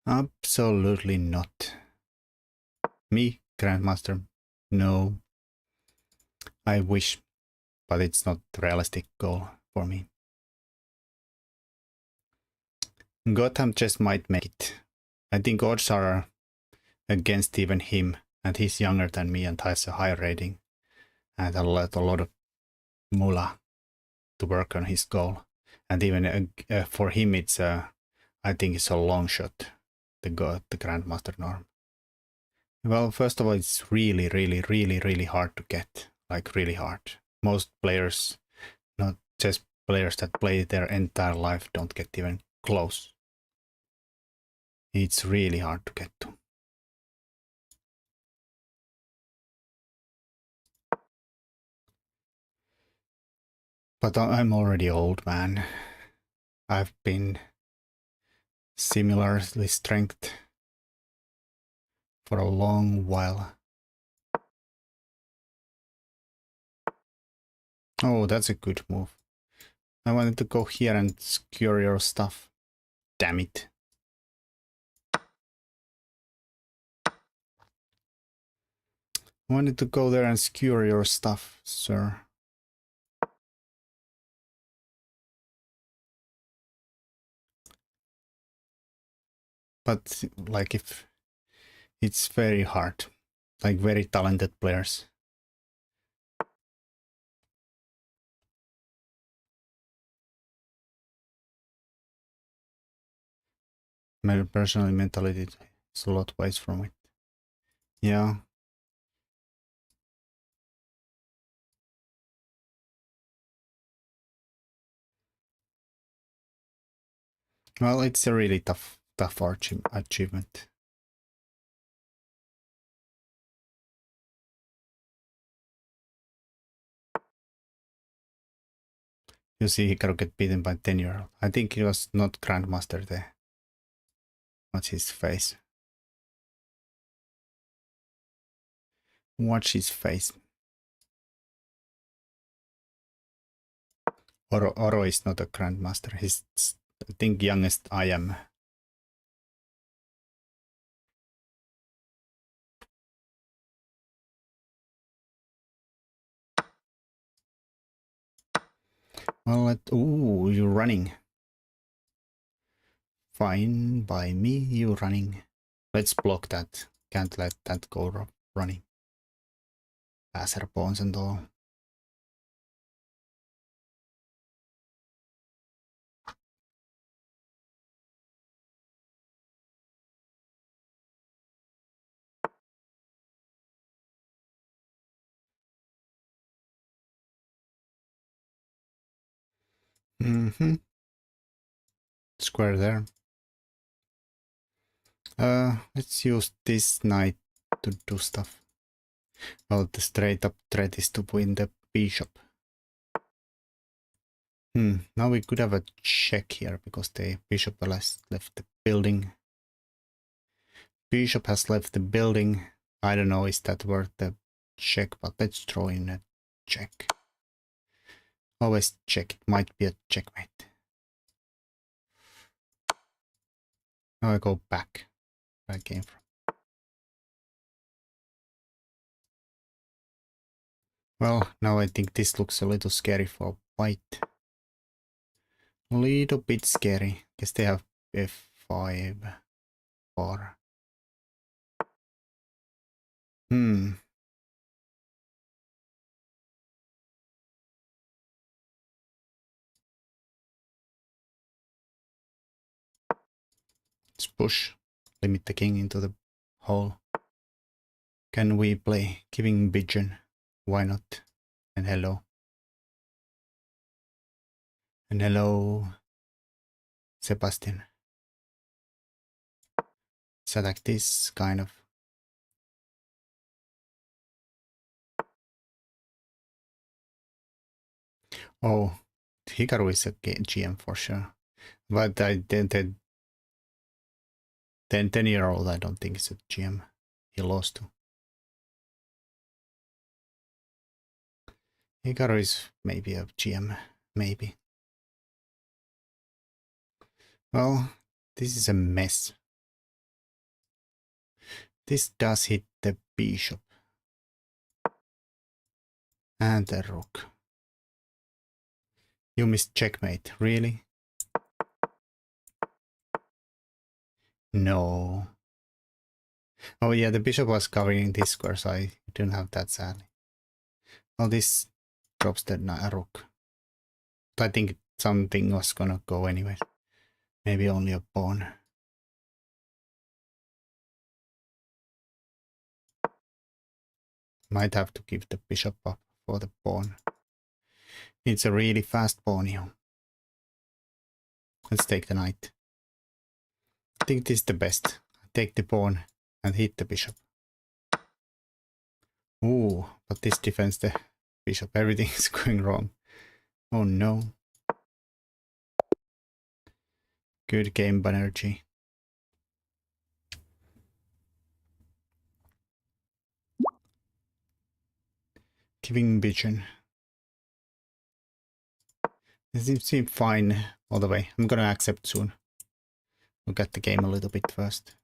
Absolutely not. Me, grandmaster? No. I wish, but it's not a realistic goal for me. Gotham just might make it. I think odds are against even him, and he's younger than me and has a higher rating and a lot of moolah to work on his goal. And even for him, it's I think it's a long shot to go the grandmaster norm. Well, first of all, it's really hard to get, like really hard. Most players, not just players that play their entire life, don't get even close. It's really hard to get to. But I'm already old, man. I've been similarly strength for a long while. Oh, that's a good move. I wanted to go here and secure your stuff. Damn it. I wanted to go there and secure your stuff, sir. But, like, if it's very hard. Like, very talented players. My personal mentality is a lot ways from it. Yeah. Well, it's a really tough achievement. You see Hikaru get beaten by 10-year-old. I think he was not Grandmaster there. What's his face? Watch his face. Oro is not a Grandmaster. He's, I think, youngest I am. Well, ooh, you're running. Fine by me, you running. Let's block that. Can't let that go running. Passer pawns and all. Mm-hmm. Square there. Let's use this knight to do stuff. Well, the straight up threat is to win the bishop. Now we could have a check here because the bishop has left the building. Bishop has left the building. I don't know, is that worth the check, but let's throw in a check. Always check, it might be a checkmate. Now I go back where I came from. Well, now I think this looks a little scary for white. A little bit scary. Guess they have f5, 4. Let's push. Limit the king into the hole. Can we play giving pigeon? Why not? And hello. And hello, Sebastian. Let's attack this kind of. Oh, Hikaru is a GM for sure. But I did 10-year-old, I don't think it's a GM. He lost to. Hikaru is maybe a GM, maybe. Well, this is a mess. This does hit the bishop. And the rook. You missed checkmate, really? No. Oh yeah, the bishop was covering this square, so I didn't have that sadly. Well, this drops the rook. But I think something was gonna go anyway. Maybe only a pawn. Might have to give the bishop up for the pawn. It's a really fast pawn here. Let's take the knight. I think this is the best. Take the pawn and hit the bishop. Ooh, but this defends the bishop. Everything is going wrong. Oh no. Good game, Banerjee. Giving vision. It seems fine all the way. I'm gonna accept soon. Look at the game a little bit first.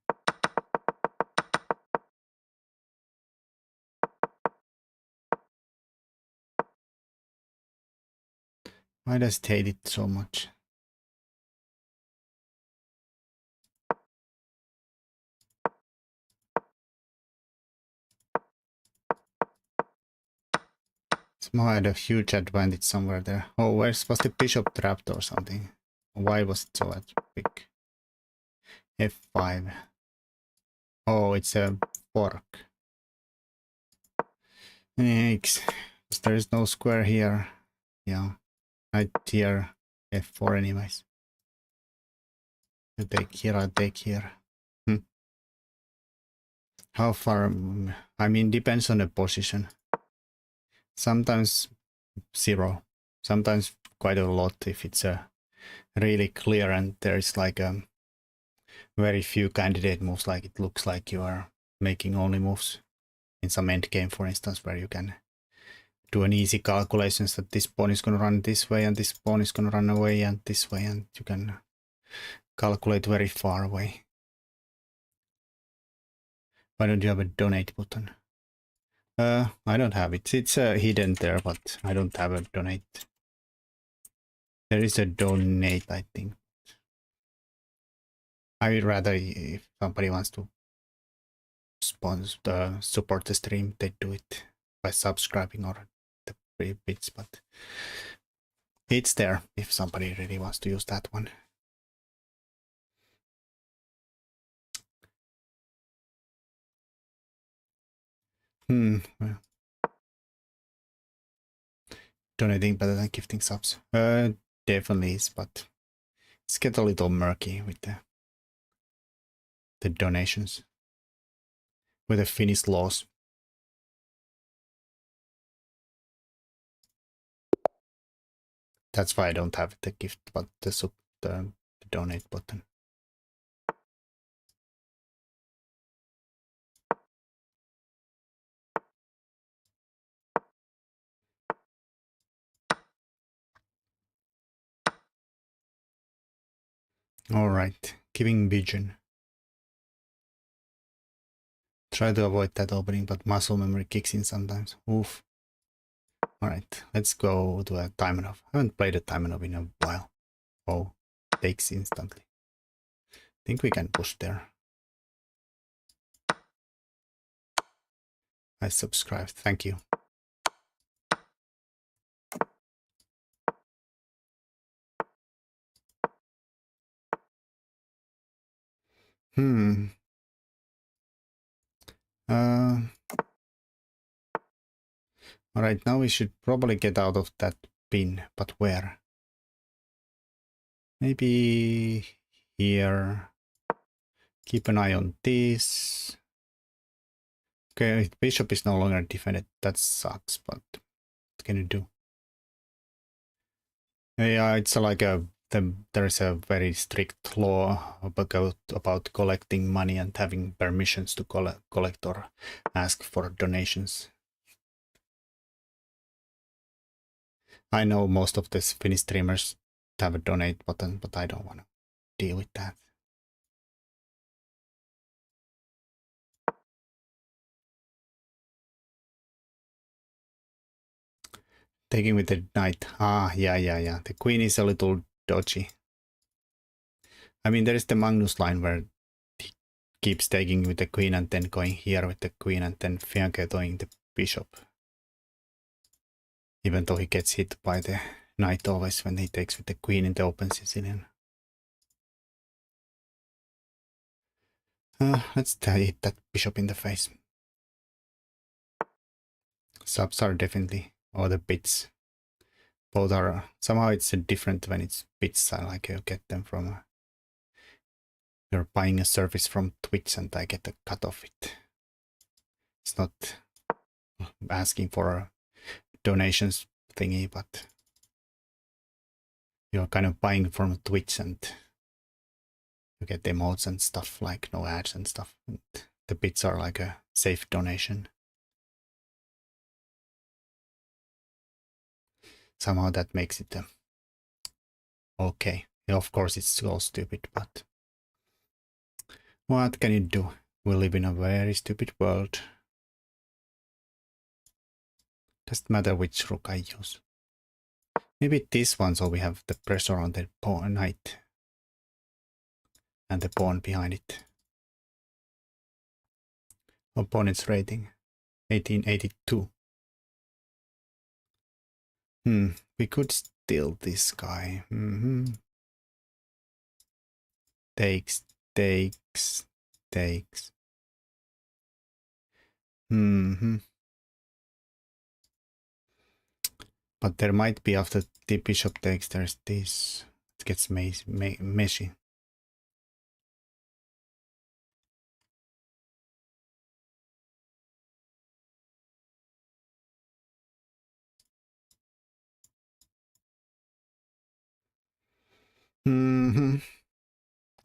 Why does it hate it so much? Somehow I had a huge advantage somewhere there. Oh, was the bishop trapped or something? Why was it so big? F5. Oh, it's a fork. X. There is no square here. Yeah. Right here. F4 anyways. You take here, I take here. How far? I mean, depends on the position. Sometimes 0. Sometimes quite a lot if it's really clear and there's like very few candidate moves, like it looks like you are making only moves in some endgame, for instance, where you can do an easy calculations that this pawn is going to run this way and this pawn is going to run away and this way, and you can calculate very far away. Why don't you have a donate button? I don't have it. It's hidden there, but I don't have a donate. There is a donate, I think. I would rather if somebody wants to support the stream, they do it by subscribing or the free bits, but it's there if somebody really wants to use that one. Well, donating better than gifting subs. Definitely is, but it's get a little murky with the donations, with the Finnish laws. That's why I don't have the gift, but the donate button. All right, giving vision. Try to avoid that opening, but muscle memory kicks in sometimes. Oof. Alright, let's go to a Taimanov. I haven't played a Taimanov in a while. Oh, takes instantly. Think we can push there. I subscribed, thank you. Alright, now we should probably get out of that pin, but where? Maybe here. Keep an eye on this. Okay, bishop is no longer defended. That sucks, but what can you do? Yeah, it's like there's a very strict law about collecting money and having permissions to collect or ask for donations. I know most of the Finnish streamers have a donate button, but I don't want to deal with that. Taking with the knight. Ah, yeah. The queen is a little dodgy. I mean, there is the Magnus line where he keeps taking with the queen and then going here with the queen and then fianchettoing the bishop. Even though he gets hit by the knight always when he takes with the queen in the open Sicilian. Let's hit that bishop in the face. Subs are definitely, or the bits. Both are, somehow it's different when it's bits. I like you get them from, you're buying a service from Twitch and I get a cut of it. It's not asking for a donations thingy, but you're kind of buying from Twitch and you get emotes and stuff like no ads and stuff. And the bits are like a safe donation. Somehow that makes it okay. Of course, it's so stupid, but what can you do? We live in a very stupid world. Doesn't matter which rook I use. Maybe this one, so we have the pressure on the pawn knight and the pawn behind it. Opponent's rating 1882. We could steal this guy. Takes. But there might be after the bishop takes, there's this. It gets messy.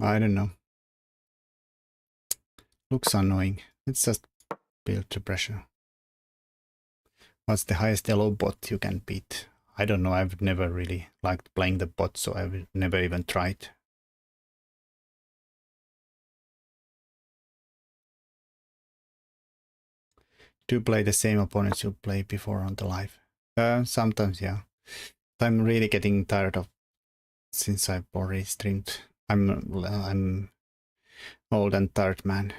I don't know. Looks annoying. Let's just build the pressure. What's the highest yellow bot you can beat? I don't know. I've never really liked playing the bot, so I've never even tried. Do you play the same opponents you played before on the live? Sometimes, yeah. I'm really getting tired of since I've already streamed. I'm old and tired, man.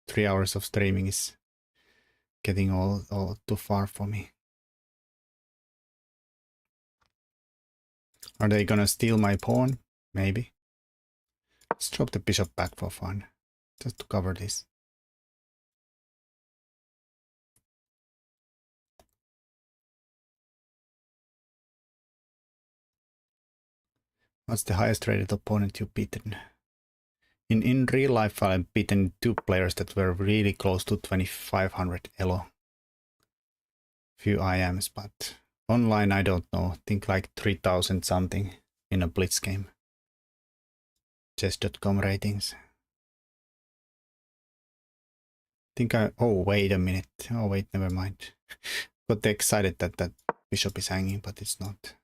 3 hours of streaming is getting all too far for me. Are they gonna steal my pawn? Maybe. Let's drop the bishop back for fun, just to cover this. What's the highest rated opponent you've beaten? In real life, I've beaten 2 players that were really close to 2500 elo. Few IMs, but online I don't know. I think like 3000 something in a blitz game. Chess.com ratings. Oh, wait a minute. Oh, wait, never mind. Got excited that that bishop is hanging, but it's not.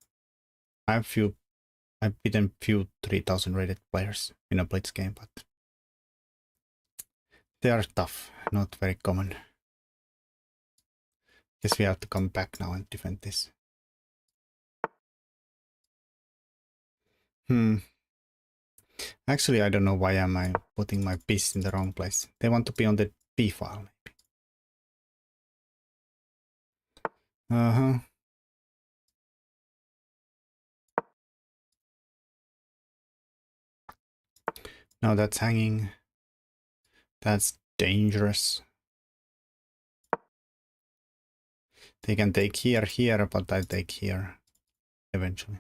I've beaten few 3000 rated players in a blitz game, but they are tough, not very common. Guess we have to come back now and defend this. Actually, I don't know why am I putting my piece in the wrong place. They want to be on the B file, maybe. Now that's hanging. That's dangerous. They can take here, but I take here eventually.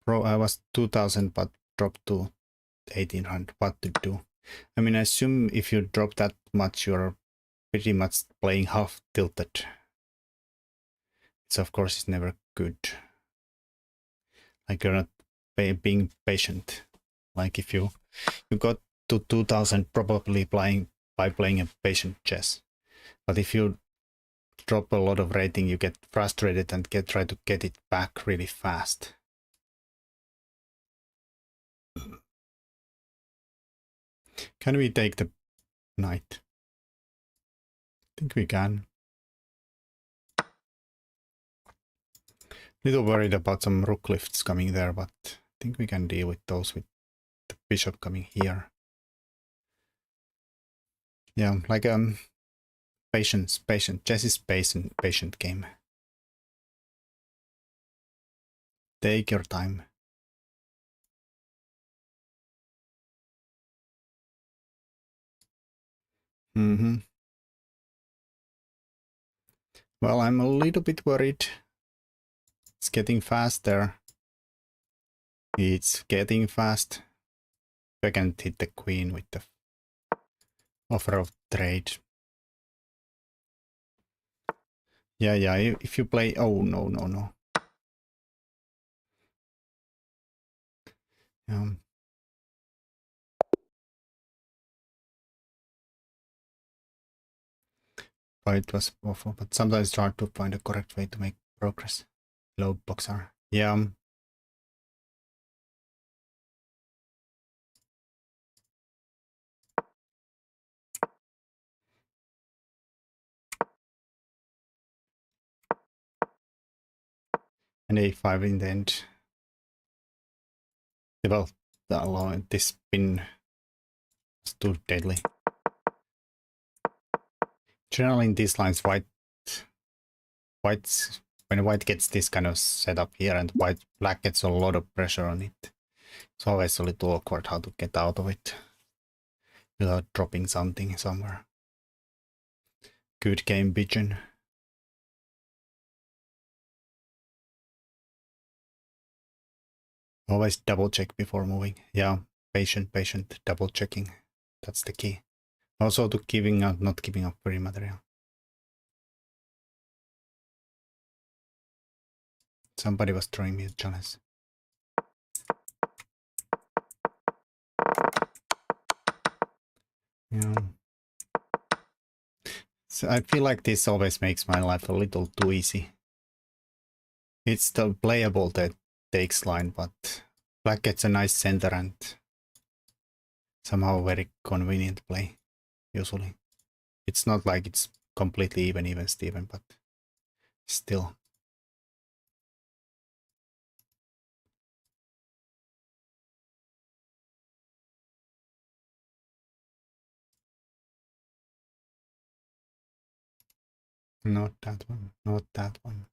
I was 2000, but dropped to 1800. What to do? I mean, I assume if you drop that much, you're pretty much playing half tilted. So of course it's never good. Like you're not being patient. Like if you got to 2000 probably by playing a patient chess. But if you drop a lot of rating, you get frustrated and try to get it back really fast. Can we take the knight? I think we can. Little worried about some rook lifts coming there, but I think we can deal with those with the bishop coming here. Yeah, like patience. Chess is patient game. Take your time. Well, I'm a little bit worried. It's getting faster. It's getting fast. I can't hit the queen with the offer of trade. Yeah, if you play... Oh, no. It was awful, but sometimes it's hard to find a correct way to make progress. Low boxer. Yeah. And a5 in the end. Well, this spin is too deadly. Generally in these lines, when white gets this kind of setup here and black gets a lot of pressure on it, it's always a little awkward how to get out of it without dropping something somewhere. Good game, Bijan. Always double check before moving. Yeah, patient, double checking. That's the key. Also to not giving up free material. Somebody was throwing me a challenge. Yeah. So I feel like this always makes my life a little too easy. It's still playable, that takes line, but black gets a nice center and somehow very convenient play, usually. It's not like it's completely even Steven, but still. Not that one, not that one.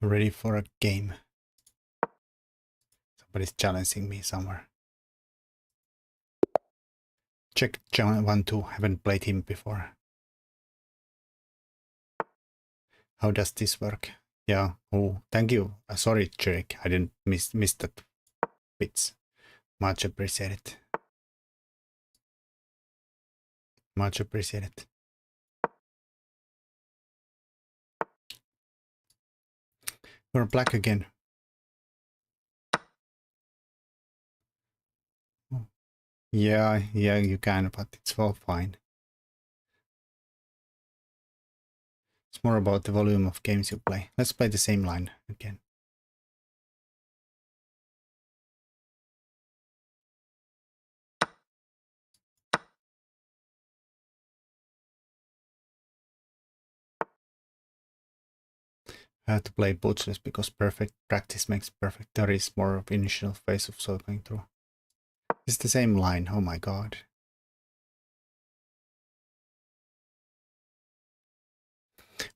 Ready for a game. Somebody's challenging me somewhere. Check John 1-2, haven't played him before. How does this work? Yeah, oh, thank you. Sorry, Jerick, I didn't miss that bits. Much appreciated. Much appreciated. We're black again. Yeah, you can, but it's all fine. It's more about the volume of games you play. Let's play the same line again. I have to play butcherless because perfect practice makes perfect. There is more of initial phase of so going through. It's the same line, oh my god.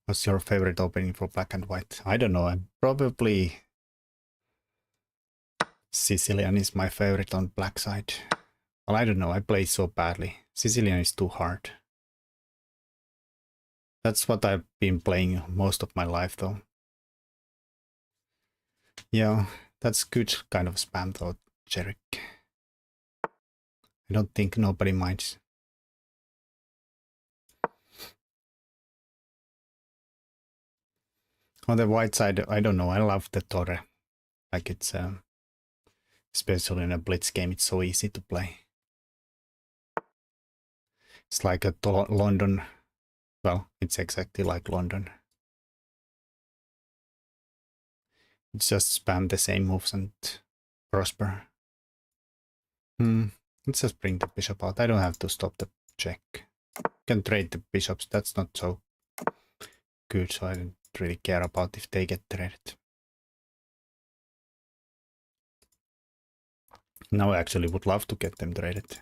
What's your favorite opening for black and white? I don't know, I'm probably... Sicilian is my favorite on black side. Well, I don't know, I play so badly. Sicilian is too hard. That's what I've been playing most of my life though. Yeah, that's good kind of spam though, Jerick. I don't think nobody minds. On the white side, I don't know, I love the Torre. Like it's, especially in a blitz game, it's so easy to play. It's like a London, well, it's exactly like London. It's just spam the same moves and prosper. Let's just bring the bishop out. I don't have to stop the check. Can trade the bishops, that's not so good, so I don't really care about if they get traded. Now I actually would love to get them traded.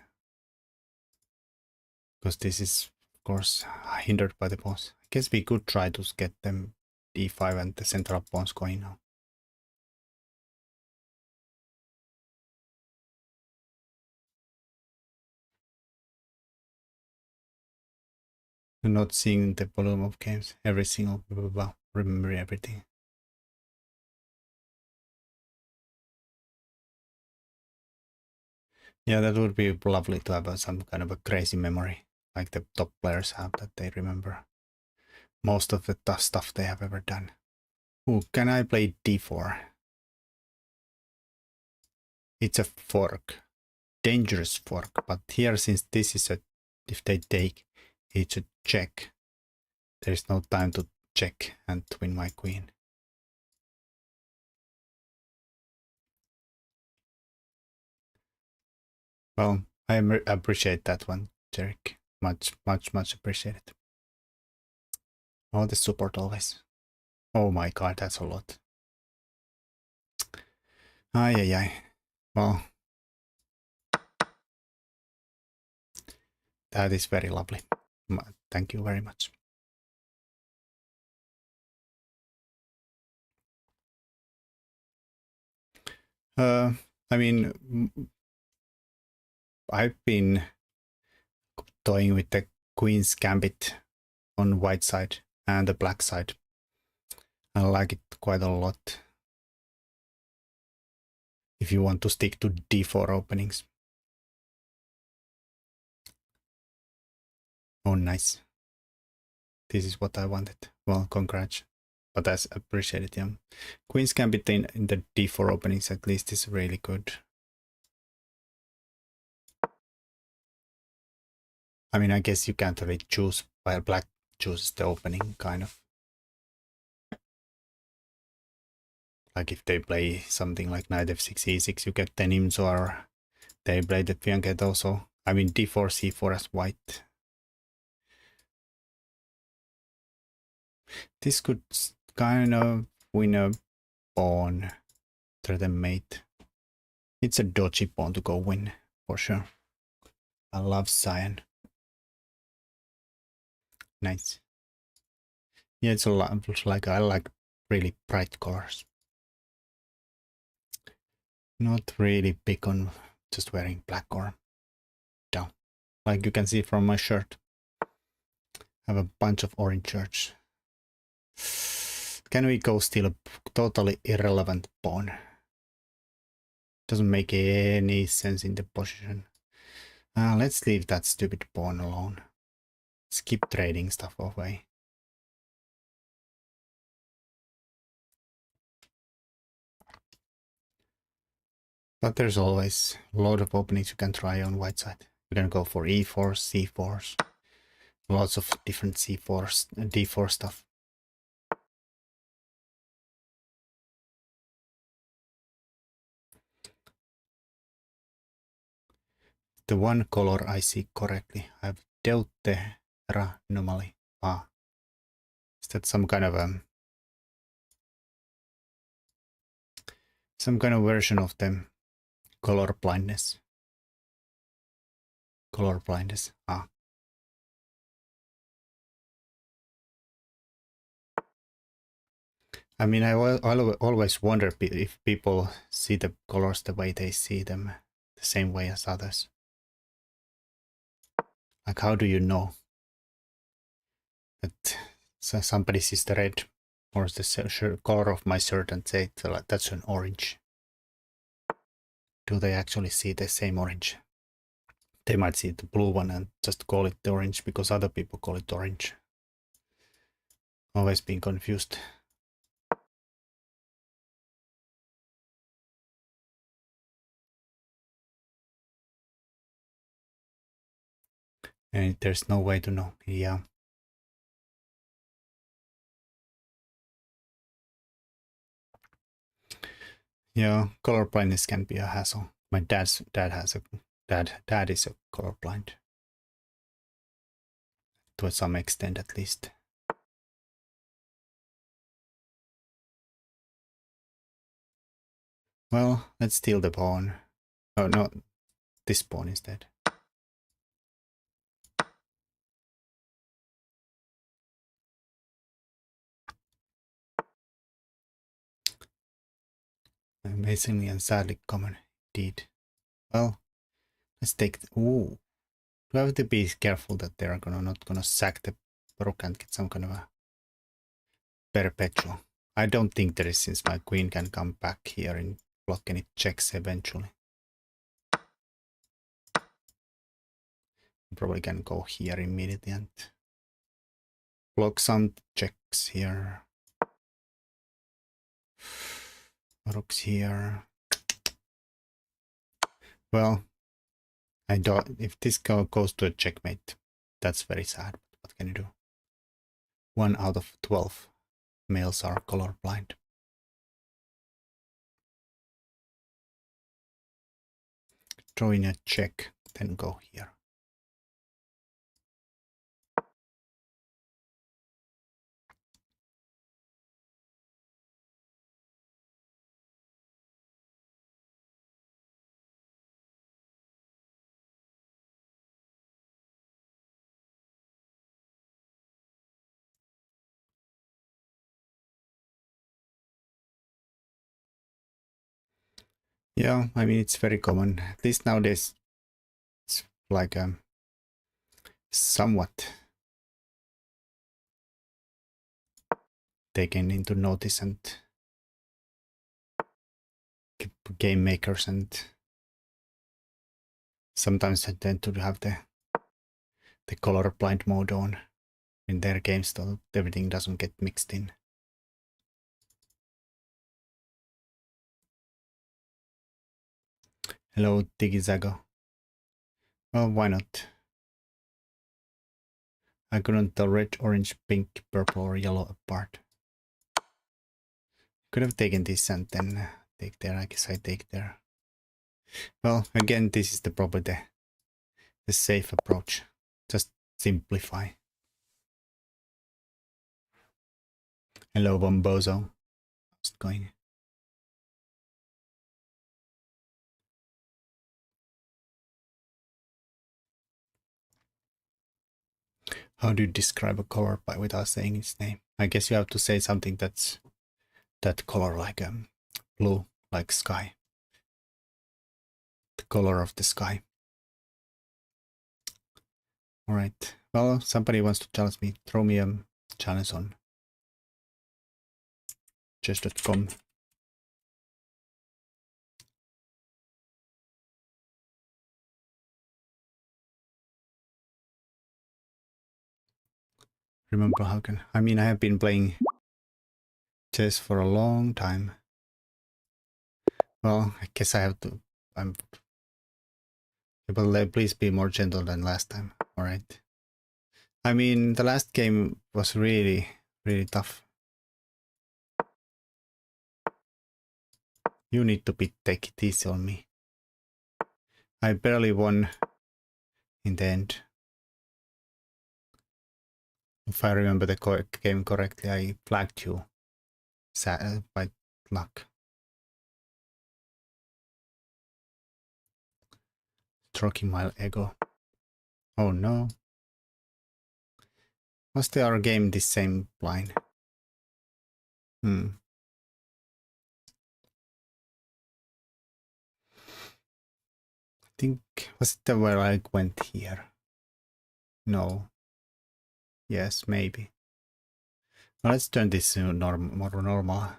Because this is, of course, hindered by the pawns. I guess we could try to get them d5 and the central pawns going now. I'm not seeing the volume of games. Every single blah, blah, blah. Remember everything. Yeah, that would be lovely to have some kind of a crazy memory, like the top players have, that they remember most of the stuff they have ever done. Ooh, can I play d4? It's a fork. Dangerous fork, but here, since this is a, if they take, it's a check. There's no time to check and win my queen. Well, I appreciate that one, Jerick. Much appreciated. Oh, the support always. Oh my god, that's a lot. Ay. Well, that is very lovely. Thank you very much. I mean, I've been toying with the Queen's Gambit on white side and the black side. I like it quite a lot. If you want to stick to d4 openings. Oh, nice. This is what I wanted. Well, congrats. But I appreciate it, yeah. Queen's Gambit in the d4 openings at least is really good. I mean, I guess you can't really choose while black chooses the opening, kind of. Like if they play something like knight f6, e6, you get 10 imps, or they play the fianchetto also. I mean, d4, c4 as white. This could kind of win a pawn to the mate. It's a dodgy pawn to go win, for sure. I love cyan. Nice. Yeah, it's a lot, like I like really bright colors. Not really big on just wearing black or down. Like you can see from my shirt. I have a bunch of orange shirts. Can we go steal a totally irrelevant pawn? Doesn't make any sense in the position. Let's leave that stupid pawn alone. Skip trading stuff away. But there's always a lot of openings you can try on white side. You can go for e4, c4s. Lots of different c4s, d4 stuff. The one color I see correctly. I have deutera anomaly. Is that some kind of version of the color blindness? Color blindness. I mean, I always wonder if people see the colors the way they see them, the same way as others. Like, how do you know that somebody sees the red or the color of my shirt and say that's an orange? Do they actually see the same orange? They might see the blue one and just call it the orange because other people call it orange. Always been confused. And there's no way to know. Yeah. Yeah, color blindness can be a hassle. My dad is a colorblind. To some extent at least. Well, let's steal the pawn. Oh no, this pawn instead. Amazingly and sadly common indeed. Well, let's take ooh. Do I have to be careful that they're not gonna sack the rook and get some kind of a perpetual? I don't think there is, since my queen can come back here and block any checks eventually. Probably can go here immediately and block some checks here. Rooks here. Well, I don't. If this goes to a checkmate, that's very sad. What can you do? 1 out of 12 males are colorblind. Throw in a check, then go here. Yeah, I mean, it's very common. At least nowadays, it's like somewhat taken into notice, and game makers and sometimes I tend to have the colorblind mode on in their games so everything doesn't get mixed in. Hello, Tigizago. Well, why not? I couldn't tell red, orange, pink, purple, or yellow apart. Could have taken this and then take there. I guess I take there. Well, again, this is probably the safe approach. Just simplify. Hello, Bombozo. How's it going? How do you describe a color without saying its name? I guess you have to say something that's that color, like blue, like sky. The color of the sky. All right. Well, somebody wants to challenge me. Throw me a challenge on chess.com. Remember how can I mean I have been playing chess for a long time. Well, I guess I have to. But please be more gentle than last time. All right. I mean, the last game was really, really tough. You need to take it easy on me. I barely won in the end. If I remember the game correctly, I flagged you by luck. Stroking my ego. Oh no. Was our game this same line? I think, was it where I went here? No. Yes, maybe. Well, let's turn this to more normal.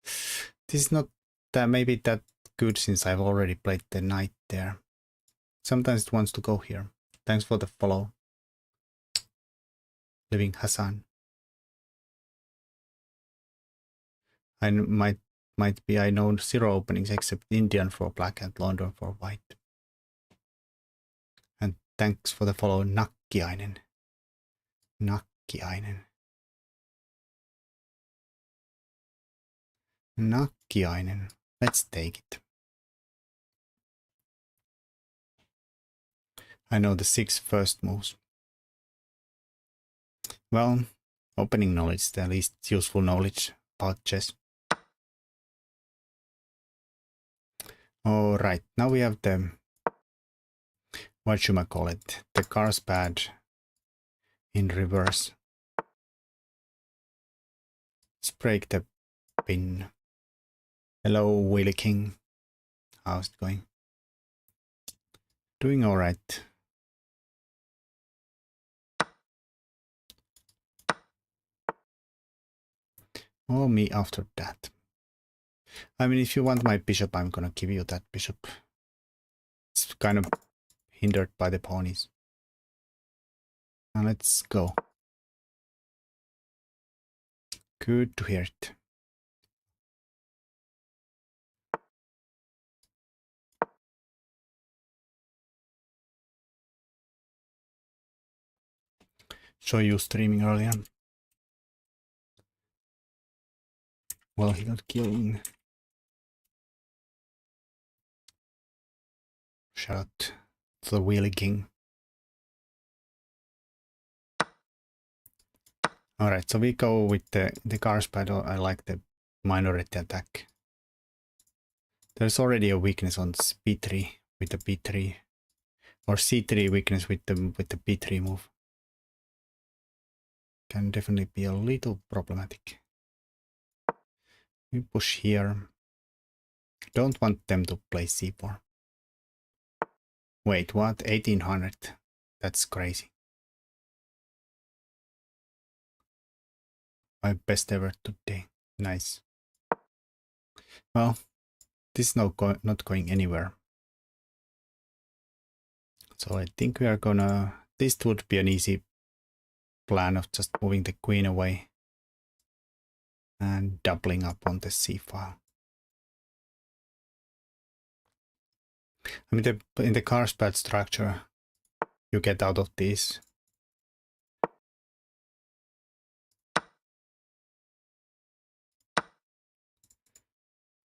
This is not maybe that good since I've already played the knight there. Sometimes it wants to go here. Thanks for the follow. Living Hassan. I might be, I know 0 openings except Indian for black and London for white. And thanks for the follow, Nakkiainen. Nakkiainen. Nakkiainen. Let's take it. I know the 6 first moves. Well, opening knowledge is the least useful knowledge about chess. Alright, now we have the, what should I call it? The Carlsbad in reverse. Let's break the pin. Hello, Willy King. How's it going? Doing alright. Or me after that. I mean, if you want my bishop, I'm gonna give you that bishop. It's kind of hindered by the pawnies. Now let's go. Good to hear it. Saw you streaming earlier. Well, he got killed. Shout out to the Wheelie King. Alright, so we go with the cars battle. I like the minority attack. There's already a weakness on B3 with the B3. Or C3 weakness with the B3 move. Can definitely be a little problematic. We push here. Don't want them to play C4. Wait, what? 1800? That's crazy. My best ever today. Nice. Well, this is not going anywhere. So I think we are gonna... This would be an easy plan of just moving the queen away. And doubling up on the C file. I mean, in the Carlsbad structure, you get out of this.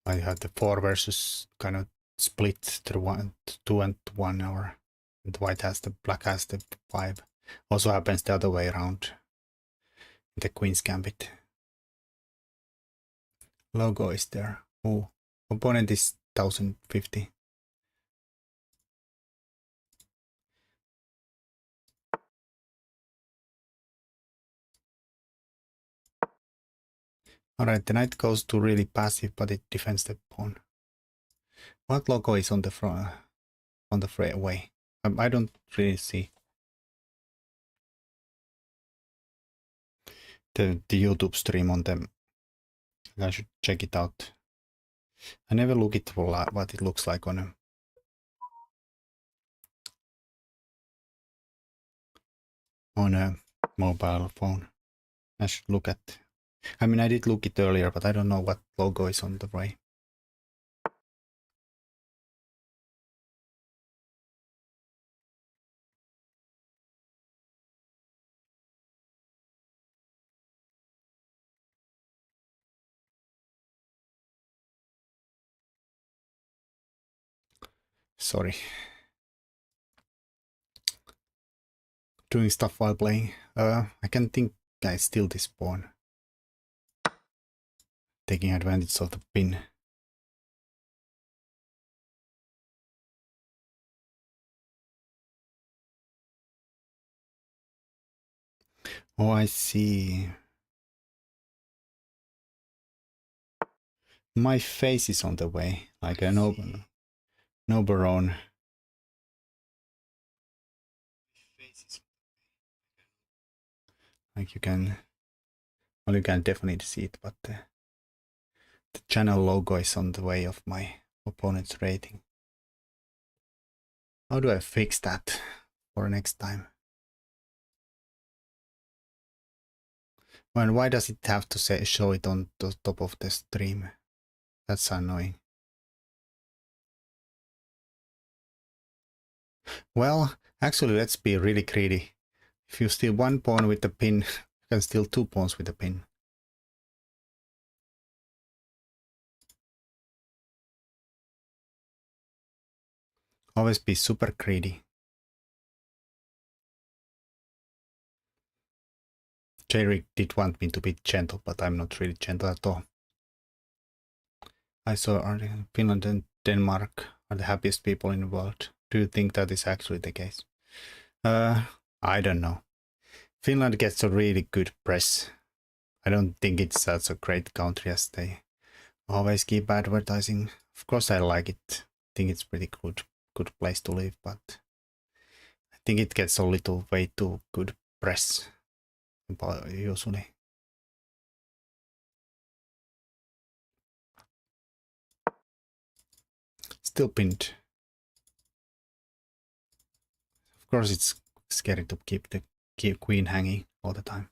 I have the 4 versus kind of split through 2 and 1, or and white has the black has the 5. Also happens the other way around. The Queen's Gambit. Logo is there. Oh, opponent is 1050. Alright, the knight goes to really passive, but it defends the pawn. What logo is on the front, on the way? I don't really see the YouTube stream on them. I should check it out. I never look at what it looks like on a mobile phone. I should look at. I mean, I did look it earlier, but I don't know what logo is on the way. Sorry. Doing stuff while playing. I can think I steal this pawn. Taking advantage of the pin. Oh, I see. My face is on the way, like a noblerone. Like you can, well, you can definitely see it, but the channel logo is on the way of my opponent's rating. How do I fix that for next time? Well, why does it have to show it on the top of the stream? That's annoying. Well, actually, let's be really greedy. If you steal 1 pawn with the pin, you can steal 2 pawns with the pin. Always be super greedy. J-Rick did want me to be gentle, but I'm not really gentle at all. I saw Finland and Denmark are the happiest people in the world. Do you think that is actually the case? I don't know. Finland gets a really good press. I don't think it's such a great country as they always keep advertising. Of course I like it. I think it's pretty good place to live, but I think it gets a little way too good press usually. Still pinned. Of course it's scary to keep the keep queen hanging all the time.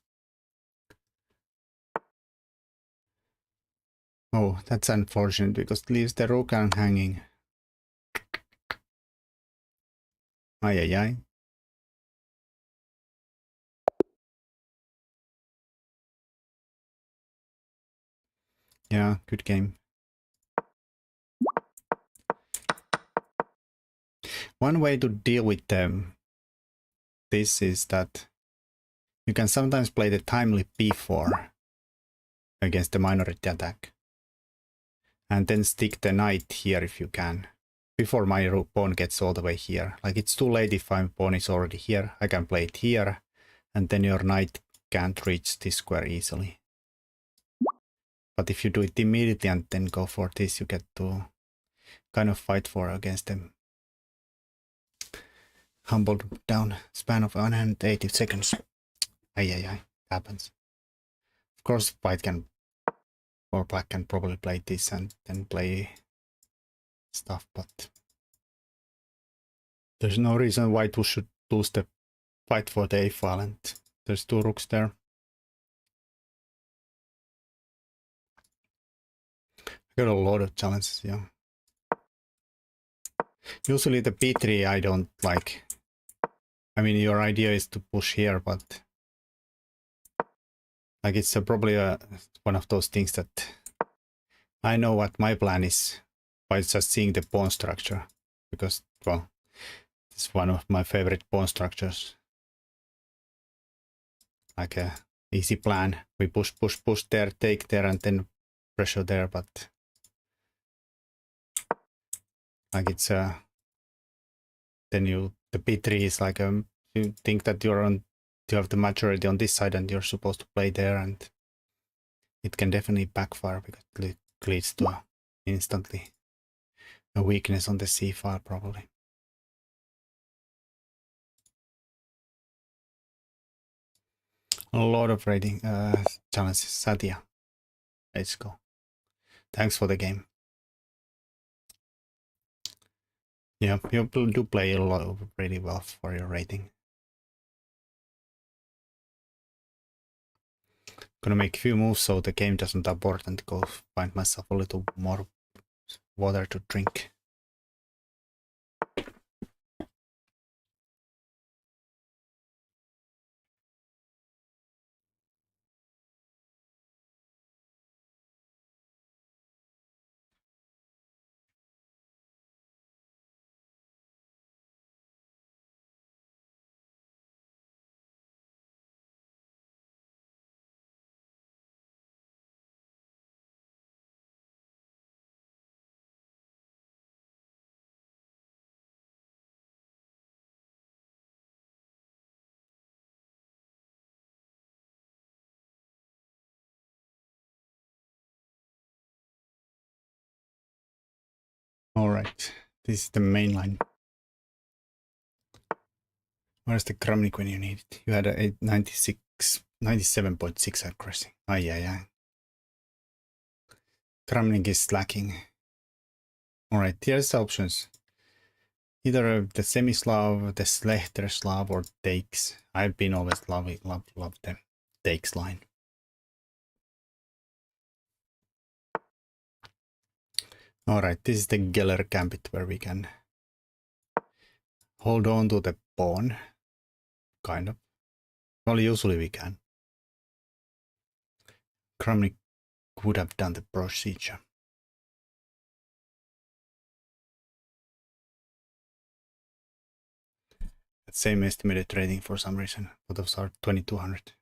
Oh, that's unfortunate because it leaves the rook hanging. Ay, ay, ay. Yeah, good game. One way to deal with this is that you can sometimes play the timely b4 against the minority attack. And then stick the knight here if you can. Before my pawn gets all the way here. Like it's too late if my pawn is already here. I can play it here. And then your knight can't reach this square easily. But if you do it immediately and then go for this, you get to kind of fight for against them. Humbled down span of 180 seconds. Ay, ay, ay. Happens. Of course, white can, or black can probably play this and then play stuff, but there's no reason white should lose the fight for the a file, and there's two rooks there. I got a lot of challenges, yeah. Usually the b3 I don't like. I mean, your idea is to push here, but like it's probably one of those things that I know what my plan is by just seeing the pawn structure, because, well, it's one of my favorite pawn structures. Like a easy plan. We push, push, push there, take there, and then pressure there, but like it's then the b3 is like you think that you have the majority on this side and you're supposed to play there, and it can definitely backfire because it leads to instantly a weakness on the c file probably. A lot of rating challenges. Satya, let's go. Thanks for the game. Yeah, you do play a lot really well for your rating. Gonna make a few moves so the game doesn't abort and go find myself a little more water to drink. All right, this is the main line. Where's the Kramnik when you need it? You had a 97.6 accuracy. Ay, ay, ay. Kramnik is lacking. All right, here's the options. Either the semi-Slav, the Slechter Slav, or takes. I've been always love the takes line. All right, this is the Geller Gambit where we can hold on to the pawn, kind of. Well, usually we can. Kramnik would have done the procedure. That same estimated rating for some reason. Both of us are 2200.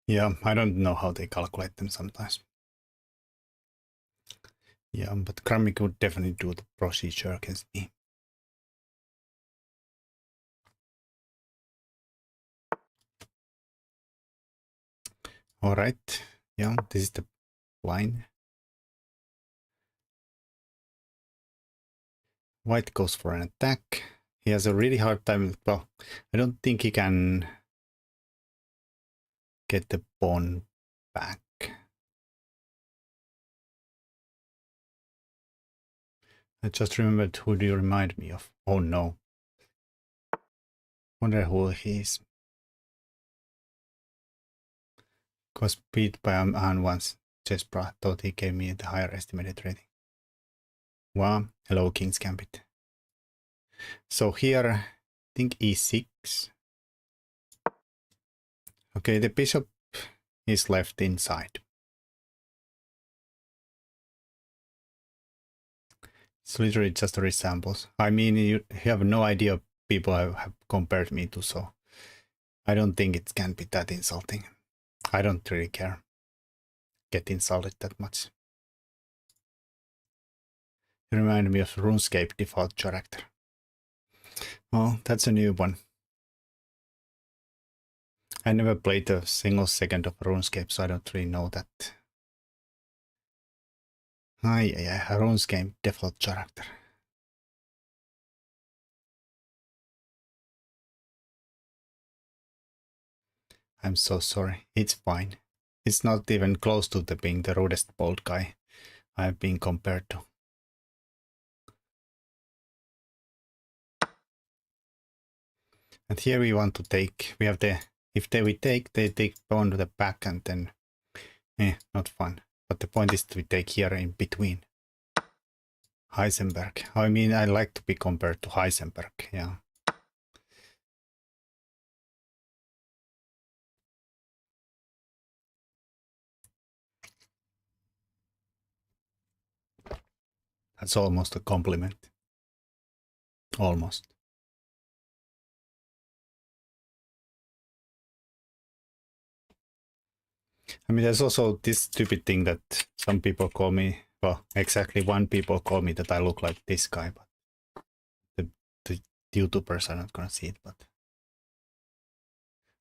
Yeah, I don't know how they calculate them sometimes. Yeah, but Kramnik would definitely do the procedure against me. All right, yeah, this is the line. White goes for an attack. He has a really hard time. Well, I don't think he can get the pawn back. I just remembered who do you remind me of? Oh no, Wonder who he is. Was beat by Ahan once. Chessbra thought he gave me the higher estimated rating. Wow. Hello, King's Gambit. So here, I think e6. Okay, the bishop is left inside. It's literally just a resamples. I mean, you have no idea people have compared me to, so I don't think it can be that insulting. I don't really care. Get insulted that much. You remind me of RuneScape default character. Well, that's a new one. I never played a single second of RuneScape, so I don't really know that. Yeah, RuneScape default character. I'm so sorry. It's fine. It's not even close to being the rudest bald guy I've been compared to. And here we want to take, we have the, if we take, they take pawn to the back and then, not fun. But the point is we take here in between. Heisenberg. I mean, I like to be compared to Heisenberg, yeah. That's almost a compliment. Almost. I mean, there's also this stupid thing that some people call me, well, exactly one people call me that I look like this guy, but the YouTubers are not gonna see it, but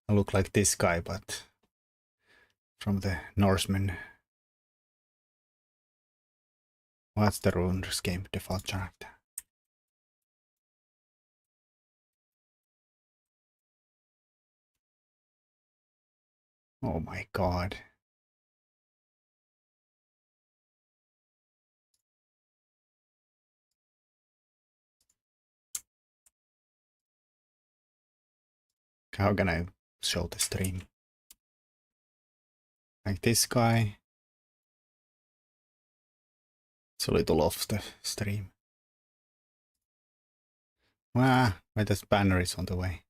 I look like this guy, but from the Norsemen. What's the RuneScape default character? Oh my god. How can I show the stream? Like this guy. It's a little off the stream. Ah, but the banner is on the way.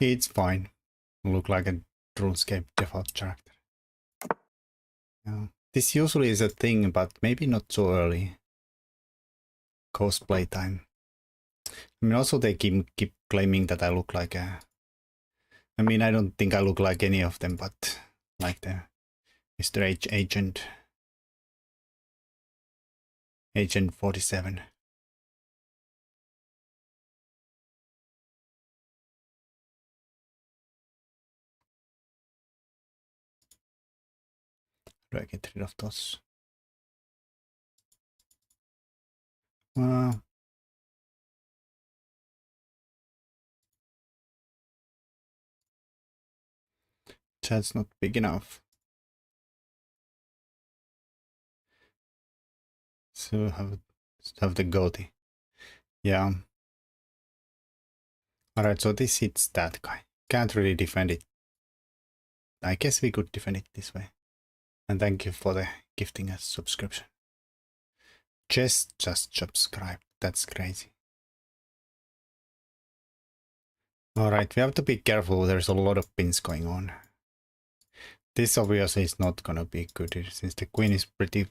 It's fine. Look like a RuneScape default character. Yeah. This usually is a thing, but maybe not so early. Cosplay time. I mean, also they keep claiming that I look like a... I mean, I don't think I look like any of them, but like the Mr. Agent 47. Do I get rid of those? Chat's not big enough. So have the goatee. Yeah. Alright, so this hits that guy. Can't really defend it. I guess we could defend it this way. And thank you for the gifting a subscription. Just subscribe. That's crazy. Alright, we have to be careful. There's a lot of pins going on. This obviously is not gonna be good since the queen is pretty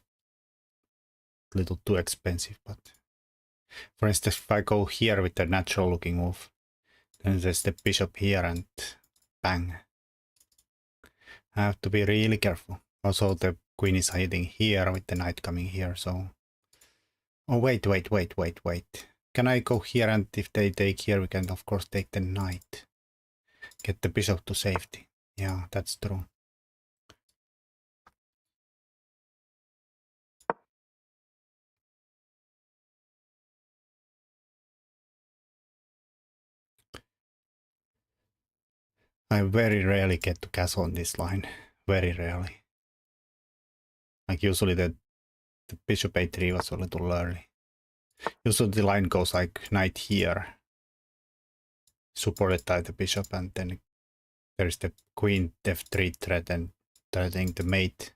little too expensive, but for instance, if I go here with the natural looking move, then there's the bishop here and bang. I have to be really careful. Also, the queen is hiding here with the knight coming here, so... Oh, wait. Can I go here, and if they take here, we can of course take the knight. Get the bishop to safety. Yeah, that's true. I very rarely get to castle on this line. Very rarely. Like usually the bishop a3 was a little early. Usually the line goes like knight here, supported by the bishop, and then there's the queen f3 threat and threatening the mate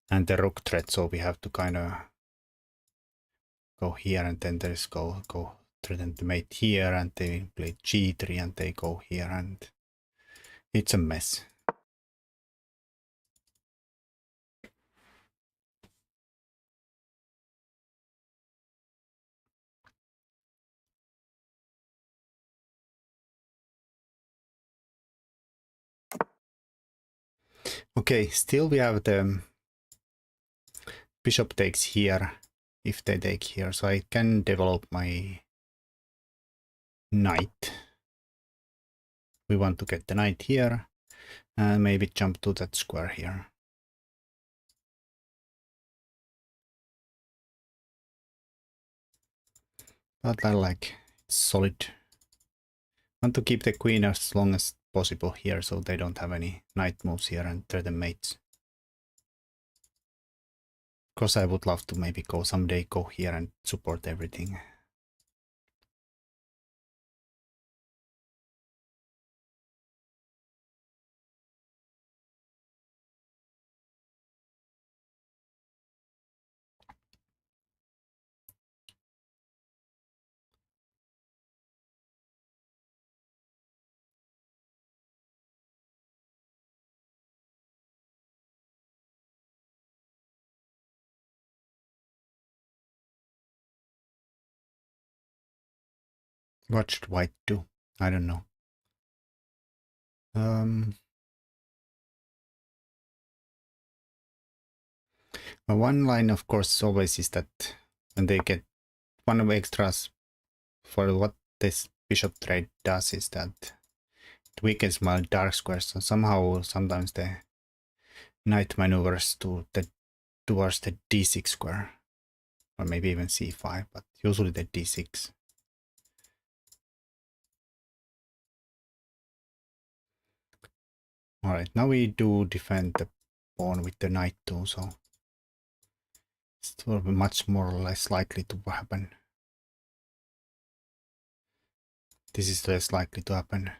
and the rook threat, so we have to kind of go here, and then there's go threaten the mate here, and they play g3 and they go here, and it's a mess. Okay, still we have the bishop takes here if they take here, so I can develop my knight. We want to get the knight here and maybe jump to that square here. But I like it's solid. Want to keep the queen as long as possible here so they don't have any knight moves here and threaten mates. Of course I would love to maybe someday go here and support everything. What should white do? I don't know. One line of course always is that when they get one of extras for what this bishop trade does is that it weakens my dark squares, so somehow sometimes the knight maneuvers towards the d6 square, or maybe even c5, but usually the d6. Alright, now we do defend the pawn with the knight too, so it's much more or less likely to happen. This is less likely to happen.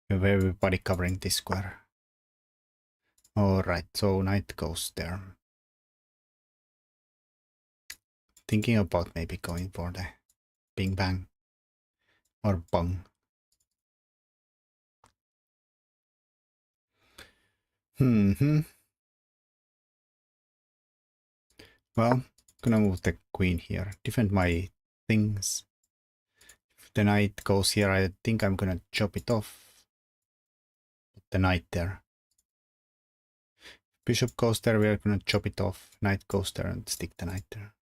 We have everybody covering this square. Alright, so knight goes there. Thinking about maybe going for the bing bang or bung. Well, gonna move the queen here. Defend my things. If the knight goes here, I think I'm gonna chop it off. Put the knight there. Bishop goes there, we're gonna chop it off. Knight goes there and stick the knight there.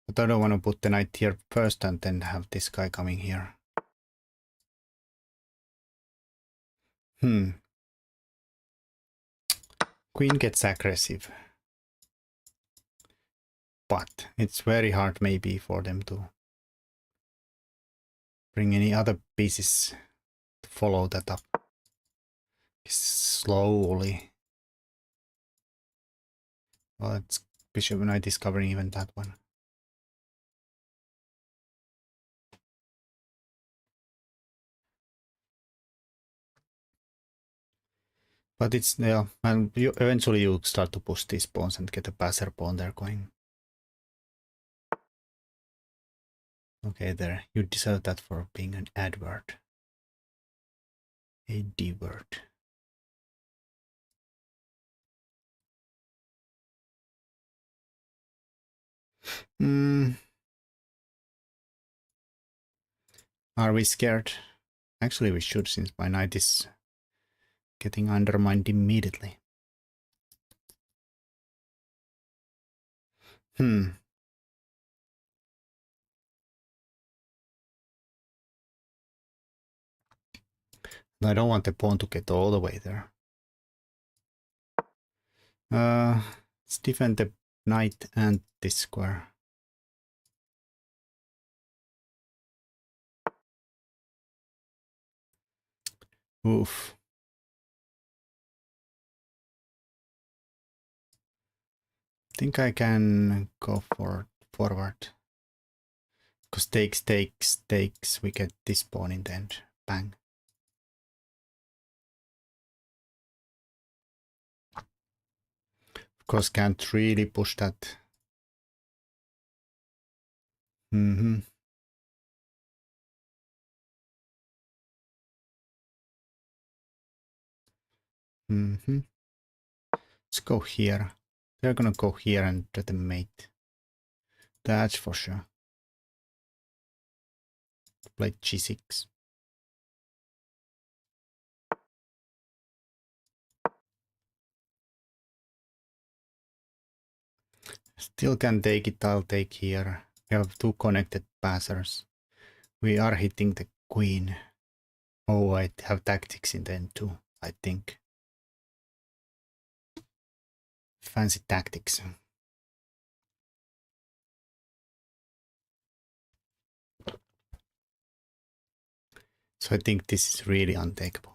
But I don't want to put the knight here first and then have this guy coming here. Queen gets aggressive. But it's very hard maybe for them to bring any other pieces to follow that up. Slowly. Well, it's bishop and knight is covering even that one. But it's, yeah, and eventually you start to push these pawns and get a passer pawn there going. Okay, there. You deserve that for being an ad word. A D word. Are we scared? Actually, we should, since my knight is getting undermined immediately. I don't want the pawn to get all the way there. Let's defend the knight and this square. Oof. Think I can go forward. Because takes, we get this pawn in the end. Bang. Of course, can't really push that. Mm-hmm. Mm-hmm. Let's go here. They're gonna go here and try to mate. That's for sure. Play g6. Still can take it, I'll take here. We have two connected passers. We are hitting the queen. Oh, I have tactics in the end too, I think. Fancy tactics. So I think this is really untakeable.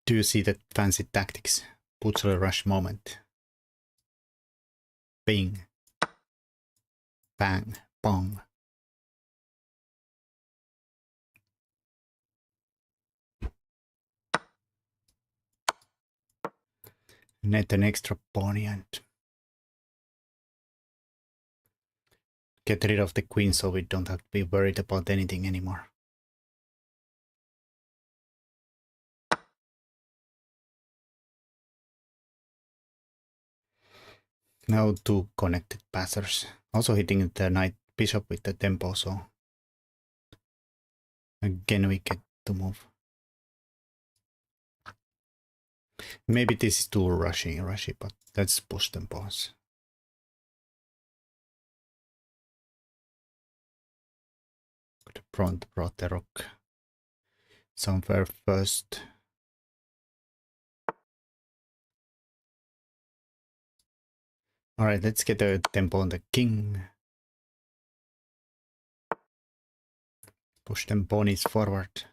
Do you see that fancy tactics? Butcher rush moment. Bing. Bang. Bong. Net an extra pawn and get rid of the queen so we don't have to be worried about anything anymore. Now two connected passers. Also hitting the knight bishop with the tempo, so again we get to move. Maybe this is too rushy, but let's push them pawns. Could have brought the rook somewhere first. Alright, let's get a tempo on the king. Push them ponies forward.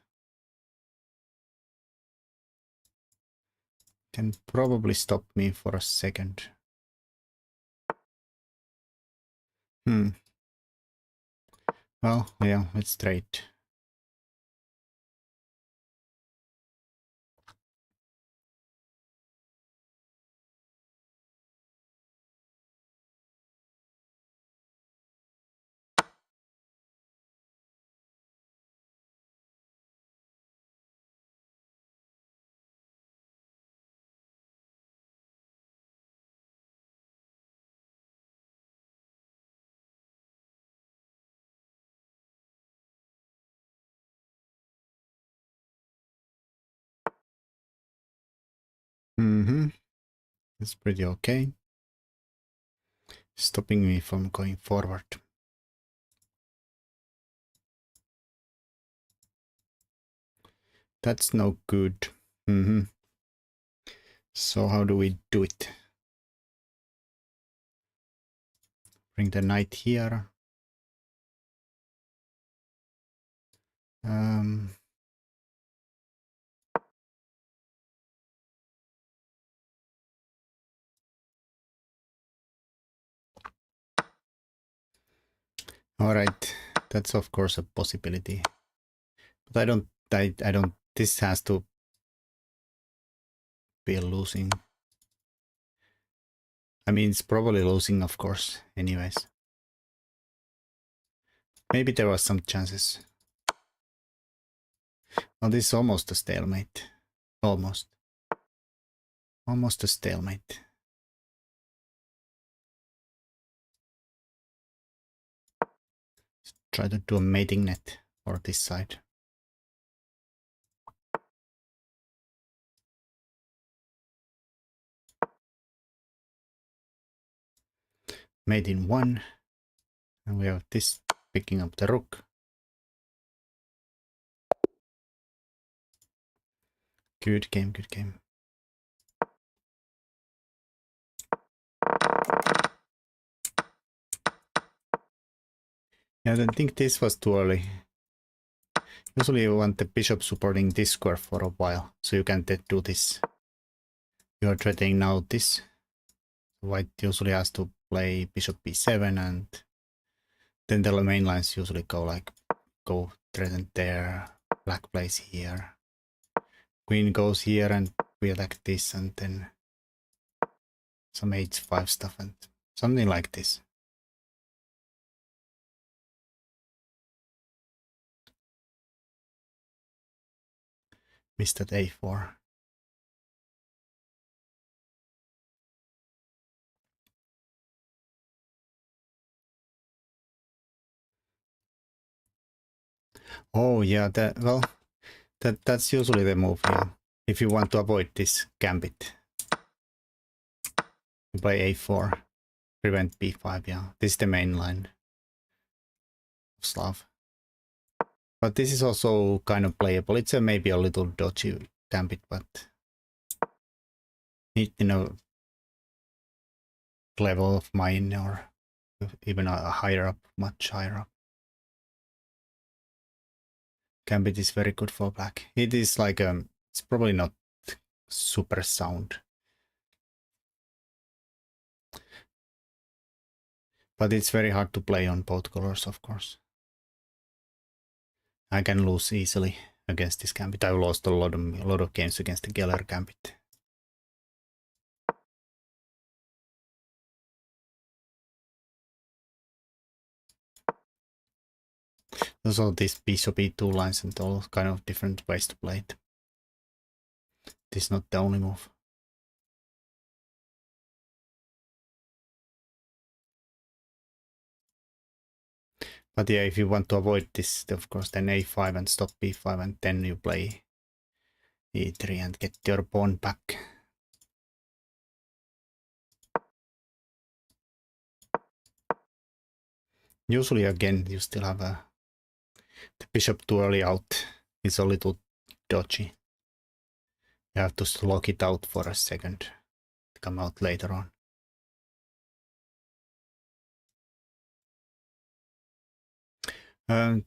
Can probably stop me for a second. Well, yeah, let's trade. That's pretty okay. Stopping me from going forward. That's no good. So how do we do it? Bring the knight here. All right, that's of course a possibility, but I don't. This has to be a losing. I mean, it's probably losing, of course. Anyways, maybe there was some chances. Well, this is almost a stalemate. Almost a stalemate. Try to do a mating net for this side. Mate in one, and we have this picking up the rook. Good game, good game. Yeah, I think this was too early. Usually you want the bishop supporting this square for a while, so you can do this. You are threatening now this. White usually has to play bishop b7, and then the main lines usually go threaten there, black plays here. Queen goes here and we attack this, and then some h5 stuff and something like this. Missed at a4. Oh yeah, that's usually the move, yeah. If you want to avoid this gambit. You play a4, prevent b5, yeah. This is the main line of Slav. But this is also kind of playable. It's maybe a little dodgy gambit, but need to know level of mine or even a higher up, much higher up. Gambit is very good for black. It is like it's probably not super sound, but it's very hard to play on both colors, of course. I can lose easily against this gambit. I've lost a lot of games against the Geller gambit. Also this bishop e2 lines and all kind of different ways to play it. This is not the only move. But yeah, if you want to avoid this, of course, then a5 and stop b5, and then you play e3 and get your pawn back. Usually, again, you still have the bishop too early out. It's a little dodgy. You have to lock it out for a second to come out later on.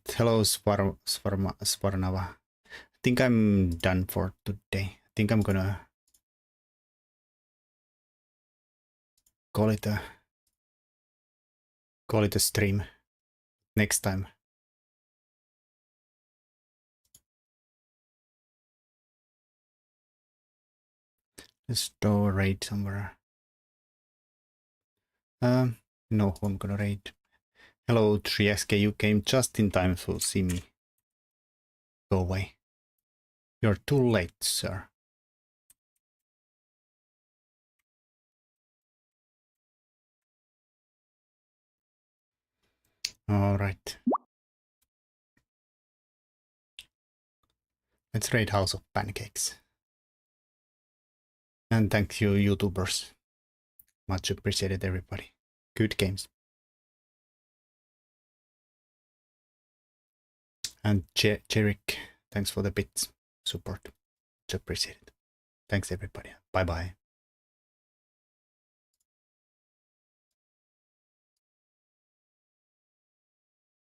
Hello, Svarnava. I think I'm done for today. I think I'm gonna call it a stream next time. Let's do a raid somewhere. No, I'm gonna raid. Hello, 3SK, you came just in time to see me. Go away. You're too late, sir. Alright. Let's raid House of Pancakes. And thank you, YouTubers. Much appreciated, everybody. Good games. And Jerick, thanks for the bits. Support. Much appreciated. Thanks, everybody. Bye-bye.